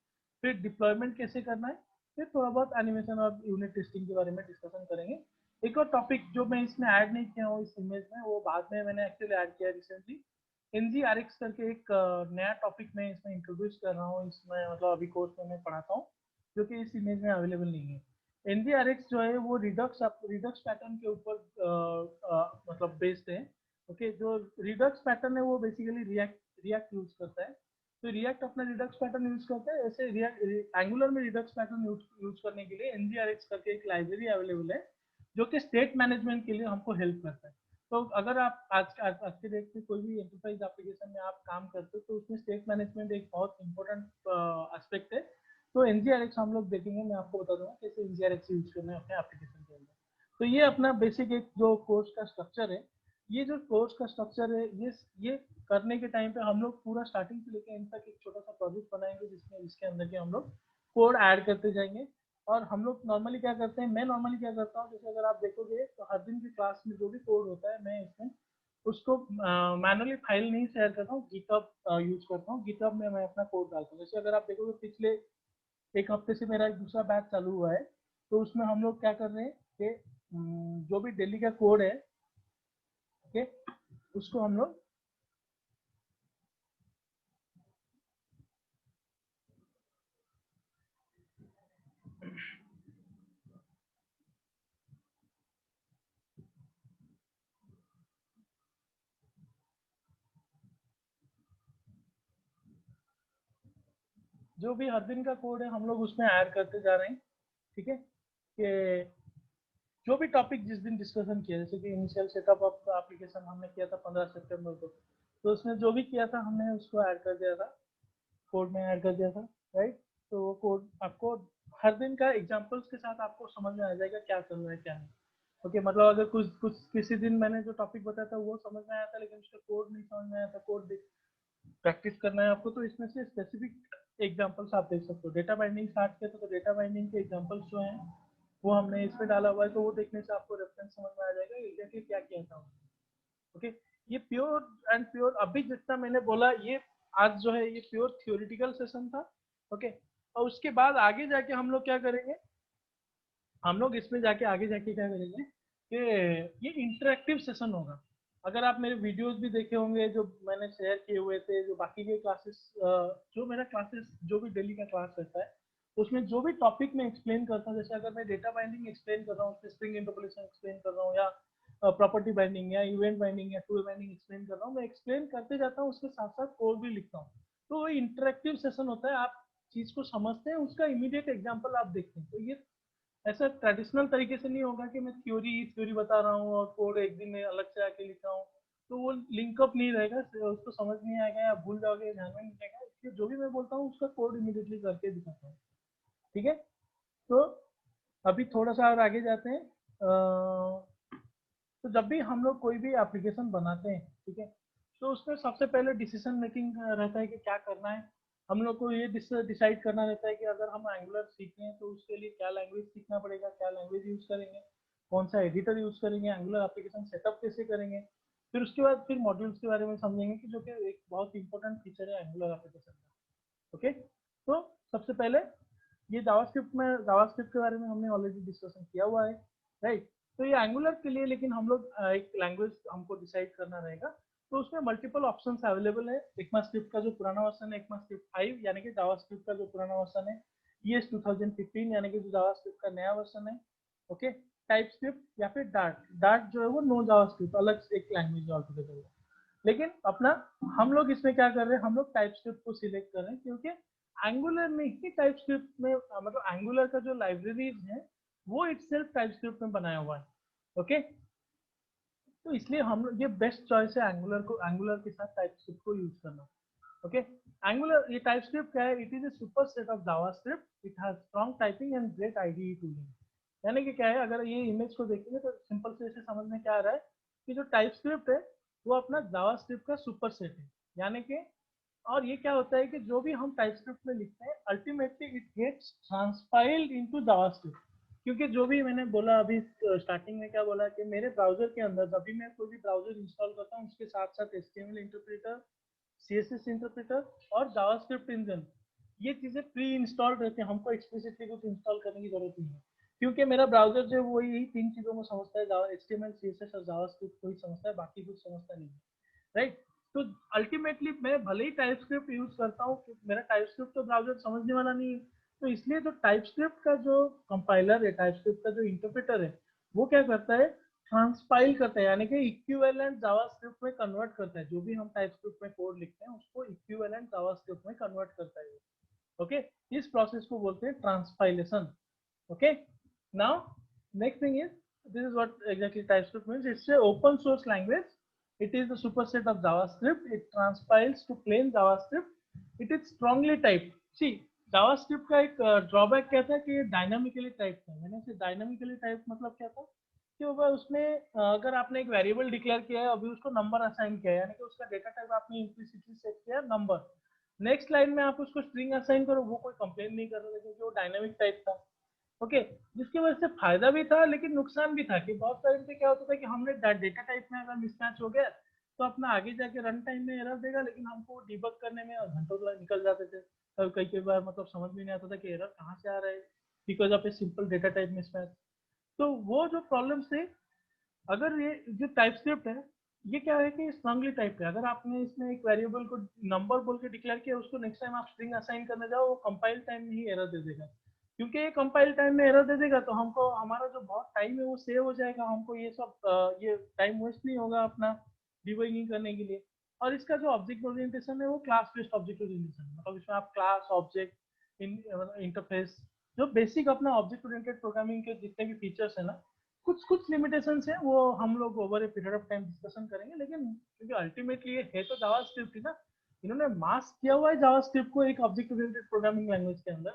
फिर डिप्लॉयमेंट कैसे करना है, फिर थोड़ा बहुत एनिमेशन और यूनिट टेस्टिंग के बारे में डिस्कशन करेंगे। एक और टॉपिक जो मैं इसमें ऐड नहीं किया हूँ इस इमेज में, वो बाद में मैंने एक्चुअली ऐड किया रिसेंटली। NGRX करके एक नया टॉपिक मैं इसमें इंट्रोड्यूस कर रहा हूँ, इसमें मतलब अभी कोर्स में मैं पढ़ाता हूँ, जो कि इस इमेज में अवेलेबल नहीं है। NGRX जो है वो रिडक्स पैटर्न के ऊपर मतलब बेस्ड है। ओके, जो रिडक्स पैटर्न है वो बेसिकली रिएक्ट यूज करता है। तो रिएक्ट अपना रिडक्स पैटर्न यूज करता है, ऐसे एंगुलर में रिडक्स पैटर्न यूज करने के लिए NGRX करके एक लाइब्रेरी अवेलेबल है, जो कि स्टेट मैनेजमेंट के लिए हमको हेल्प करता है। तो अगर आप आज के डेट में कोई भी एंटरप्राइज एप्लीकेशन में आप काम करते हो तो उसमें स्टेट मैनेजमेंट एक बहुत इंपॉर्टेंट एस्पेक्ट है। तो NGRX हम लोग देखेंगे, मैं आपको बता दूंगा कैसे NGRX यूज करना है अपने एप्लीकेशन के अंदर। तो ये अपना बेसिक एक जो कोर्स का स्ट्रक्चर है, ये जो कोर्स का स्ट्रक्चर है, ये करने के टाइम पे हम लोग पूरा स्टार्टिंग से लेकर एंड तक एक छोटा सा प्रोजेक्ट बनाएंगे, जिसमें इसके अंदर के हम लोग कोड ऐड करते जाएंगे। और हम लोग नॉर्मली क्या करते हैं, मैं नॉर्मली क्या करता हूँ, जैसे अगर आप देखोगे तो हर दिन की क्लास में जो भी कोड होता है, मैं इसमें उसको मैनुअली फाइल नहीं शेयर करता हूँ, गिटहब यूज करता हूँ। गिटहब में मैं अपना कोड डालता हूँ। जैसे अगर आप देखोगे पिछले एक हफ्ते से मेरा एक दूसरा बैच चालू हुआ है, तो उसमें हम लोग क्या कर रहे हैं कि जो भी डेली का कोड है, ओके, उसको हम लोग जो भी हर दिन का कोड है हम लोग उसमें ऐड करते जा रहे हैं। ठीक है, कि जो भी टॉपिक जिस दिन डिस्कशन किया, जैसे कि इनिशियल सेटअप ऑफ एप्लीकेशन हमने किया था 15 सितंबर को, तो उसमें जो भी किया था हमने उसको ऐड कर दिया था, कोड में ऐड कर दिया था, राइट। तो वो कोड आपको हर दिन का एग्जांपल्स के साथ आपको समझ में आ जाएगा क्या चल रहा है क्या नहीं। ओके, मतलब अगर कुछ कुछ किसी दिन मैंने जो टॉपिक बताया था वो समझ में आया था लेकिन उसका कोड नहीं समझ में आया था, कोड प्रैक्टिस करना है आपको, तो इसमें से स्पेसिफिक एग्जांपल्स आप देख सकते हो। डेटा बाइंडिंग स्टार्ट किया था तो डेटा बाइंडिंग के एग्जांपल्स जो हैं वो हमने इसमें डाला हुआ है, तो वो देखने से आपको रेफरेंस समझ में आ जाएगा एग्जैक्टली क्या किया था। ओके, ये प्योर एंड प्योर अभी जितना मैंने बोला ये आज जो है ये प्योर थियोरिटिकल सेशन था। ओके, और उसके बाद आगे जाके हम लोग क्या करेंगे, हम लोग इसमें जाके आगे जाके क्या करेंगे कि ये इंटरेक्टिव सेशन होगा। अगर आप मेरे वीडियोस भी देखे होंगे जो मैंने शेयर किए हुए थे, जो बाकी के क्लासेस, जो मेरा क्लासेस जो भी डेली का क्लास रहता है उसमें जो भी टॉपिक मैं एक्सप्लेन करता हूँ, जैसे अगर मैं डेटा बाइंडिंग एक्सप्लेन कर रहा हूँ, स्ट्रिंग इंटरपोलेशन एक्सप्लेन कर रहा हूँ, या प्रॉपर्टी बाइंडिंग या इवेंट बाइंडिंग या टू वे बाइंडिंग एक्सप्लेन कर रहा हूँ, मैं एक्सप्लेन करते जाता हूँ, उसके साथ साथ कोड भी लिखता हूँ। तो वो इंटरेक्टिव सेशन होता है, आप चीज को समझते हैं, उसका इमीडिएट एग्जाम्पल आप देखते हैं। तो ये ऐसा ट्रेडिशनल तरीके से नहीं होगा कि मैं थ्योरी बता रहा हूँ और कोड एक दिन में अलग से आके लिख रहा हूँ, तो वो लिंकअप नहीं रहेगा, उसको समझ नहीं आएगा या भूल जाओगे, ध्यान में नहीं रहेगा। इसलिए जो भी मैं बोलता हूँ उसका कोड इमीडिएटली करके दिखाता हूँ। ठीक है, तो अभी थोड़ा सा और आगे जाते हैं। तो जब भी हम लोग कोई भी एप्लीकेशन बनाते हैं, ठीक है, तो उसमें सबसे पहले डिसीजन मेकिंग रहता है कि क्या करना है। हम लोग को ये डिसाइड करना रहता है कि अगर हम एंगुलर सीखें तो उसके लिए क्या लैंग्वेज सीखना पड़ेगा, क्या लैंग्वेज यूज करेंगे, कौन सा एडिटर यूज करेंगे, एंगुलर एप्लीकेशन सेटअप कैसे करेंगे। फिर उसके बाद फिर मॉड्यूल्स के बारे में समझेंगे कि जो कि एक बहुत इंपॉर्टेंट फीचर है एंगुलर एप्लीकेशन का। ओके, तो सबसे पहले ये जावास्क्रिप्ट के बारे में हमने ऑलरेडी डिस्कशन किया हुआ है, राइट। तो ये एंगुलर के लिए लेकिन हम लोग एक लैंग्वेज हमको डिसाइड करना रहेगा, तो उसमें मल्टीपल ऑप्शंस अवेलेबल है। ECMAScript का जो पुराना वर्जन है ECMAScript 5 यानी कि जावास्क्रिप्ट का जो पुराना वर्जन है, ES 2015 यानी कि जो जावास्क्रिप्ट का नया वर्जन है। ओके, टाइपस्क्रिप्ट या फिर डार्ट जो है वो नो जावास्क्रिप्ट, अलग से एक लैंग्वेज ऑलटुगेदर है। लेकिन अपना हम लोग इसमें क्या कर रहे हैं, हम लोग टाइपस्क्रिप्ट को सिलेक्ट कर रहे हैं क्योंकि एंगुलर में ही टाइपस्क्रिप्ट में मतलब एंगुलर का जो लाइब्रेरीज है वो इटसेल्फ टाइपस्क्रिप्ट में बनाया हुआ है। ओके, तो इसलिए हम ये बेस्ट चॉइस है एंगुलर के साथ टाइपस्क्रिप्ट को यूज करना। ओके, एंगुलर ये टाइपस्क्रिप्ट क्या है, it is A super set of JavaScript, it has strong typing and great IDE tooling. यानी कि क्या है, अगर ये इमेज को देखेंगे तो सिंपल से इसे समझ में क्या आ रहा है कि जो टाइपस्क्रिप्ट है वो अपना जावास्क्रिप्ट का सुपर सेट है। यानी कि और ये क्या होता है कि जो भी हम टाइपस्क्रिप्ट में लिखते हैं ultimately it gets transpiled into JavaScript. क्योंकि जो भी मैंने बोला अभी स्टार्टिंग में क्या बोला कि मेरे ब्राउजर के अंदर जब भी मैं कोई भी ब्राउजर इंस्टॉल करता हूँ उसके साथ साथ HTML इंटरप्रेटर, CSS इंटरप्रेटर और जावास्क्रिप्ट इंजन, ये चीजें प्री इंस्टॉल्ड रहती हैं, हमको एक्सप्लिसिटली कुछ इंस्टॉल करने की जरूरत नहीं है। क्योंकि मेरा ब्राउजर जो है वो यही तीन चीजों को समझता है, HTML CSS और जावास्क्रिप्ट को ही समझता है, बाकी कुछ समझता नहीं है, राइट। तो अल्टीमेटली मैं भले ही टाइपस्क्रिप्ट यूज करता हूँ, मेरा टाइपस्क्रिप्ट तो ब्राउजर समझने वाला नहीं है। तो इसलिए जो टाइपस्क्रिप्ट का जो कंपाइलर है, टाइपस्क्रिप्ट का जो इंटरप्रेटर है, वो क्या करता है, ट्रांसपाइल करता है, यानी कि इक्विवेलेंट जावास्क्रिप्ट में कन्वर्ट करता है। जो भी हम टाइपस्क्रिप्ट में कोड लिखते हैं उसको इक्विवेलेंट जावास्क्रिप्ट में कन्वर्ट करता है। ओके, इस प्रोसेस को बोलते हैं transpilation. Okay, now next thing is, this is what exactly TypeScript means. It's a open source language. It is the superset of JavaScript. It transpiles to plain JavaScript. It is strongly typed. See, JavaScript का एक drawback क्या था कि ये dynamically type था। मैंने से dynamically type मतलब क्या था कि उसमें अगर आपने एक वेरिएबल डिक्लेयर किया है, अभी उसको नंबर असाइन किया है, यानी कि उसका डेटा टाइप आपने इम्प्लिसिटली सेट किया नंबर, नेक्स्ट लाइन में आप उसको स्ट्रिंग असाइन करो, वो कोई कंप्लेन नहीं कर रहा था क्योंकि वो डायनामिक टाइप था। ओके, जिसकी वजह से फायदा भी था लेकिन नुकसान भी था कि बहुत टाइम पे क्या होता था कि हमने डेटा टाइप में अगर मिसमैच हो गया तो अपना आगे जाके रन टाइम में एरर देगा, लेकिन हमको डिबग करने में घंटों निकल जाते थे। तो कई बार मतलब समझ में नहीं आता था कि एरर कहाँ से आ रहा है because of a simple data type mismatch. तो वो जो प्रॉब्लम थे, अगर ये जो टाइपस्क्रिप्ट है ये क्या है कि स्ट्रांगली टाइप है। अगर आपने इसमें एक वेरिएबल को नंबर बोल के डिक्लेयर किया, उसको नेक्स्ट टाइम आप स्ट्रिंग असाइन करने जाओ, वो कंपाइल टाइम में ही एरर दे देगा। क्योंकि ये कंपाइल टाइम में एरर दे देगा तो हमको हमारा जो बहुत टाइम है वो सेव हो जाएगा, हमको ये सब ये टाइम वेस्ट नहीं होगा अपना डिबगिंग करने के लिए। और इसका जो ऑब्जेक्ट ओरिएंटेशन है वो क्लास बेस्ड ऑब्जेक्ट ओरिएंटेशन है, मतलब इसमें आप क्लास ऑब्जेक्ट इंटरफेस जो बेसिक अपना ऑब्जेक्ट ओरिएंटेड प्रोग्रामिंग के जितने भी फीचर्स है ना, कुछ कुछ लिमिटेशंस है, वो हम लोग over a period of time discussion करेंगे, लेकिन क्योंकि अल्टीमेटली ये है तो जावास्क्रिप्ट ही ना, इन्होंने मास्क किया हुआ है जावास्क्रिप्ट को एक ऑब्जेक्ट ओरिएंटेड प्रोग्रामिंग लैंग्वेज के अंदर,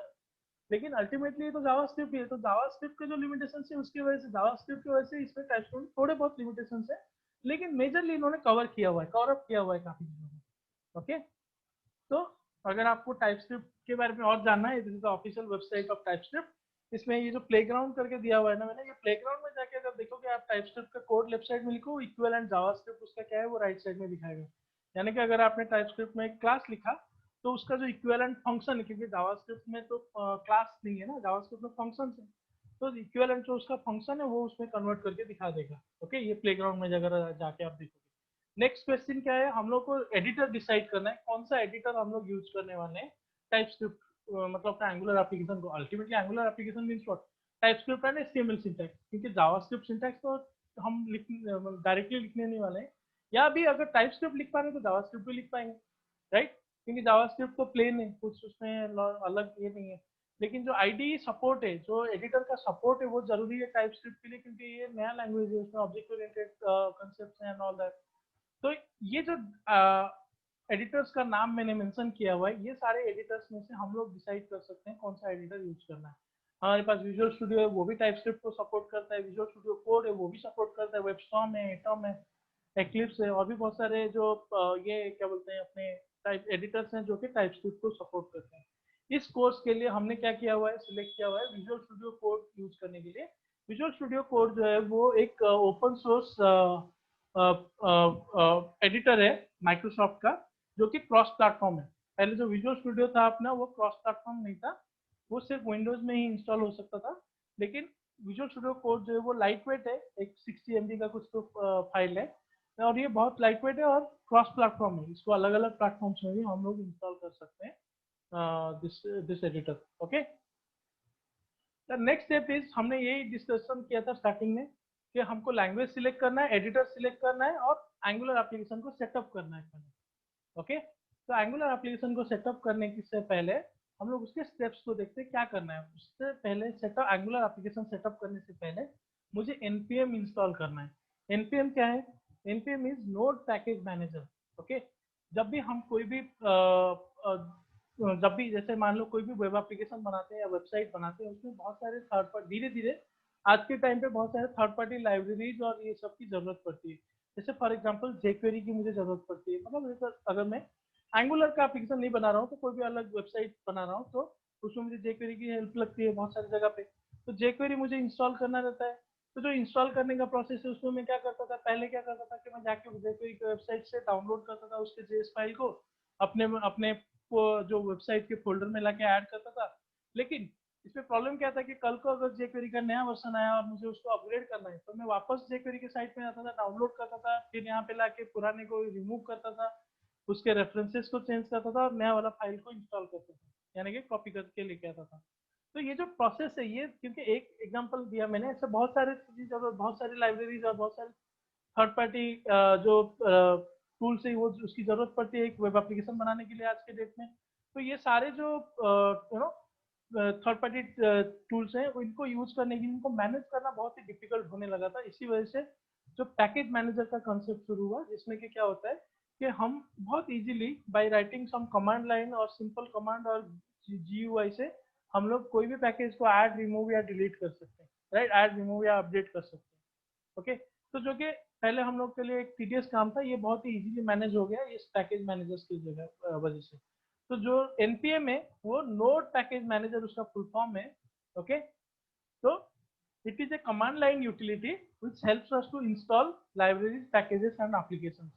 लेकिन अल्टीमेटली तो जावास्क्रिप्ट ही है। तो जावास्क्रिप्ट के जो लिमिटेशंस है उसकी वजह से, जावास्क्रिप्ट की वजह से इसमें टाइपस्क्रिप्ट थोड़े बहुत लिमिटेशंस है, लेकिन मेजरली इन्होंने कवर किया हुआ है, कवर अप किया हुआ है काफी चीजों को। ओके, तो अगर आपको टाइपस्क्रिप्ट के बारे में और जानना है, this is the official website of TypeScript. इसमें ये जो प्लेग्राउंड करके दिया हुआ है ना मैंने, ये प्लेग्राउंड में जाके अगर देखोगे आप टाइपस्क्रिप्ट का कोड लेफ्ट साइड में लिखो, इक्विवेलेंट जावास्क्रिप्ट उसका क्या है वो राइट साइड में दिखाएगा। यानी कि अगर आपने टाइपस्क्रिप्ट में एक क्लास लिखा तो उसका जो इक्विवेलेंट फंक्शन है, क्योंकि जावास्क्रिप्ट में तो क्लास नहीं है ना, जावास्क्रिप्ट में फंक्शन है, तो इक्विवेलेंट जो उसका फंक्शन है वो उसमें कन्वर्ट करके दिखा देगा। ओके, ये प्लेग्राउंड में अगर जाके आप देखोगे। नेक्स्ट क्वेश्चन क्या है, हम लोग को एडिटर डिसाइड करना है, कौन सा एडिटर हम लोग यूज करने वाले हैं टाइपस्क्रिप्ट मतलब एंगुलर एप्लीकेशन को। Ultimately angular application means what, TypeScript and HTML syntax, क्योंकि जावास्क्रिप्ट सिंटैक्स तो हम डायरेक्टली लिखने नहीं वाले हैं, या भी अगर टाइपस्क्रिप्ट लिख पा रहे हैं तो जावास्क्रिप्ट भी लिख पाएंगे, राइट, क्योंकि जावास्क्रिप्ट तो प्लेन है, कुछ उसमें अलग ये नहीं है। लेकिन जो आईडीई सपोर्ट है, जो एडिटर का सपोर्ट है, वो जरूरी है टाइपस्क्रिप्ट के लिए, क्योंकि ये नया लैंग्वेज है, उसमें ऑब्जेक्ट ओरिएंटेड कांसेप्ट्स हैं एंड ऑल दैट। तो ये जो एडिटर्स का नाम मैंने मेंशन किया हुआ है, ये सारे एडिटर्स में से हम लोग डिसाइड कर सकते हैं कौन सा एडिटर यूज करना है। हमारे पास विजुअल स्टूडियो है, वो भी टाइपस्क्रिप्ट को सपोर्ट करता है, विजुअल स्टूडियो कोड है वो भी सपोर्ट करता है, वेबस्टॉर्म है, एटम है, एक्लिप्स है, और भी बहुत सारे जो ये क्या बोलते हैं अपने टाइप एडिटर्स हैं जो कि टाइपस्क्रिप्ट को सपोर्ट करते हैं। इस कोर्स के लिए हमने क्या किया हुआ है, सिलेक्ट किया हुआ है विजुअल स्टूडियो कोड यूज करने के लिए। विजुअल स्टूडियो कोड जो है वो एक ओपन सोर्स एडिटर है माइक्रोसॉफ्ट का, जो कि क्रॉस प्लेटफॉर्म है। पहले जो विजुअल स्टूडियो था अपना वो क्रॉस प्लेटफॉर्म नहीं था, वो सिर्फ विंडोज में ही इंस्टॉल हो सकता था, लेकिन विजुअल स्टूडियो कोड जो है वो लाइट वेट है, एक 60 MB का कुछ तो फाइल है, और ये बहुत लाइट वेट है और क्रॉस प्लेटफॉर्म है, इसको अलग अलग प्लेटफॉर्म्स में भी हम लोग इंस्टॉल कर सकते हैं this editor. Okay, the next step is, हमने यही डिस्कशन किया था स्टार्टिंग में कि हमको लैंग्वेज सिलेक्ट करना है, एडिटर सिलेक्ट करना है, और एंगुलर एप्लीकेशन को सेटअप करना है पहले। ओके, तो एंगुलर एप्लीकेशन को सेटअप करने से पहले हम लोग उसके स्टेप्स को देखते हैं क्या करना है। उससे पहले सेटअप एंगुलर एप्लीकेशन सेटअप करने से पहले मुझे npm इंस्टॉल करना है। npm क्या है? npm is node package manager. Okay, जब भी हम कोई भी जब भी जैसे मान लो कोई भी वेब एप्लीकेशन बनाते हैं या वेबसाइट बनाते हैं, उसमें बहुत सारे थर्ड पार्टी, धीरे धीरे आज के टाइम पे बहुत सारे थर्ड पार्टी लाइब्रेरीज और ये सब की जरूरत पड़ती है। जैसे फॉर एग्जांपल जेक्वेरी की मुझे जरूरत पड़ती है, मतलब अगर मैं एंगुलर का एप्लीकेशन नहीं बना रहा हूँ तो कोई भी अलग वेबसाइट बना रहा हूँ, तो उसमें मुझे जेक्वेरी की हेल्प लगती है बहुत सारी जगह पे। तो जेक्वेरी मुझे इंस्टॉल करना रहता है। तो जो इंस्टॉल करने का प्रोसेस है उसमें मैं क्या करता था, पहले क्या करता था कि मैं जाके जेक्वेरी की वेबसाइट से डाउनलोड करता था उसके जेएस फाइल को, अपने अपने जो वेबसाइट के फोल्डर में लाके ऐड करता था। लेकिन इसमें प्रॉब्लम क्या था कि कल को अगर जेक्वेरी का नया वर्जन आया और मुझे उसको अपग्रेड करना है, तो मैं वापस जेक्वेरी के साइट में आता था, डाउनलोड करता था, फिर यहाँ पे लाके पुराने को रिमूव करता था, उसके रेफरेंसेस को चेंज करता था और नया वाला फाइल को इंस्टॉल करता था, यानी कि कॉपी करके लेके आता था। तो ये जो प्रोसेस है, ये क्योंकि एक एग्जांपल दिया मैंने, ऐसे बहुत सारे चीज और बहुत सारी लाइब्रेरीज और बहुत सारे थर्ड पार्टी जो टूल्स है वो उसकी जरूरत पड़ती है एक वेब एप्लीकेशन बनाने के लिए आज के डेट में। तो ये सारे जो you know third party tools हैं इनको यूज करने के लिए इनको मैनेज करना बहुत ही डिफिकल्ट होने लगा था। इसी वजह से जो पैकेज मैनेजर का कंसेप्ट शुरू हुआ, जिसमें कि क्या होता है कि हम बहुत easily by writing some command line और सिंपल कमांड और जीयूआई से हम लोग कोई भी पैकेज को ऐड, रिमूव या डिलीट कर सकते हैं, राइट, ऐड, रिमूव या अपडेट कर सकते हैं। ओके, तो जो कि पहले हम लोग के लिए एक टीडियस काम था, ये बहुत ही इजीली मैनेज हो गया इस पैकेज मैनेजर्स की जगह वजह से। तो जो npm है वो नोड पैकेज मैनेजर उसका फुल फॉर्म है। ओके, तो it is a command line utility which helps us to install libraries, packages and applications,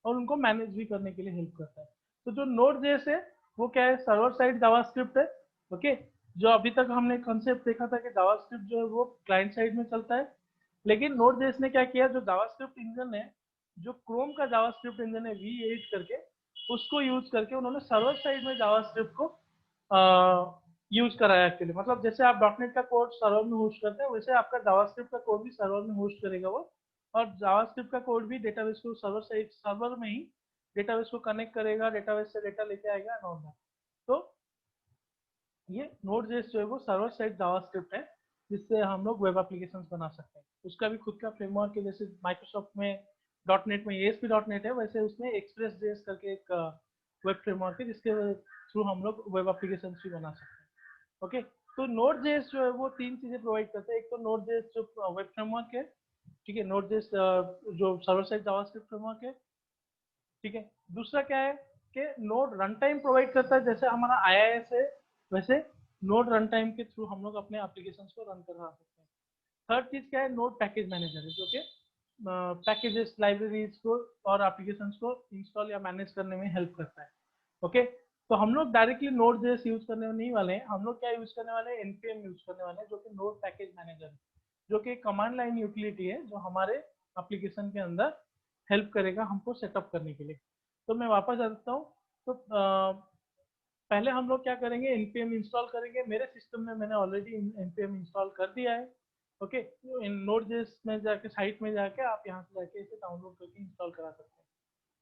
और उनको मैनेज भी करने के लिए हेल्प करता है। तो जो नोड जेएस है वो क्या है, सर्वर साइड जावास्क्रिप्ट है। ओके, जो अभी तक हमने कंसेप्ट देखा था कि जावास्क्रिप्ट जो है वो क्लाइंट साइड में चलता है, लेकिन नोड जेएस ने क्या किया, जो जावास्क्रिप्ट इंजन है, जो क्रोम का जावास्क्रिप्ट इंजन है V8 करके, उसको यूज करके उन्होंने सर्वर साइड में जावास्क्रिप्ट को यूज कराया एक्चुअली। मतलब जैसे आप डॉटनेट का कोड सर्वर में होस्ट करते हैं, वैसे आपका जावास्क्रिप्ट का कोड भी सर्वर में होस्ट करेगा वो, और जावास्क्रिप्ट का कोड भी डेटाबेस को सर्वर साइड, सर्वर में ही डेटाबेस को कनेक्ट करेगा, डेटाबेस से डेटा लेके आएगा एंड ऑल दैट। तो ये नोड.जेएस जो है वो सर्वर साइड जावास्क्रिप्ट है। जिससे हम लोग वेब एप्लीकेशंस बना सकते हैं। उसका भी खुद का फ्रेमवर्क है, जैसे माइक्रोसॉफ्ट में .NET में ASP.NET है, वैसे उसमें एक्सप्रेस.js करके एक वेब फ्रेमवर्क है जिसके थ्रू हम लोग वेब एप्लीकेशंस भी बना सकते हैं। ओके, तो Node.js जो है वो तीन चीजें प्रोवाइड करता है। एक तो Node.js जो वेब फ्रेमवर्क है, ठीक है, Node.js जो सर्वर साइड जावास्क्रिप्ट फ्रेमवर्क है, ठीक है। दूसरा क्या है कि नोड रन टाइम प्रोवाइड करता है, जैसे हमारा IIS है वैसे नोड रन टाइम के थ्रू हम लोग अपने एप्लीकेशंस को रन करा सकते हैं। थर्ड चीज क्या है, नोड पैकेज मैनेजर है, जो कि पैकेजेस लाइब्रेरीज को और एप्लीकेशंस को इंस्टॉल या मैनेज करने में हेल्प करता है। ओके, तो हम लोग डायरेक्टली Node.js यूज करने नहीं वाले हैं, हम लोग क्या यूज करने वाले हैं, npm यूज करने वाले हैं, जो कि नोड पैकेज मैनेजर है, जो कि कमांड लाइन यूटिलिटी है जो हमारे एप्लीकेशन के अंदर हेल्प करेगा हमको सेटअप करने के लिए। तो मैं वापस आ जाता हूँ। तो पहले हम लोग क्या करेंगे, npm इंस्टॉल करेंगे। मेरे सिस्टम में मैंने ऑलरेडी npm इंस्टॉल कर दिया है। ओके, Node.js में जाके साइट में जाके आप यहाँ से जाके इसे डाउनलोड करके इंस्टॉल करा सकते हैं।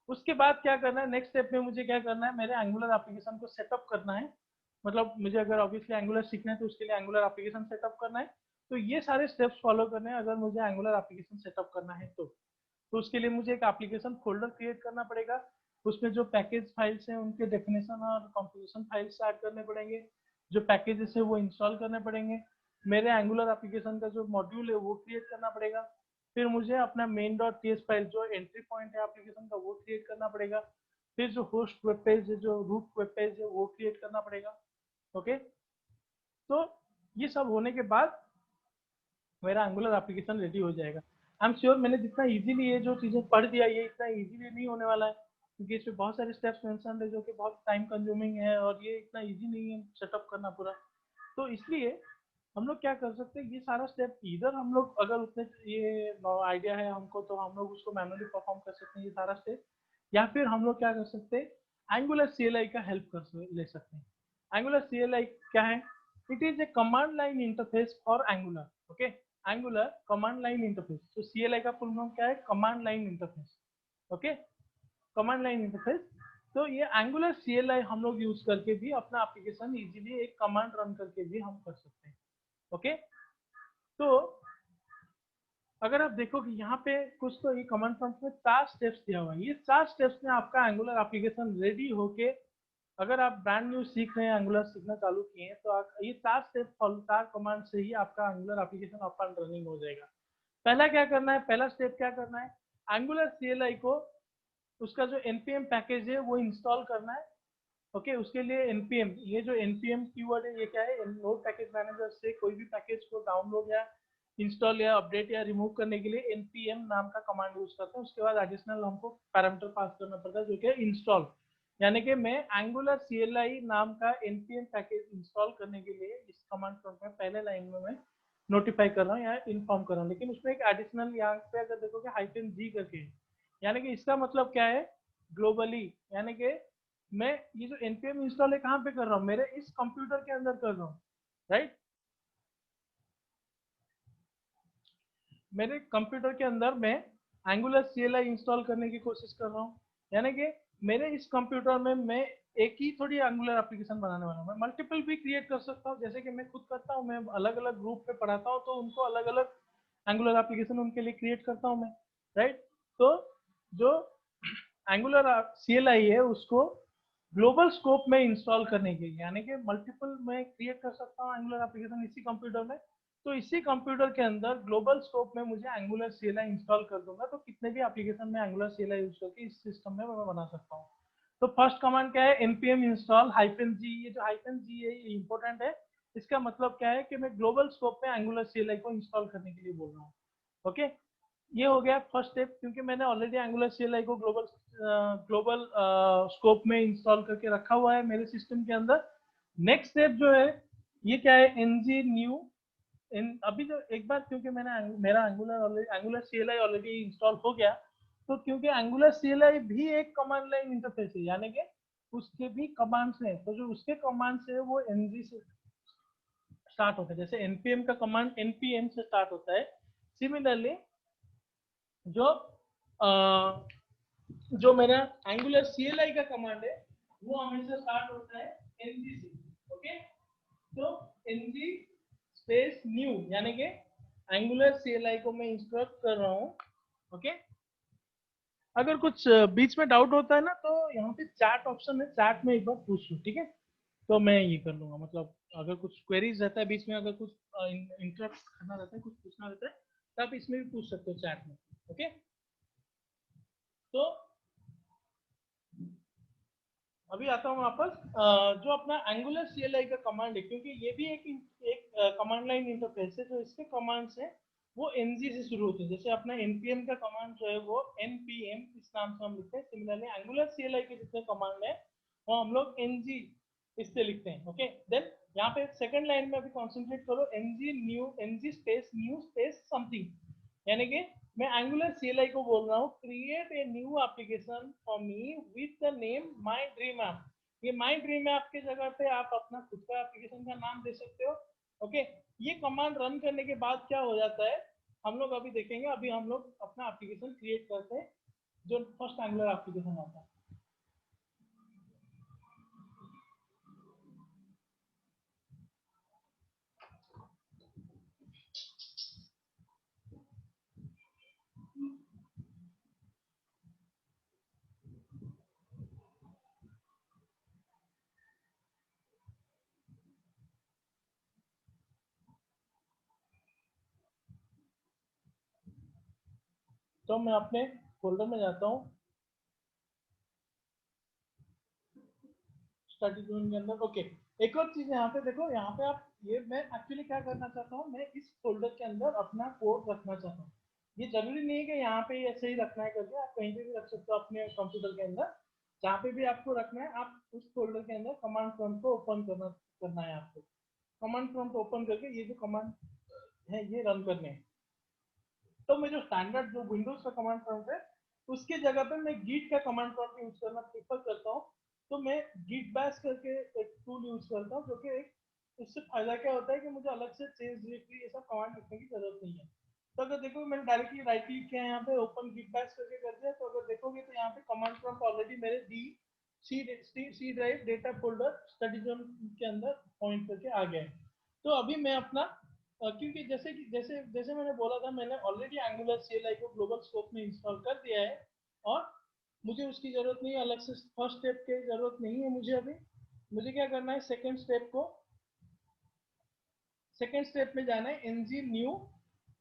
उसके बाद क्या करना है, नेक्स्ट स्टेप में मुझे क्या करना है, मेरे एंगुलर एप्लीकेशन को सेटअप करना है। मतलब मुझे अगर ऑब्वियसली एंगुलर सीखना है तो उसके लिए एंगुलर एप्लीकेशन सेटअप करना है। तो ये सारे स्टेप्स फॉलो करने हैं अगर मुझे एंगुलर एप्लीकेशन सेटअप करना है तो उसके लिए मुझे एक एप्लीकेशन फोल्डर क्रिएट करना पड़ेगा। उसमें जो पैकेज फाइल्स हैं उनके डेफिनेशन और कॉन्फ़िगरेशन फाइल्स ऐड करने पड़ेंगे। जो पैकेजेस है वो इंस्टॉल करने पड़ेंगे। मेरे एंगुलर एप्लीकेशन का जो मॉड्यूल है वो क्रिएट करना पड़ेगा। फिर मुझे अपना main.ts फाइल जो एंट्री पॉइंट है एप्लीकेशन का वो क्रिएट करना पड़ेगा। फिर जो होस्ट वेब पेज है, जो रूट वेब पेज है वो क्रिएट करना पड़ेगा। ओके, तो ये सब होने के बाद मेरा एंगुलर एप्लीकेशन रेडी हो जाएगा। आई एम श्योर मैंने जितना इजीली ये जो चीज़ें पढ़ दिया ये इतना इजीली नहीं होने वाला है, क्योंकि इसमें बहुत सारे स्टेप्स मेंशन है जो कि बहुत टाइम कंज्यूमिंग है और ये इतना इजी नहीं है सेटअप करना पूरा। तो इसलिए हम लोग क्या कर सकते हैं, ये सारा स्टेप इधर हम लोग अगर उतने ये आइडिया है हमको तो हम लोग उसको मैनुअली परफॉर्म कर सकते हैं ये सारा स्टेप, या फिर हम लोग क्या कर सकते हैं, एंगुलर CLI का हेल्प कर ले सकते हैं। एंगुलर CLI क्या है, it is a command line interface for angular. Okay, angular command line interface, तो CLI का फुल फॉर्म क्या है, command line interface. Okay, command line interface. तो ये एंगुलर CLI हम लोग यूज करके भी अपना एप्लीकेशन इजीली एक कमांड रन करके भी हम कर सकते हैं। ओके, तो अगर आप देखो कि यहाँ पे कुछ तो ये कमांड प्रॉम्प्ट में 4 स्टेप्स दिया हुआ है, ये 4 स्टेप्स में आपका एंगुलर एप्लीकेशन रेडी होके, अगर आप ब्रांड न्यू सीख रहे हैं, एंगुलर सीखना चालू किए हैं, तो आप ये 4 स्टेप फॉलो 4 कमांड से ही आपका angular application up and running हो जाएगा। पहला क्या करना है, पहला स्टेप क्या करना है, एंगुलर CLI को उसका जो npm पैकेज है वो इंस्टॉल करना है। ओके, उसके लिए npm, ये जो npm कीवर्ड है ये क्या है, नोड पैकेज मैनेजर से कोई भी पैकेज को डाउनलोड या इंस्टॉल या अपडेट या रिमूव करने के लिए npm नाम का कमांड यूज करते हैं। उसके बाद एडिशनल हमको पैरामीटर पास करना पड़ता है जो कि इंस्टॉल, यानी कि मैं एंगुलर CLI नाम का npm पैकेज इंस्टॉल करने के लिए इस कमांड प्रॉम्प्ट में पहले लाइन में मैं नोटिफाई कर रहा हूँ या इन्फॉर्म कर रहा हूँ। लेकिन उसमें एक एडिशनल यहाँ पे अगर देखोगे -g करके, यानी कि इसका मतलब क्या है, ग्लोबली, यानी कि मैं ये जो npm इंस्टॉल है कहाँ पे कर रहा हूँ, मेरे इस कंप्यूटर के अंदर कर रहा हूँ, राइट, मेरे कंप्यूटर के अंदर मैं एंगुलर CLI इंस्टॉल करने की कोशिश कर रहा हूँ। यानी कि मेरे इस कंप्यूटर में मैं एक ही थोड़ी एंगुलर एप्लीकेशन बनाने वाला हूँ, मैं मल्टीपल भी क्रिएट कर सकता हूँ, जैसे कि मैं खुद करता हूँ, मैं अलग अलग ग्रुप पे पढ़ाता हूँ तो उनको अलग अलग एंगुलर एप्लीकेशन उनके लिए क्रिएट करता हूँ मैं, राइट। तो जो एंगुलर CLI है उसको ग्लोबल स्कोप में इंस्टॉल करने के लिए, यानी कि मल्टीपल मैं क्रिएट कर सकता हूँ एंगुलर एप्लीकेशन इसी कंप्यूटर में। तो इसी कंप्यूटर के अंदर ग्लोबल स्कोप में मुझे एंगुलर CLI इंस्टॉल कर दूंगा तो कितने भी एप्लीकेशन में एंगुलर CLI यूज करके इस सिस्टम में मैं बना सकता हूँ। तो फर्स्ट कमांड क्या है, npm इंस्टॉल -g। ये जो -g है ये इंपॉर्टेंट है, इसका मतलब क्या है कि मैं ग्लोबल स्कोप में एंगुलर CLI को इंस्टॉल करने के लिए बोल रहा हूँ। ओके, ये हो गया फर्स्ट स्टेप, क्योंकि मैंने ऑलरेडी एंगुलर CLI को ग्लोबल स्कोप में इंस्टॉल करके रखा हुआ है मेरे सिस्टम के अंदर। नेक्स्ट स्टेप जो है ये क्या है, ng new अभी जो एक बार, क्योंकि मैंने मेरा एंगुलर CLI ऑलरेडी इंस्टॉल हो गया, तो क्योंकि एंगुलर CLI भी एक कमांड लाइन इंटरफेस है, यानी कि उसके भी कमांड्स हैं, तो जो उसके कमांड्स है वो ng से स्टार्ट होता है। जैसे npm का कमांड npm से स्टार्ट होता है, सिमिलरली जो जो मेरा एंगुलर CLI का कमांड है वो हमेशा स्टार्ट होता है ng से। ओके, तो ng स्पेस न्यू, यानी कि एंगुलर CLI को मैं इंस्ट्रक्ट कर रहा हूँ। ओके, अगर कुछ बीच में डाउट होता है ना तो यहाँ पे चैट ऑप्शन है, चैट में एक बार पूछ लो, ठीक है? तो मैं ये कर लूंगा, मतलब अगर कुछ क्वेरीज रहता है बीच में, अगर कुछ इंटरप्ट करना रहता है, कुछ पूछना रहता है, तो आप इसमें भी पूछ सकते हो चैट में। ओके, तो अभी आता हूँ वापस। जो अपना एंगुलर CLI का कमांड है, क्योंकि ये भी एक कमांड लाइन इंटरफेस है, जो इसके कमांड्स है वो NG से शुरू होते हैं। जैसे अपना npm का कमांड जो है वो npm इस नाम से हम लिखते हैं। सिमिलरली एंगुलर CLI के जितने कमांड है वो हम लोग NG इससे लिखते हैं। ओके, देन यहाँ पे सेकंड लाइन में अभी कॉन्सेंट्रेट करो, NG space new space something, यानी कि मैं एंगुलर CLI को बोल रहा हूँ create a new application for me with the name my dream app. ये माय ड्रीम ऐप के जगह पे आप अपना खुद का एप्लीकेशन का नाम दे सकते हो। ओके, ये कमांड रन करने के बाद क्या हो जाता है हम लोग अभी देखेंगे। अभी हम लोग अपना एप्लीकेशन क्रिएट करते हैं, जो फर्स्ट एंगुलर एप्लीकेशन आता है। तो मैं अपने फोल्डर में जाता हूँ, स्टडी जोन के अंदर। ओके, एक और चीज यहाँ पे देखो, यहाँ पे आप ये मैं एक्चुअली क्या करना चाहता हूँ, मैं इस फोल्डर के अंदर अपना कोड रखना चाहता हूँ। ये जरूरी नहीं है कि यहाँ पे ऐसे ही रखना है करके, आप कहीं पे भी रख सकते हो अपने कंप्यूटर के अंदर। जहाँ पे भी आपको रखना है, आप उस फोल्डर के अंदर कमांड प्रॉम्प्ट को ओपन करना है आपको। कमांड प्रॉम्प्ट ओपन करके ये जो कमांड है ये रन करने हैं। तो मैं जो स्टैंडर्ड जो विंडोज का कमांड प्रॉम्प्ट है उसके जगह पे मैं गिट का कमांड प्रॉम्प्ट यूज करना प्रेफर करता हूँ। तो मैं गिट बैश करके एक टूल यूज करता हूँ, जो कि एक उससे फायदा क्या होता है कि मुझे अलग से चेंज डायरेक्टरी ये सब कमांड लिखने की जरूरत नहीं है। तो अगर देखो मैंने डायरेक्टली राइट क्लिक किया है यहाँ पे, ओपन गिट बैश करके कर दिया, तो अगर देखोगे तो यहाँ पे कमांड प्रॉम्प्ट ऑलरेडी मेरे C drive data folder study zone के अंदर पॉइंट करके आ गया है। तो अभी मैं अपना क्योंकि जैसे जैसे मैंने बोला था, मैंने ऑलरेडी एंगुलर CLI को ग्लोबल स्कोप में इंस्टॉल कर दिया है और मुझे उसकी जरूरत नहीं है, अलग से फर्स्ट स्टेप की जरूरत नहीं है मुझे। अभी मुझे क्या करना है, सेकंड स्टेप में जाना है। NG new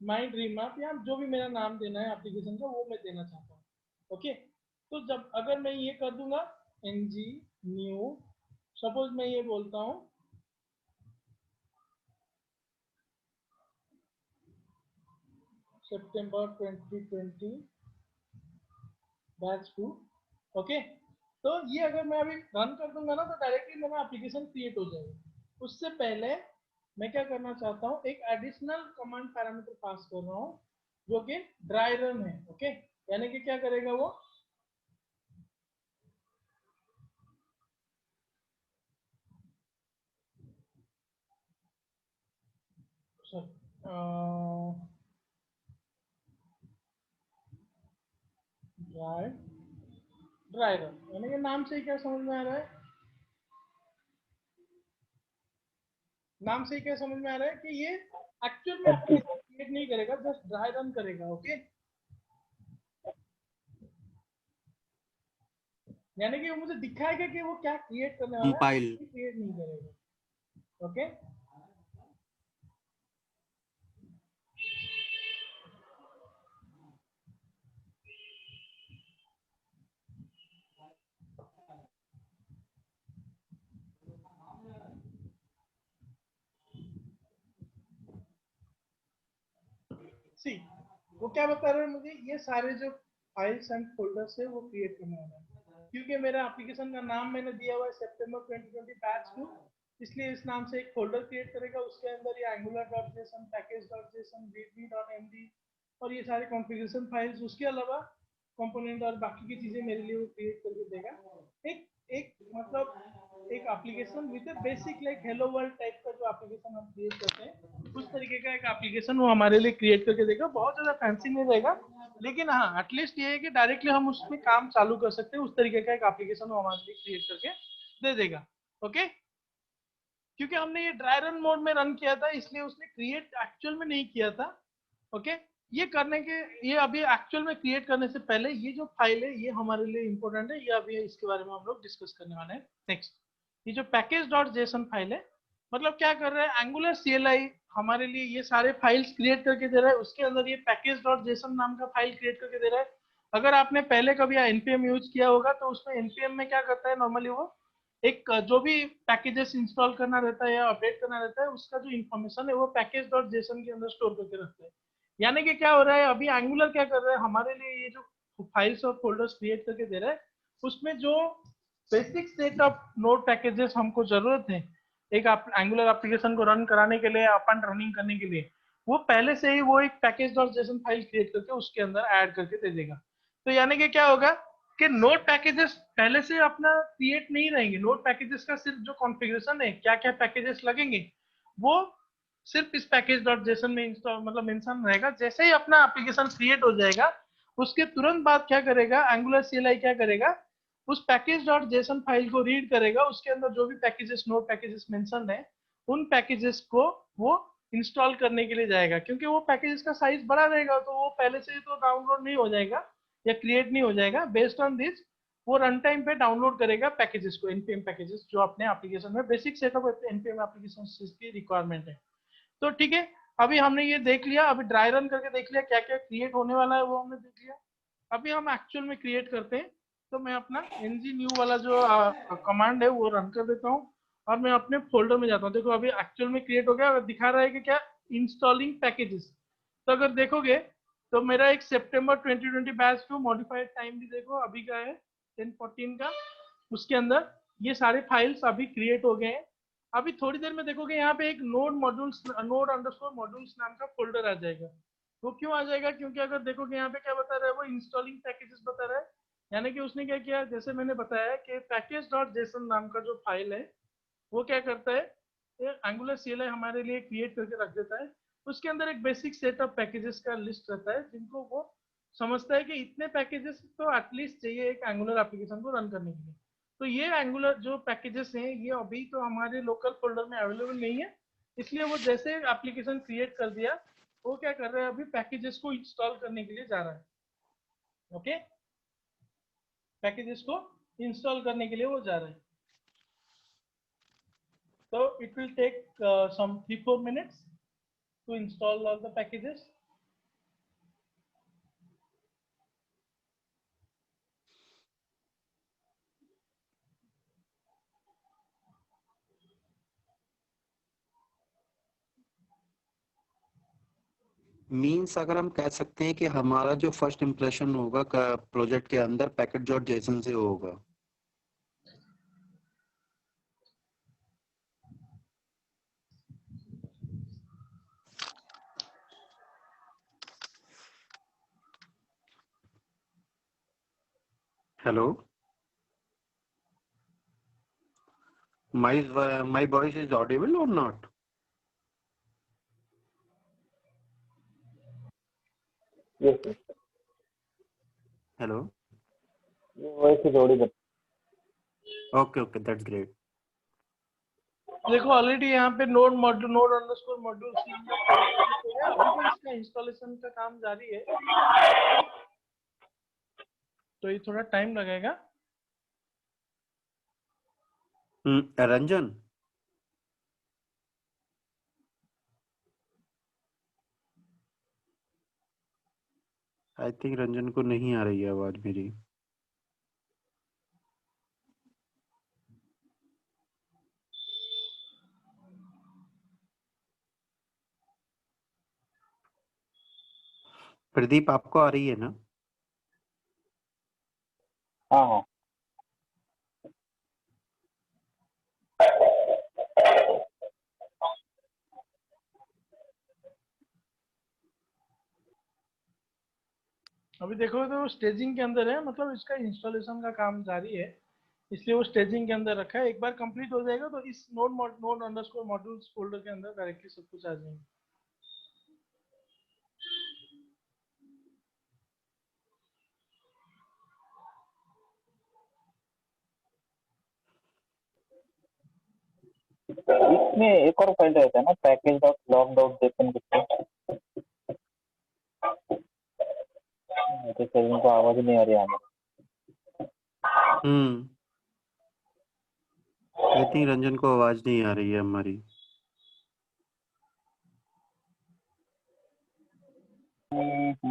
my dream app, या जो भी मेरा नाम देना है एप्लीकेशन का वो मैं देना चाहता हूँ। ओके, तो जब अगर मैं ये कर दूंगा NG न्यू, सपोज मैं ये बोलता हूँ सितंबर 2020 बैच 2। ओके, तो ये अगर मैं अभी रन कर दूंगा ना तो डायरेक्टली मेरा एप्लीकेशन क्रिएट हो जाएगा। उससे पहले मैं क्या करना चाहता हूँ, एक एडिशनल कमांड पैरामीटर पास कर रहा हूँ जो कि ड्राई रन है। ओके, यानी कि क्या करेगा वो, ड्राई ड्राई रन, यानी कि नाम से ही क्या समझ में आ रहा है, नाम से ही क्या समझ में आ रहा है कि ये एक्चुअल में एप्लीकेशन क्रिएट नहीं करेगा, जस्ट ड्राई रन करेगा। ओके, यानी कि वो मुझे दिखाएगा कि वो क्या क्रिएट करने वाला है, कंपाइल क्रिएट नहीं करेगा। ओके, सी वो क्या बता रहे हैं मुझे, ये सारे जो फाइल्स एंड फोल्डर्स है वो क्रिएट करने वाला है। क्योंकि मेरा एप्लीकेशन का नाम मैंने दिया हुआ है सितंबर 2020 बैच 2, इसलिए इस नाम से एक फोल्डर क्रिएट करेगा। उसके अंदर ये angular.json package.json readme.md और ये सारे कॉन्फ़िगरेशन फाइल्स, उसके अलावा कंपोनेंट और बाकी की चीजें मेरे लिए वो क्रिएट करके देगा। एक एक मतलब एक application with a basic like hello world type का जो एप्लीकेशन हम क्रिएट करते हैं उस तरीके का एक एप्लीकेशन वो हमारे लिए क्रिएट करके देगा। बहुत ज्यादा फैंसी नहीं रहेगा, लेकिन हाँ एटलीस्ट ये है कि डायरेक्टली हम उसमें काम चालू कर सकते हैं। उस तरीके का एक एप्लीकेशन वो हमारे लिए क्रिएट करके दे देगा। ओके, क्योंकि हमने ये ड्राई रन मोड में रन किया था, इसलिए उसने क्रिएट एक्चुअल में नहीं किया था। ओके, ये करने के, ये अभी एक्चुअल में क्रिएट करने से पहले ये जो फाइल है ये हमारे लिए इंपॉर्टेंट है, ये अभी इसके बारे में हम लोग डिस्कस करने वाले हैं। नेक्स्ट, ये जो पैकेज डॉट जेसन फाइल है, मतलब क्या कर रहा है एंगुलर सीएलआई हमारे लिए ये सारे फाइल्स क्रिएट करके दे रहा है, उसके अंदर ये पैकेज डॉट जेसन नाम का फाइल क्रिएट करके दे रहा है। अगर आपने पहले कभी एनपीएम यूज किया होगा तो उसमें एनपीएम में क्या करता है नॉर्मली, वो एक जो भी पैकेजेस इंस्टॉल करना रहता है या अपडेट करना रहता है उसका जो इन्फॉर्मेशन है वो पैकेज डॉट जेसन के अंदर स्टोर करके रखता है। यानी कि क्या हो रहा है अभी एंगुलर क्या कर रहा है हमारे लिए, ये जो फाइल्स और फोल्डर्स क्रिएट करके दे रहा है उसमें जो basic set of node packages हमको जरूरत है एक एंगुलर एप्लीकेशन को रन कराने के लिए, अपन रनिंग करने के लिए, वो पहले से ही वो एक package dot JSON file create करके उसके अंदर ऐड करके दे देगा। तो यानी कि क्या होगा कि नोड पैकेजेस पहले से अपना क्रिएट नहीं रहेंगे, नोड पैकेजेस का सिर्फ जो कॉन्फ़िगरेशन है क्या क्या पैकेजेस लगेंगे वो सिर्फ इस पैकेज डॉट जेसन में इंस्टॉल मतलब मेंशन रहेगा। जैसे ही अपना एप्लीकेशन क्रिएट हो जाएगा उसके तुरंत बाद क्या करेगा एंगुलर सीएलआई क्या करेगा, उस पैकेज डॉट जेसन फाइल को रीड करेगा, उसके अंदर जो भी पैकेजेस नोड पैकेजेस मेंशन है उन पैकेजेस को वो इंस्टॉल करने के लिए जाएगा। क्योंकि वो पैकेजेस का साइज बड़ा रहेगा तो वो पहले से ही तो डाउनलोड नहीं हो जाएगा या क्रिएट नहीं हो जाएगा। बेस्ड ऑन दिस वो रन टाइम पे डाउनलोड करेगा पैकेजेस को, एनपीएम पैकेजेस जो अपने एप्लीकेशन में बेसिक सेटअप एनपीएम एप्लीकेशन की रिक्वायरमेंट है। तो ठीक है, अभी हमने ये देख लिया, अभी ड्राई रन करके देख लिया क्या क्या क्रिएट होने वाला है वो हमने देख लिया। अभी हम एक्चुअल में क्रिएट करते हैं। तो मैं अपना ng new वाला जो कमांड है वो रन कर देता हूँ और मैं अपने फोल्डर में जाता हूँ। देखो अभी एक्चुअल में क्रिएट हो गया, दिखा रहा है कि क्या इंस्टॉलिंग पैकेजेस। तो अगर देखोगे तो मेरा एक सितंबर 2020 बैच टू मॉडिफाइड टाइम भी देखो अभी का है 10:14 का, उसके अंदर ये सारे फाइल्स अभी क्रिएट हो गए हैं। अभी थोड़ी देर में देखोगे यहाँ पे एक node modules node underscore modules नाम का फोल्डर आ जाएगा। वो क्यों आ जाएगा, क्योंकि अगर देखोगे यहाँ पे क्या बता रहा है वो इंस्टॉलिंग पैकेजेस बता रहा है। यानी कि उसने क्या किया, जैसे मैंने बताया कि पैकेज डॉट जेसन नाम का जो फाइल है वो क्या करता है, एंगुलर सीएलआई हमारे लिए क्रिएट करके रख देता है। उसके अंदर एक बेसिक सेट ऑफ पैकेजेस का लिस्ट रहता है जिनको वो समझता है कि इतने पैकेजेस तो एटलीस्ट चाहिए एक एंगुलर एप्लीकेशन को रन करने के लिए। तो ये एंगुलर जो पैकेजेस हैं ये अभी तो हमारे लोकल फोल्डर में अवेलेबल नहीं है, इसलिए वो जैसे एप्लीकेशन क्रिएट कर दिया वो क्या कर रहा है अभी पैकेजेस को इंस्टॉल करने के लिए जा रहा है। ओके, पैकेजेस को इंस्टॉल करने के लिए वो जा रहा है। So it will take some 3-4 minutes to install all the packages. Means अगर हम कह सकते हैं कि हमारा जो फर्स्ट इम्प्रेशन होगा प्रोजेक्ट के अंदर पैकेज डॉट जेसन से होगा। Hello, my voice is audible or not? Yes, yes. Hello. Your voice is audible. Okay, that's great. देखो ऑलरेडी यहाँ पे node module node underscore module अभी भी इसका इंस्टॉलेशन का काम जारी है तो ये थोड़ा टाइम लगेगा। रंजन, आई थिंक रंजन को नहीं आ रही है आवाज मेरी। प्रदीप, आपको आ रही है ना? हाँ हाँ। अभी देखो तो स्टेजिंग के अंदर है, मतलब इसका इंस्टॉलेशन का काम जारी है इसलिए वो स्टेजिंग के अंदर रखा है। एक बार कंप्लीट हो जाएगा तो इस नोड अंडरस्कोर मॉड्यूल्स फोल्डर के अंदर डायरेक्टली सब कुछ आ जाएगा। इसमें एक और फाइल रहता है ना, package dot log dot JSON करके। तो सर इनको आवाज नहीं आ रही है हम्म, आई थिंक रंजन को आवाज नहीं आ रही है हमारी। हमारे।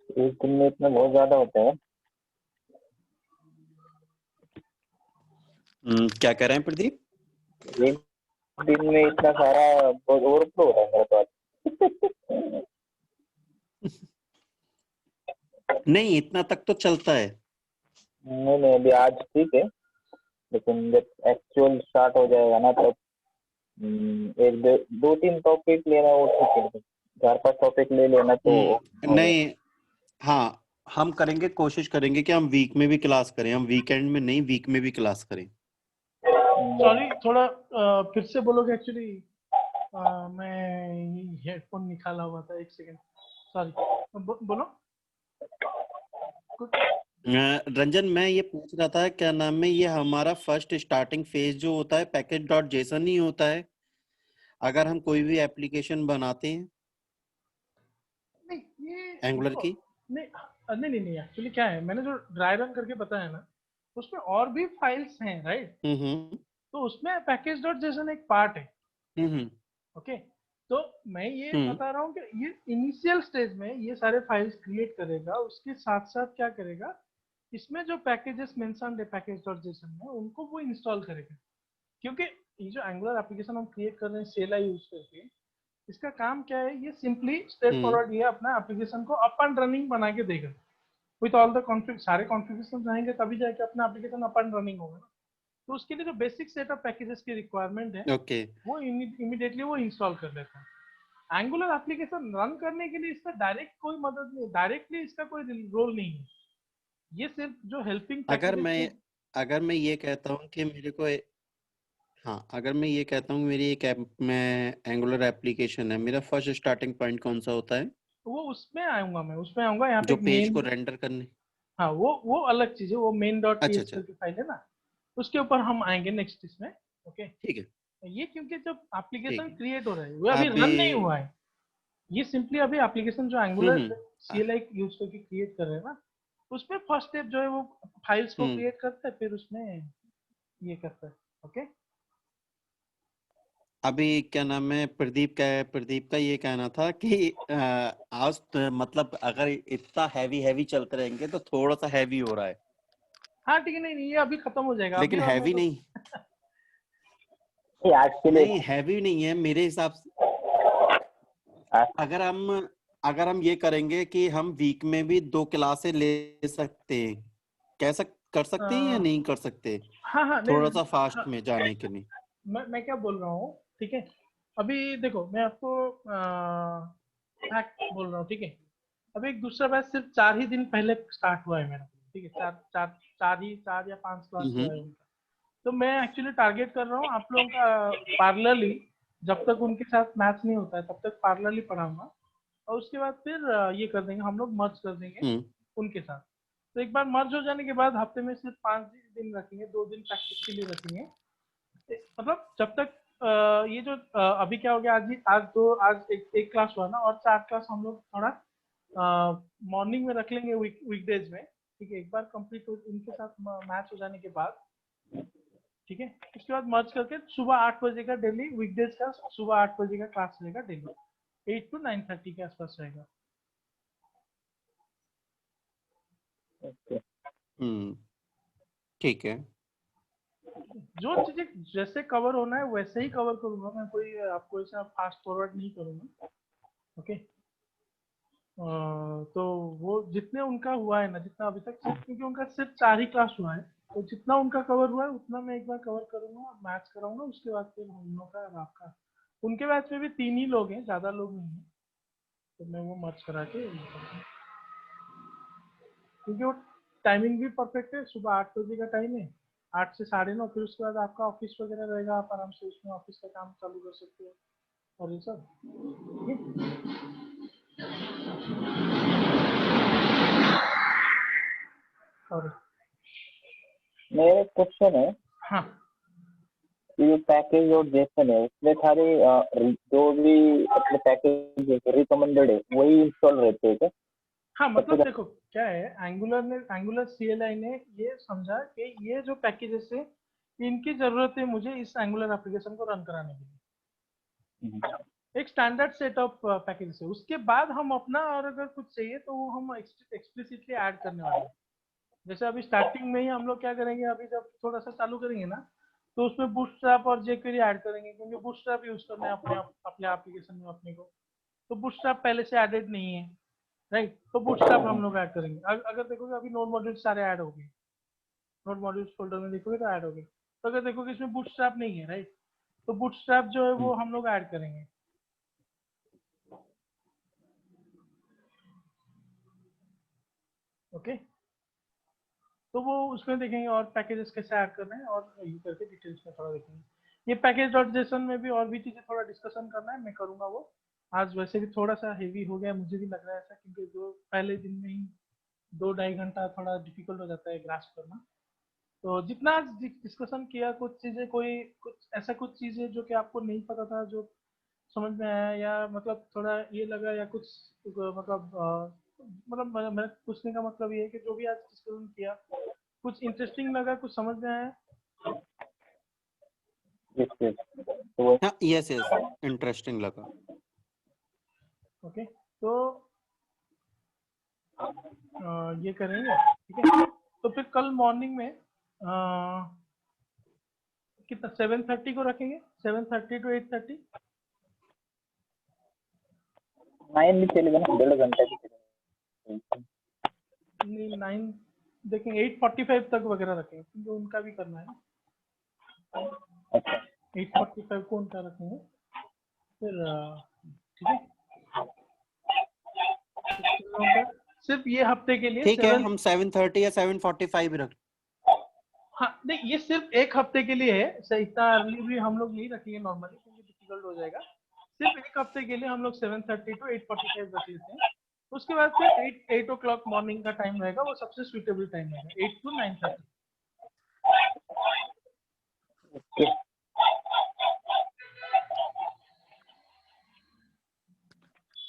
एक दिन में इतना बहुत ज्यादा होता है। क्या कह रहे हैं प्रदीप? एक दिन में इतना सारा बहुत ओवरफ्लो हो रहा है मेरे पास। नहीं, इतना तक तो चलता है। नहीं नहीं, अभी आज ठीक है, लेकिन जब एक्चुअल स्टार्ट हो जाएगा ना तब एक दो तीन टॉपिक लेना वो ठीक है, 4-5 टॉपिक ले लेना तो हो जाएगा। नहीं, हाँ, हम करेंगे, कोशिश करेंगे कि हम वीक में भी क्लास करें, हम वीकेंड में नहीं, वीक में भी क्लास करें। सॉरी, थोड़ा फिर से बोलोगे? एक्चुअली मैं हेडफोन निकाला हुआ था, एक सेकेंड, सॉरी। बोलो कुछ। रंजन, मैं ये पूछ रहा था, क्या नाम है, ये हमारा फर्स्ट स्टार्टिंग फेज जो होता है पैकेज डॉट जेसन ही होता है अगर हम कोई भी एप्लीकेशन बनाते हैं नहीं, ये एंगुलर देखो, की? नहीं नहीं नहीं, एक्चुअली क्या है, मैंने जो ड्राई रन करके बताया ना, उसमें और भी फाइल्स हैं, राइट? हम्म तो उसमें पैकेज डॉट जेसन एक पार्ट है। हम्म ओके, तो मैं ये हम्म बता रहा हूँ कि ये इनिशियल स्टेज में ये सारे फाइल्स क्रिएट करेगा, उसके साथ साथ क्या करेगा, इसमें जो पैकेजेस मेंशन्ड है पैकेज डॉट जेसन में, उनको वो इंस्टॉल करेगा। क्योंकि ये जो एंगुलर एप्लीकेशन हम क्रिएट कर रहे हैं सेला यूज करके, इसका काम क्या है, ये सिंपली स्ट्रेट हम्म फॉरवर्ड ये अपना एप्लीकेशन को अप एंड रनिंग बना के देगा। विथ ऑल द कॉन्फ़िग, सारे कॉन्फ़िगरेशन रहेंगे तभी जाके अपना एप्लीकेशन अप एंड रनिंग होगा ना। तो उसके लिए जो बेसिक सेट ऑफ पैकेजेस की रिक्वायरमेंट है, ओके। वो इमीडिएटली वो इंस्टॉल कर लेता है। एंगुलर एप्लीकेशन रन करने के लिए इसका डायरेक्ट कोई मदद नहीं, डायरेक्टली इसका कोई रोल नहीं है। ये सिर्फ जो हेल्पिंग अगर पैकेजेस मैं के। अगर मैं ये कहता हूँ कि मेरे को हाँ, अगर मैं ये कहता हूँ मेरी एक ऐप में एंगुलर एप्लीकेशन है, मेरा फर्स्ट स्टार्टिंग पॉइंट कौन सा होता है? वो उसमें आऊंगा, मैं उसमें आऊंगा, यहाँ पे जो एक पेज मेन। को रेंडर करने। हाँ, वो अलग चीज है, वो मेन डॉट अच्छा पीएचपी अच्छा, की फाइल है ना, उसके ऊपर हम आएंगे नेक्स्ट इसमें। ओके, ठीक है ये क्योंकि जब ठीक एप्लीकेशन है। क्रिएट हो रहा है, वो अभी अभी रन नहीं हुआ है। ये सिंपली अभी एप्लीकेशन जो एंगुलर हम्म सीएलआई यूज करके क्रिएट कर रहे हैं ना, उसमें फर्स्ट स्टेप जो है वो फाइल्स को हम्म क्रिएट करता है, फिर उसमें ये करता है। ओके, अभी क्या नाम है, प्रदीप का ये कहना था कि आज मतलब अगर इतना हैवी हैवी चलते रहेंगे तो थोड़ा सा हैवी हो रहा है, हाँ ठीक है, नहीं नहीं, ये अभी खत्म हो जाएगा, अभी लेकिन हम हैवी नहीं। ये आज के लिए नहीं, हैवी नहीं है मेरे हिसाब से। आज अगर हम अगर हम ये करेंगे कि हम वीक में भी 2 क्लासें ले सकते हैं, कर सकते हैं या अ, नहीं कर सकते, हाँ हाँ, नहीं थोड़ा नहीं, सा फास्ट हाँ, में जाने के लिए? मैं क्या बोल रहा हूँ, ठीक है। अभी देखो, मैं आपको फैक्ट बोल रहा हूँ, ठीक है। अब एक दूसरा बैच सिर्फ 4 ही दिन पहले स्टार्ट हुआ है मेरा, ठीक है, चार या 5 क्लास हुआ है उनका। तो मैं एक्चुअली टारगेट कर रहा हूँ आप लोगों का पार्लरली, जब तक उनके साथ मैच नहीं होता है तब तक पार्लरली पढ़ाऊंगा, और उसके बाद फिर ये कर देंगे हम लोग, मर्ज कर देंगे उनके साथ। तो एक बार मर्ज हो जाने के बाद हफ्ते में सिर्फ 5 दिन रखेंगे, 2 दिन प्रैक्टिस के लिए रखेंगे। मतलब जब तक ये जो अभी क्या हो गया, आज एक क्लास हुआ ना, और 4 क्लास हम लोग थोड़ा मॉर्निंग में रख लेंगे, वीकडेज में, ठीक है। एक बार कंप्लीट हो इनके साथ मैच हो जाने के बाद, ठीक है, उसके बाद मर्ज करके सुबह 8 बजे का डेली, वीकडेज का सुबह 8 बजे का क्लास रहेगा डेली, 8 to 9:30 के आसपास रहेगा। ठीक है। जो चीजें जैसे कवर होना है वैसे ही कवर करूंगा मैं, कोई आपको ऐसा फास्ट फॉरवर्ड नहीं करूंगा, ओके। तो वो जितने उनका हुआ है ना, जितना अभी तक, सिर्फ क्योंकि उनका सिर्फ 4 ही क्लास हुआ है, तो जितना उनका कवर हुआ है उतना मैं एक बार कवर करूंगा, मैच कराऊंगा, उसके बाद फिर हम लोग का और आपका। उनके बैच में भी 3 ही लोग हैं, ज्यादा लोग नहीं है, तो मैं वो मैच करा के, क्योंकि वो टाइमिंग भी परफेक्ट है, सुबह 8 बजे का टाइम है, 8 से 9:30, फिर उसके बाद आपका ऑफिस वगैरह रहेगा, आप आराम से उसमें ऑफिस का काम चालू कर सकते हो और ये सब, ठीक है। और मेरा क्वेश्चन है हाँ, कि जो पैकेज और जेसन है उसमें सारे जो भी अपने पैकेज रिकमेंडेड है वही इंस्टॉल रहते हैं क्या? हाँ, मतलब सबसे देखो क्या है, एंगुलर CLI ने ये समझा कि ये जो पैकेजेस है इनकी जरूरत है मुझे इस एंगुलर एप्लीकेशन को रन कराने के लिए, एक स्टैंडर्ड सेट ऑफ पैकेजेस है। उसके बाद हम अपना, और अगर कुछ चाहिए तो वो हम एक्सप्लिसिटली ऐड करने वाले हैं। जैसे अभी स्टार्टिंग में ही हम लोग क्या करेंगे, अभी जब थोड़ा सा चालू करेंगे ना, तो उसमें बूटस्ट्रैप और jQuery ऐड करेंगे, क्योंकि बूटस्ट्रैप यूज करना है अपने एप्लीकेशन में अपने को, तो बूटस्ट्रैप पहले से एडेड नहीं है, राइट। तो बूटस्ट्रैप हम लोग ऐड करेंगे। अगर देखोगे अभी नोड मॉड्यूल्स सारे ऐड हो गए, नोड मॉड्यूल्स फोल्डर में देखोगे तो ऐड हो गए। तो अगर देखोगे इसमें बूटस्ट्रैप नहीं है, राइट, तो बूटस्ट्रैप जो है वो हम लोग ऐड करेंगे, ओके। तो वो उसमें देखेंगे और पैकेजेस कैसे ऐड करना है, और ये करके डिटेल्स में थोड़ा देखेंगे। ये पैकेज डॉट जेसन में भी और भी चीजें थोड़ा डिस्कशन करना है, मैं करूंगा वो। आज वैसे भी थोड़ा सा हेवी हो गया, मुझे भी लग रहा है ऐसा, क्योंकि जो पहले दिन में ही 2-2.5 घंटा थोड़ा डिफिकल्ट हो जाता है ग्रास्प करना। तो जितना आज डिस्कशन किया, कुछ चीजें, कुछ चीजें जो कि आपको नहीं पता था, जो समझ में आया, या मतलब थोड़ा ये लगा, या कुछ मतलब मेरा पूछने का मतलब ये है कि जो भी आज डिस्कशन किया, कुछ इंटरेस्टिंग लगा, कुछ समझ में आया? तो हाँ, यस यस, इंटरेस्टिंग लगा। ओके, तो ये करेंगे, ठीक है। तो फिर कल मॉर्निंग में कितना 7:30 को रखेंगे, 7:30 to 8:30। 9 भी चलेगा ना, 1.5 घंटा भी चलेगा। नहीं, 9 देखेंगे, 8:45 तक वगैरह रखेंगे, क्योंकि उनका भी करना है ना। अच्छा 8:45 को उनका रखेंगे, फिर ठीक है। तो तुम लोगों का सिर्फ ये हफ्ते के लिए ठीक है, 7, हम 7:30 या 7:45 रख। हाँ नहीं, ये सिर्फ एक हफ्ते के लिए है, सही, इतना अर्ली भी हम लोग नहीं रखेंगे नॉर्मली, क्योंकि डिफिकल्ट हो जाएगा। सिर्फ एक हफ्ते के लिए हम लोग 7:30 to 8:45 रख लेते हैं। उसके बाद फिर 8 o'clock मॉर्निंग का टाइम रहेगा, वो सबसे सुइटेबल टाइम रहेगा, 8 to 9:30।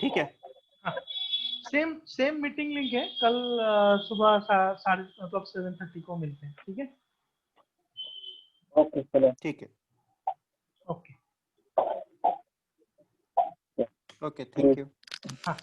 ठीक है, हाँ, सेम मीटिंग लिंक है, कल सुबह साढ़े मतलब 7:30 को मिलते हैं, ठीक है। ओके चलो ठीक है, ओके, ओके, थैंक यू। हाँ।